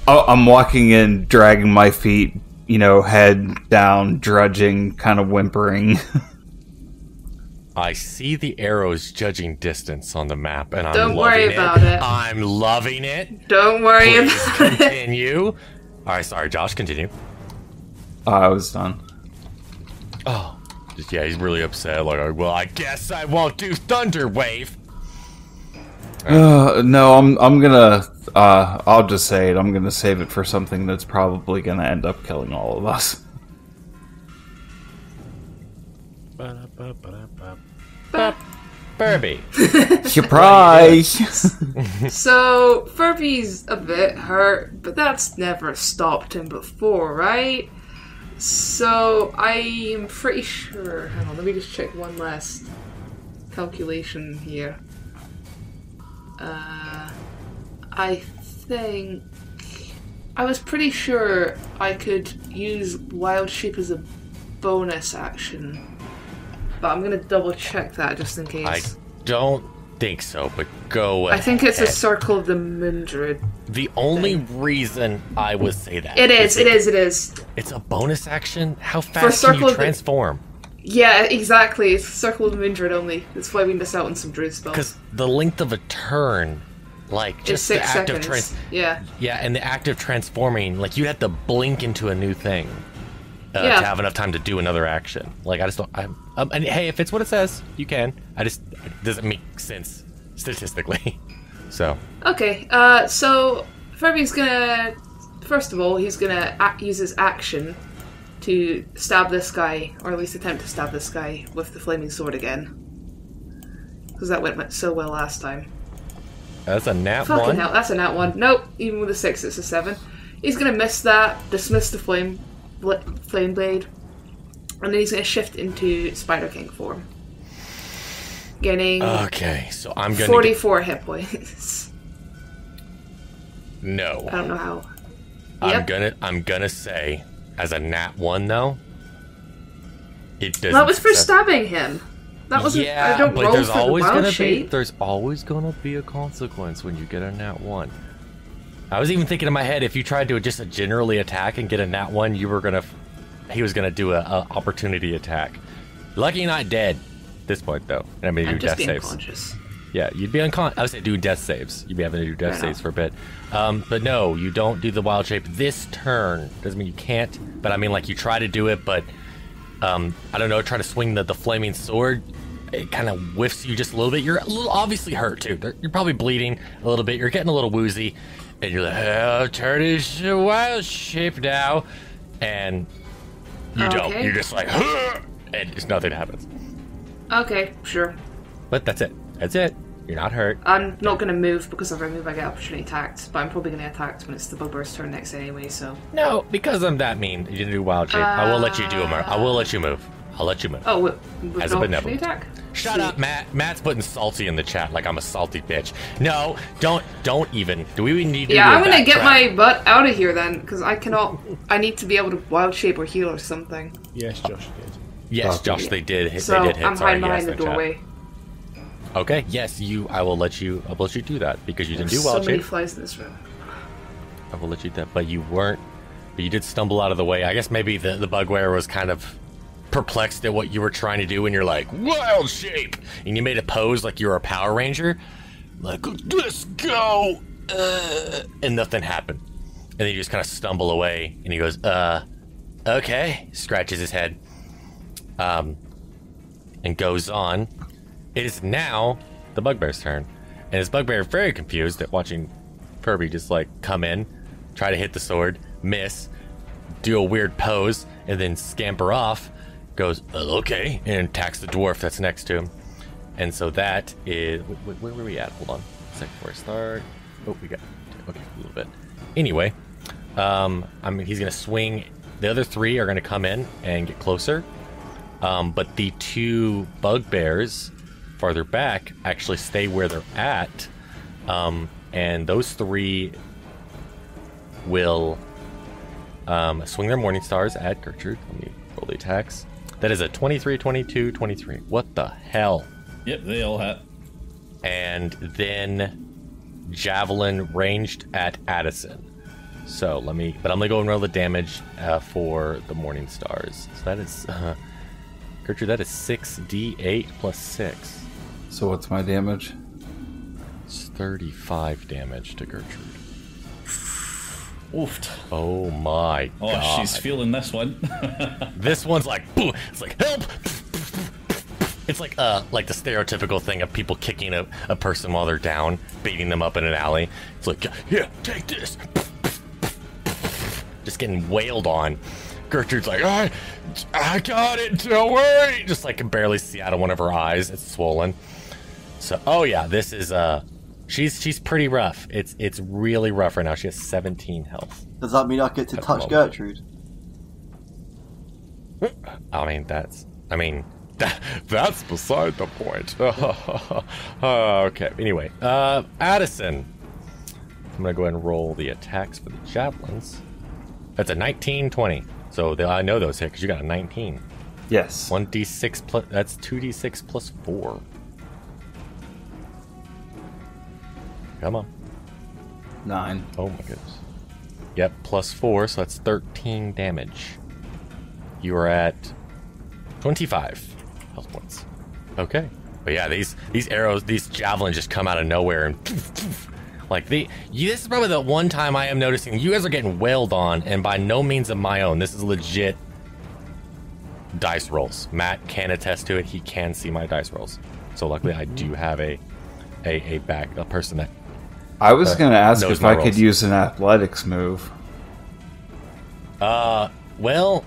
Speaker 4: I'm walking in, dragging my feet, head down, drudging, kind of whimpering.
Speaker 1: I see the arrows judging distance on the map, and I'm
Speaker 7: Don't
Speaker 1: loving
Speaker 7: worry about it.
Speaker 1: I'm loving it.
Speaker 7: Don't worry
Speaker 1: Please
Speaker 7: about it.
Speaker 1: continue. All right, sorry, Josh, continue.
Speaker 4: I was done.
Speaker 1: Oh, yeah, he's really upset. Like, well, I guess I won't do Thunderwave.
Speaker 4: No, I'm gonna. I'll just say it. I'm gonna save it for something that's probably gonna end up killing all of us.
Speaker 1: Furby.
Speaker 4: Surprise!
Speaker 7: So Furby's a bit hurt, but that's never stopped him before, right? So I'm pretty sure. Hang on, let me just check one last calculation here. I think I was pretty sure I could use Wild Shape as a bonus action, but I'm gonna double check that just in case.
Speaker 1: I don't think so, but go ahead.
Speaker 7: I think it's a Circle of the Moondred.
Speaker 1: The only reason I would say that
Speaker 7: It is.
Speaker 1: it's a bonus action. How fast can
Speaker 7: Circle
Speaker 1: you
Speaker 7: of the-
Speaker 1: transform?
Speaker 7: Yeah, exactly. It's Circle of the Moon Druid only. That's why we miss out on some Druid spells.
Speaker 1: Because the length of a turn, like
Speaker 7: It's
Speaker 1: just
Speaker 7: 6
Speaker 1: the act of
Speaker 7: seconds. Yeah.
Speaker 1: and the act of transforming, like you'd have to blink into a new thing to have enough time to do another action. Like I just don't. And hey, if it's what it says, you can. It doesn't make sense statistically. So
Speaker 7: Okay, so Furby's gonna... First of all, he's gonna use his action to stab this guy, or at least attempt to stab this guy with the flaming sword again. Because that went so well last time.
Speaker 1: that's a nat
Speaker 7: Fucking
Speaker 1: one.
Speaker 7: hell, that's a nat 1. Nope, even with a 6, it's a 7. He's gonna miss that, dismiss the flame blade, and then he's gonna shift into Spider King form. Gaining
Speaker 1: Okay, so I'm gonna
Speaker 7: 44 hit points.
Speaker 1: no.
Speaker 7: I don't know how.
Speaker 1: I'm gonna say as a nat 1 though. It doesn't.
Speaker 7: That was for
Speaker 1: set-
Speaker 7: stabbing him. That wasn't.
Speaker 1: Yeah,
Speaker 7: I don't
Speaker 1: but
Speaker 7: roll
Speaker 1: there's
Speaker 7: for the
Speaker 1: always
Speaker 7: wild
Speaker 1: gonna
Speaker 7: shape.
Speaker 1: there's always gonna be a consequence when you get a nat 1. I was even thinking in my head, if you tried to just generally attack and get a nat 1, he was gonna do a opportunity attack. Lucky you're not dead at this point though. I mean,
Speaker 7: I'm
Speaker 1: do
Speaker 7: just
Speaker 1: death
Speaker 7: being
Speaker 1: saves.
Speaker 7: conscious.
Speaker 1: Yeah, you'd be unconscious. I would say do death saves. You'd be having to do death
Speaker 7: Right
Speaker 1: saves
Speaker 7: on.
Speaker 1: for a bit. But no, you don't do the wild shape this turn. Doesn't mean you can't. But I mean, like you try to do it, but I don't know. Try to swing the flaming sword. It kind of whiffs you just a little bit. You're a little obviously hurt too. You're probably bleeding a little bit. You're getting a little woozy, and you're like, "Oh, turn into wild shape now," and you don't.
Speaker 7: Okay.
Speaker 1: You're just like, "Huh," and just nothing happens.
Speaker 7: Okay, sure.
Speaker 1: But that's it. That's it. You're not hurt.
Speaker 7: I'm not going to move because if I move I get opportunity attacked, but I'm probably going to attack when it's the Bugbear's turn next anyway, so...
Speaker 1: No, because I'm that mean. You didn't do wild shape. I will let you do it. I will let you move. I'll let you move.
Speaker 7: Oh, with
Speaker 1: As a
Speaker 7: no
Speaker 1: benevolent.
Speaker 7: opportunity attack?
Speaker 1: Shut
Speaker 7: Sweet.
Speaker 1: up, Matt. Matt's putting salty in the chat like I'm a salty bitch. No, don't even. Do we need to
Speaker 7: Yeah,
Speaker 1: do a
Speaker 7: I'm going to
Speaker 1: backtrack?
Speaker 7: get my butt out of here then, because I cannot... I need to be able to wild shape or heal or something.
Speaker 2: Yes, Josh did.
Speaker 1: Yes, Josh, they did hit.
Speaker 7: So
Speaker 1: They did hit.
Speaker 7: I'm
Speaker 1: Sorry,
Speaker 7: hiding behind
Speaker 1: yes,
Speaker 7: the
Speaker 1: in chat.
Speaker 7: doorway.
Speaker 1: Okay, yes, I will let you do that because you didn't do
Speaker 7: There's so
Speaker 1: wild
Speaker 7: many
Speaker 1: shape.
Speaker 7: flies in this room.
Speaker 1: I will let you do that, but you weren't. But you did stumble out of the way. I guess maybe the bugbear was kind of perplexed at what you were trying to do, and you're like wild shape, and you made a pose like you were a Power Ranger, like let's go, and nothing happened, and then you just kind of stumble away, and he goes, okay, scratches his head, and goes on. It is now the bugbear's turn, and his bugbear very confused at watching Kirby just like come in, try to hit the sword, miss, do a weird pose, and then scamper off, goes okay, and attacks the dwarf that's next to him. And so that is where were we at? Hold on a second before I start. Oh, we got okay a little bit. Anyway, he's gonna swing. The other three are gonna come in and get closer, but the two bugbears farther back actually stay where they're at, and those three will swing their Morning Stars at Gertrude. Let me roll the attacks. That is a 23, 22, 23. What the hell?
Speaker 5: Yep, they all hit.
Speaker 1: And then Javelin ranged at Addison. So I'm gonna go and roll the damage for the Morning Stars. So that is, Gertrude, that is 6d8 plus 6.
Speaker 4: So what's my damage?
Speaker 1: It's 35 damage to Gertrude.
Speaker 5: Oofed.
Speaker 1: Oh my
Speaker 5: Oh,
Speaker 1: god.
Speaker 5: she's feeling this one.
Speaker 1: This one's like, boom. It's like, help! It's like the stereotypical thing of people kicking a person while they're down, beating them up in an alley. It's like, yeah, take this. Just getting wailed on. Gertrude's like, I got it, don't worry. Just like can barely see out of one of her eyes. It's swollen. So, oh yeah, this is, she's pretty rough. It's really rough right now. She has 17 health.
Speaker 6: Does that mean I get to
Speaker 1: At the
Speaker 6: touch
Speaker 1: moment.
Speaker 6: Gertrude?
Speaker 1: That's beside the point. Okay, anyway, Addison. I'm gonna go ahead and roll the attacks for the javelins. That's a 19, 20. So I know those hit because you got a 19.
Speaker 4: Yes.
Speaker 1: 1d6 plus, that's 2d6 plus 4. Come on.
Speaker 4: 9.
Speaker 1: Oh my goodness. Yep, plus 4, so that's 13 damage. You are at 25 health points. Okay. But yeah, these arrows, these javelins just come out of nowhere and like this is probably the one time I am noticing you guys are getting wailed on, and by no means of my own. This is legit dice rolls. Matt can attest to it. He can see my dice rolls. So luckily I do have a person that
Speaker 4: I was going to ask
Speaker 1: knows
Speaker 4: if
Speaker 1: my
Speaker 4: I could
Speaker 1: rolls.
Speaker 4: use an athletics move.
Speaker 1: Well,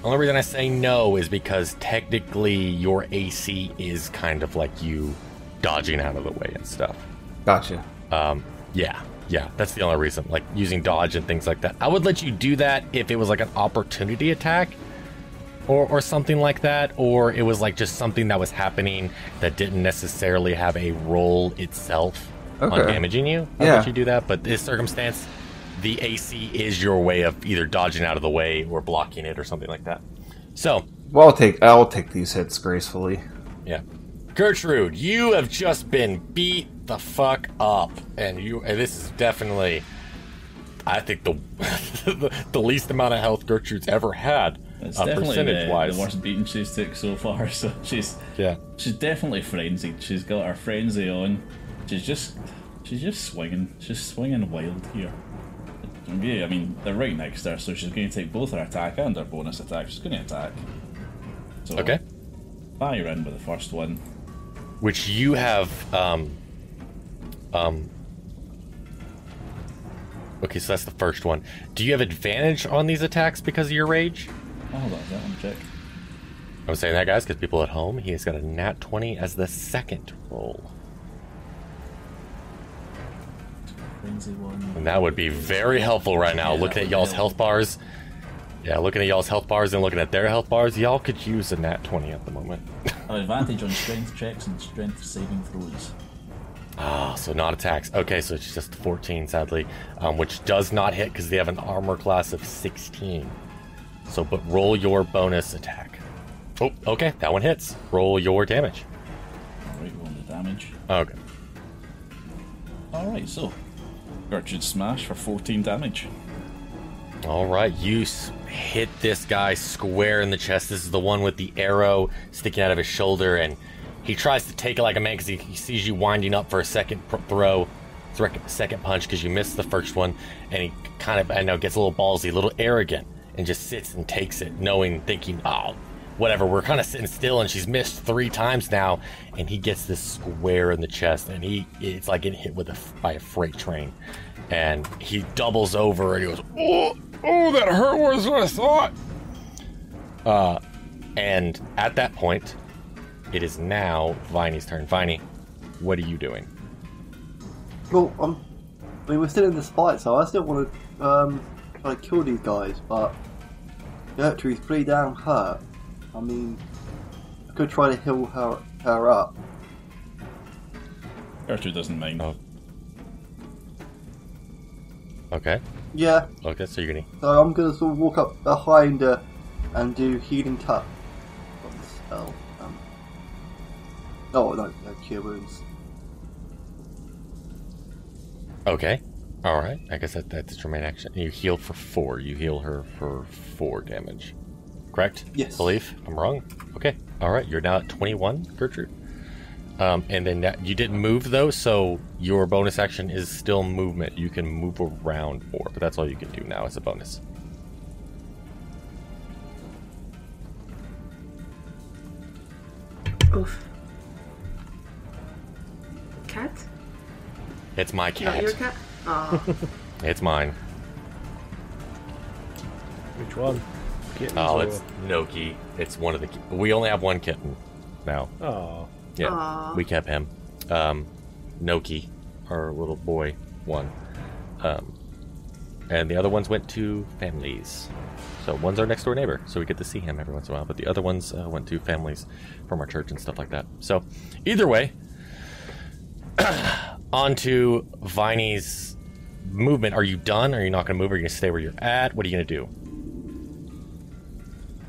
Speaker 1: only reason I say no is because technically your AC is kind of like you dodging out of the way and stuff.
Speaker 4: Gotcha.
Speaker 1: Yeah, that's the only reason. Like using dodge and things like that. I would let you do that if it was like an opportunity attack or something like that, or it was like just something that was happening that didn't necessarily have a roll itself on
Speaker 4: Okay.
Speaker 1: damaging you. I'd
Speaker 4: Yeah.
Speaker 1: let you do that, but this circumstance, the AC is your way of either dodging out of the way or blocking it or something like that. So,
Speaker 4: Well, I'll take these hits gracefully.
Speaker 1: yeah. Gertrude, you have just been beat the fuck up, and this is definitely, I think, the least amount of health Gertrude's ever had,
Speaker 5: It's definitely
Speaker 1: percentage-wise.
Speaker 5: the worst beating she's took so far. So she's definitely frenzied. She's got her frenzy on. She's just swinging. She's swinging wild here. Yeah, I mean they're right next to her, so she's going to take both her attack and her bonus attack. She's going to attack. So
Speaker 1: Okay.
Speaker 5: fire in with the first one.
Speaker 1: Which you have, okay, so that's the first one. Do you have advantage on these attacks because of your rage?
Speaker 5: Oh, hold on, let me check.
Speaker 1: I'm saying that, guys, because people at home, he's got a nat 20 as the second roll.
Speaker 5: Frenzy one.
Speaker 1: And that would be very helpful right now.
Speaker 5: Yeah,
Speaker 1: Looking
Speaker 5: that
Speaker 1: at
Speaker 5: would
Speaker 1: y'all's
Speaker 5: help.
Speaker 1: health bars. Yeah, looking at y'all's health bars and looking at their health bars, y'all could use a nat 20 at the moment.
Speaker 5: Advantage on strength checks and strength saving throws.
Speaker 1: Ah, so not attacks. Okay, so it's just 14, sadly, which does not hit because they have an armor class of 16. So, but roll your bonus attack. Oh, okay, that one hits. Roll your damage.
Speaker 5: Alright, rolling the damage.
Speaker 1: Okay.
Speaker 5: Alright, so Gertrude smash for 14 damage.
Speaker 1: All right, you hit this guy square in the chest. This is the one with the arrow sticking out of his shoulder, and he tries to take it like a man because he sees you winding up for a second second punch because you missed the first one, and he kind of, I know, gets a little ballsy, a little arrogant, and just sits and takes it, thinking, oh, whatever, we're kind of sitting still, and she's missed 3 times now, and he gets this square in the chest, and it's like getting hit by a freight train, and he doubles over, and he goes, oh, that hurt worse than I thought. And at that point, it is now Viney's turn. Viney, what are you doing?
Speaker 6: Well, I mean, we're still in this fight, so I still want to try to kill these guys, but Gertrude's pretty damn hurt. I mean, I could try to heal her up.
Speaker 5: Gertrude doesn't mind.
Speaker 1: Oh. Okay.
Speaker 6: Yeah,
Speaker 1: Okay, so you're gonna...
Speaker 6: so I'm gonna sort of walk up behind her and do healing touch on the spell. Oh no, cure wounds.
Speaker 1: Okay. Alright, I guess that's your main action. You healed for 4. You heal her for 4 damage. Correct?
Speaker 6: Yes.
Speaker 1: Believe? I'm wrong? Okay. Alright, you're now at 21, Gertrude. And then you didn't move though, so your bonus action is still movement. You can move around more, but that's all you can do now as a bonus.
Speaker 7: Oof. Cat?
Speaker 1: It's my cat.
Speaker 7: Not your cat? Oh.
Speaker 1: It's mine.
Speaker 2: Which one? Kittens
Speaker 1: Oh,
Speaker 2: or-
Speaker 1: it's Noki. It's one of the... We only have one kitten now.
Speaker 2: Oh.
Speaker 1: Yeah,
Speaker 7: Aw.
Speaker 1: we kept him. Noki, our little boy, one. And the other ones went to families. So one's our next door neighbor, so we get to see him every once in a while. But the other ones went to families from our church and stuff like that. So either way, on to Viney's movement. Are you done? Are you not going to move? Are you going to stay where you're at? What are you going to do?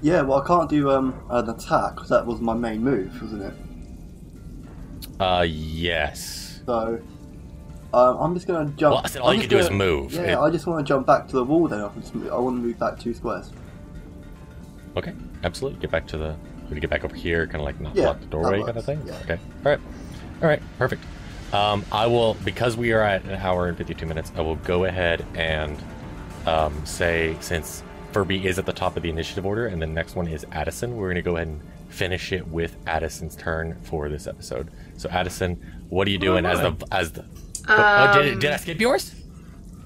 Speaker 6: Yeah, well I can't do an attack because that was my main move, wasn't it?
Speaker 1: Yes.
Speaker 6: So I'm just gonna jump.
Speaker 1: Well, I said all
Speaker 6: I'm
Speaker 1: you
Speaker 6: just
Speaker 1: can do is
Speaker 6: gonna-
Speaker 1: move.
Speaker 6: Yeah, I just want to jump back to the wall. Then I want to move back 2 squares.
Speaker 1: Okay, absolutely. Get back to the. We get back over here, kind of like not
Speaker 6: Yeah,
Speaker 1: block the doorway,
Speaker 6: that
Speaker 1: kind of
Speaker 6: works,
Speaker 1: thing.
Speaker 6: yeah.
Speaker 1: Okay. All right. Perfect. I will, because we are at an hour and 52 minutes. I will go ahead and say, since Furby is at the top of the initiative order, and the next one is Addison, we're going to go ahead and finish it with Addison's turn for this episode. So, Addison, what are you doing as the? Did I skip yours?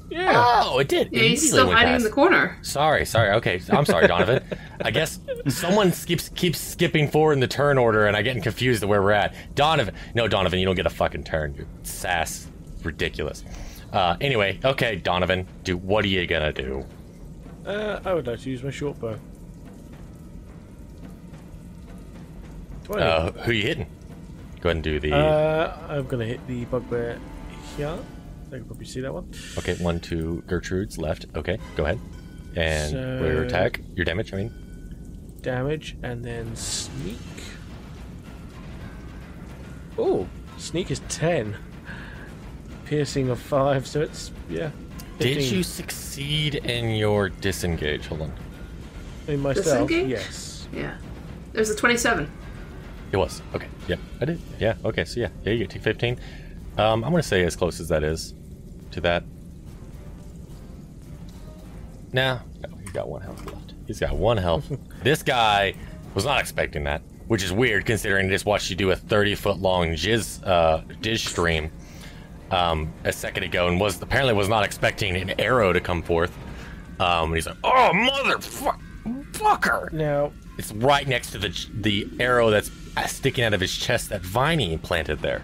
Speaker 2: Yeah.
Speaker 1: Oh, it did.
Speaker 7: Yeah,
Speaker 1: It
Speaker 7: he's
Speaker 1: immediately
Speaker 7: still
Speaker 1: went
Speaker 7: hiding in
Speaker 1: past.
Speaker 7: the corner.
Speaker 1: Sorry. Okay, I'm sorry, Donovan. I guess someone keeps skipping forward in the turn order, and I'm getting confused to where we're at. Donovan, you don't get a fucking turn. Your sass, ridiculous. Anyway, okay, Donovan, what are you gonna do?
Speaker 2: I would like to use my short bow. 20.
Speaker 1: Who you hitting? Go ahead and do the.
Speaker 2: I'm gonna hit the bugbear here. I can probably see that one.
Speaker 1: Okay, 1, 2, Gertrude's left. Okay, go ahead. And
Speaker 2: So-
Speaker 1: your attack, your damage. I mean,
Speaker 2: Damage and then sneak. Oh, sneak is 10. Piercing of 5, so it's 15.
Speaker 1: did you succeed in your disengage? Hold on,
Speaker 2: In my stealth?
Speaker 7: Disengage?
Speaker 2: Yes.
Speaker 7: Yeah. There's a 27.
Speaker 1: it was okay. Yep, I did. Yeah. Okay, so yeah, you get to 15. I'm gonna say as close as that is to that. No, he's got 1 health left. He's got 1 health. This guy was not expecting that, which is weird considering I just watched you do a 30-foot-long Diz stream a second ago, and apparently was not expecting an arrow to come forth. And he's like, "Oh, motherfucker!"
Speaker 2: Now,
Speaker 1: It's right next to the arrow that's sticking out of his chest that Viney planted there.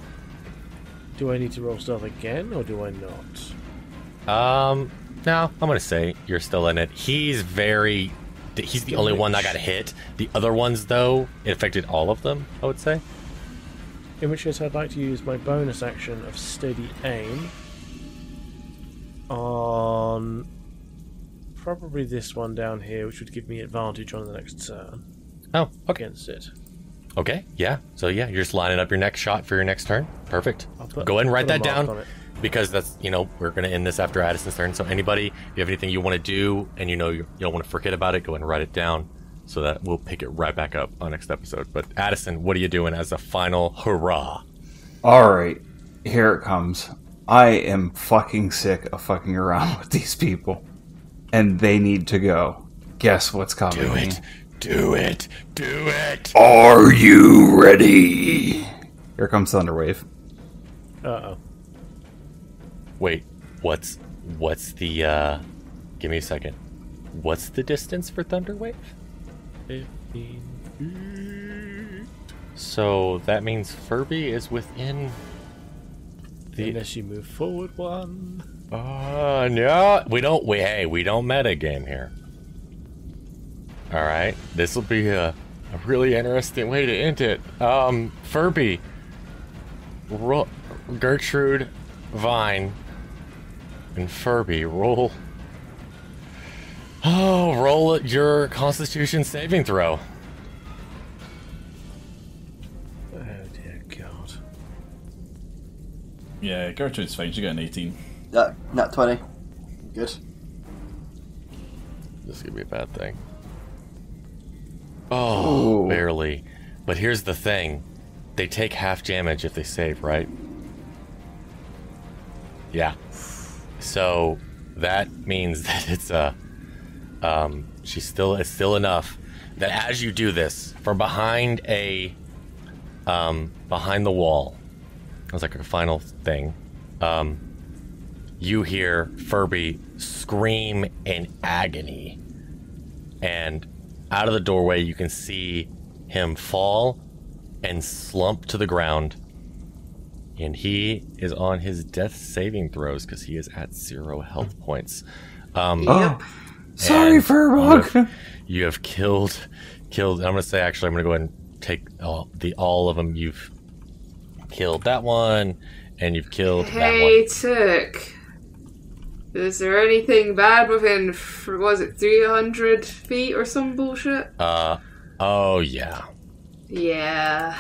Speaker 2: do I need to roll stealth again, or do I not?
Speaker 1: No, I'm gonna say you're still in it. He's the only one that got hit. The other ones, though, it affected all of them, I would say.
Speaker 2: In which case, I'd like to use my bonus action of steady aim on probably this one down here, which would give me advantage on the next turn
Speaker 1: Oh, okay.
Speaker 2: against it.
Speaker 1: Okay, yeah. So, yeah, you're just lining up your next shot for your next turn. Perfect.
Speaker 2: I'll
Speaker 1: Go ahead and write
Speaker 2: put a
Speaker 1: that
Speaker 2: mark
Speaker 1: down.
Speaker 2: on it.
Speaker 1: Because that's, we're going to end this after Addison's turn. So anybody, if you have anything you want to do and you don't want to forget about it, go ahead and write it down so that we'll pick it right back up on next episode. But Addison, what are you doing as a final hurrah?
Speaker 4: Alright, here it comes. I am fucking sick of fucking around with these people. And they need to go. Guess what's coming?
Speaker 1: Do it.
Speaker 4: Are you ready? Here comes Thunderwave.
Speaker 2: Uh-oh.
Speaker 1: Wait, what's the, give me a second. What's the distance for Thunderwave?
Speaker 2: 15 feet.
Speaker 1: So that means Furby is within the...
Speaker 2: Unless you move forward one.
Speaker 1: No, we don't meta game here. Alright, this will be a really interesting way to end it. Furby, Gertrude, Vine, and Furby, roll your Constitution saving throw.
Speaker 2: Oh dear God.
Speaker 5: Yeah, Gertrude's fine. She got an 18.
Speaker 6: Nat 20. Good.
Speaker 1: This is gonna be a bad thing. Oh,
Speaker 4: Ooh.
Speaker 1: barely. But here's the thing. They take half damage if they save, right? Yeah. So that means that it's it's still enough that as you do this from behind behind the wall, it was like a final thing. You hear Furby scream in agony, and out of the doorway you can see him fall and slump to the ground, and he is on his death saving throws because he is at 0 health points.
Speaker 4: Oh, sorry,
Speaker 1: And
Speaker 4: Furbog.
Speaker 1: You have killed. I'm gonna say, actually, I'm gonna go ahead and take all of them. You've killed that one, and you've killed that
Speaker 7: Hey,
Speaker 1: one.
Speaker 7: Took. Is there anything bad within, was it 300 feet or some bullshit?
Speaker 1: Oh yeah.
Speaker 7: Yeah.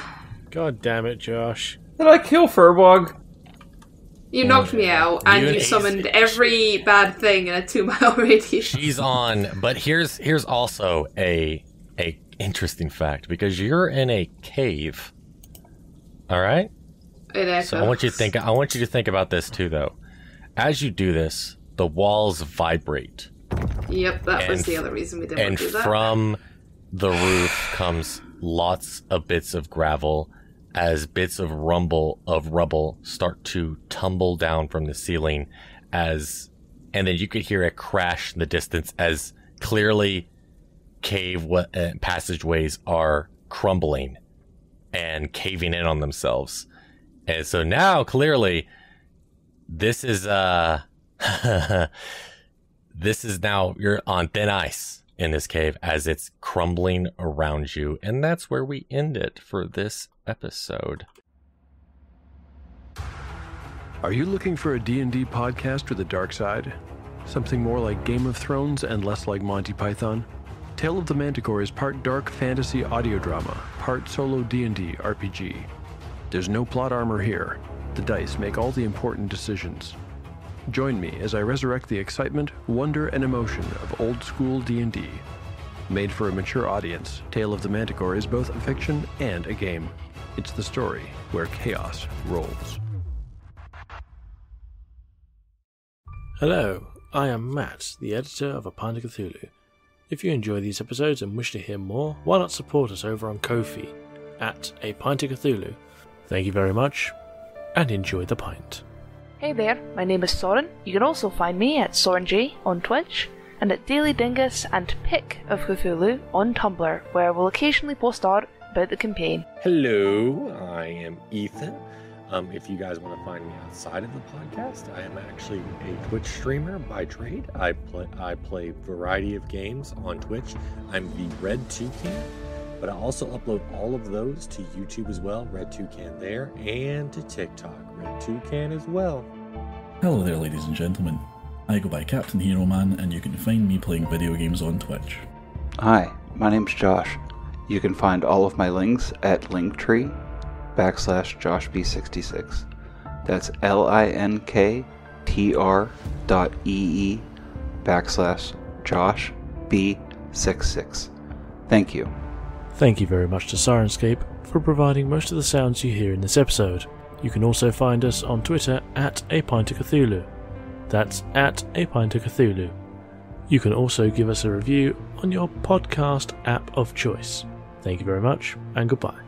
Speaker 2: God damn it, Josh.
Speaker 4: Did I kill Furbog?
Speaker 7: You knocked me out, and
Speaker 1: You-
Speaker 7: you summoned every bad thing in a 2-mile radius.
Speaker 1: She's on, but here's also a a interesting fact because you're in a cave. All right. So I want you to think about this too, though. As you do this, the walls vibrate.
Speaker 7: Yep, that was the other reason we didn't want to do that.
Speaker 1: And from the roof comes lots of bits of gravel as bits of rubble start to tumble down from the ceiling and then you could hear a crash in the distance as clearly cave passageways are crumbling and caving in on themselves. And so now clearly this is this is now you're on thin ice in this cave as it's crumbling around you. And that's where we end it for this episode.
Speaker 8: Are you looking for a D&D podcast with a dark side? Something more like Game of Thrones and less like Monty Python? Tale of the Manticore is part dark fantasy audio drama, part solo D&D RPG. There's no plot armor here. The dice make all the important decisions. Join me as I resurrect the excitement, wonder, and emotion of old school D&D. Made for a mature audience, Tale of the Manticore is both a fiction and a game. It's the story where chaos rolls.
Speaker 2: Hello, I am Matt, the editor of A Pint of Cthulhu. If you enjoy these episodes and wish to hear more, why not support us over on Ko-fi at A Pint of Cthulhu. Thank you very much, and enjoy the pint.
Speaker 9: Hey there, my name is Soren. You can also find me at SorenJ on Twitch, and at Daily Dingus and Pick of Cthulhu on Tumblr, where we'll occasionally post art about the campaign.
Speaker 1: Hello, I am Ethan. If you guys want to find me outside of the podcast, I am actually a Twitch streamer by trade. I play a variety of games on Twitch. I'm the Red Toucan, but I also upload all of those to YouTube as well, Red Toucan there, and to TikTok, Red Toucan as well.
Speaker 5: Hello there, ladies and gentlemen. I go by Captain Hero Man, and you can find me playing video games on Twitch.
Speaker 4: Hi, my name's Josh. You can find all of my links at linktree/JoshB66. That's linktr.ee/JoshB66. Thank you.
Speaker 2: Thank you very much to Sirenscape for providing most of the sounds you hear in this episode. You can also find us on Twitter at A Pint of Cthulhu. That's at A Pint of Cthulhu. You can also give us a review on your podcast app of choice. Thank you very much, and goodbye.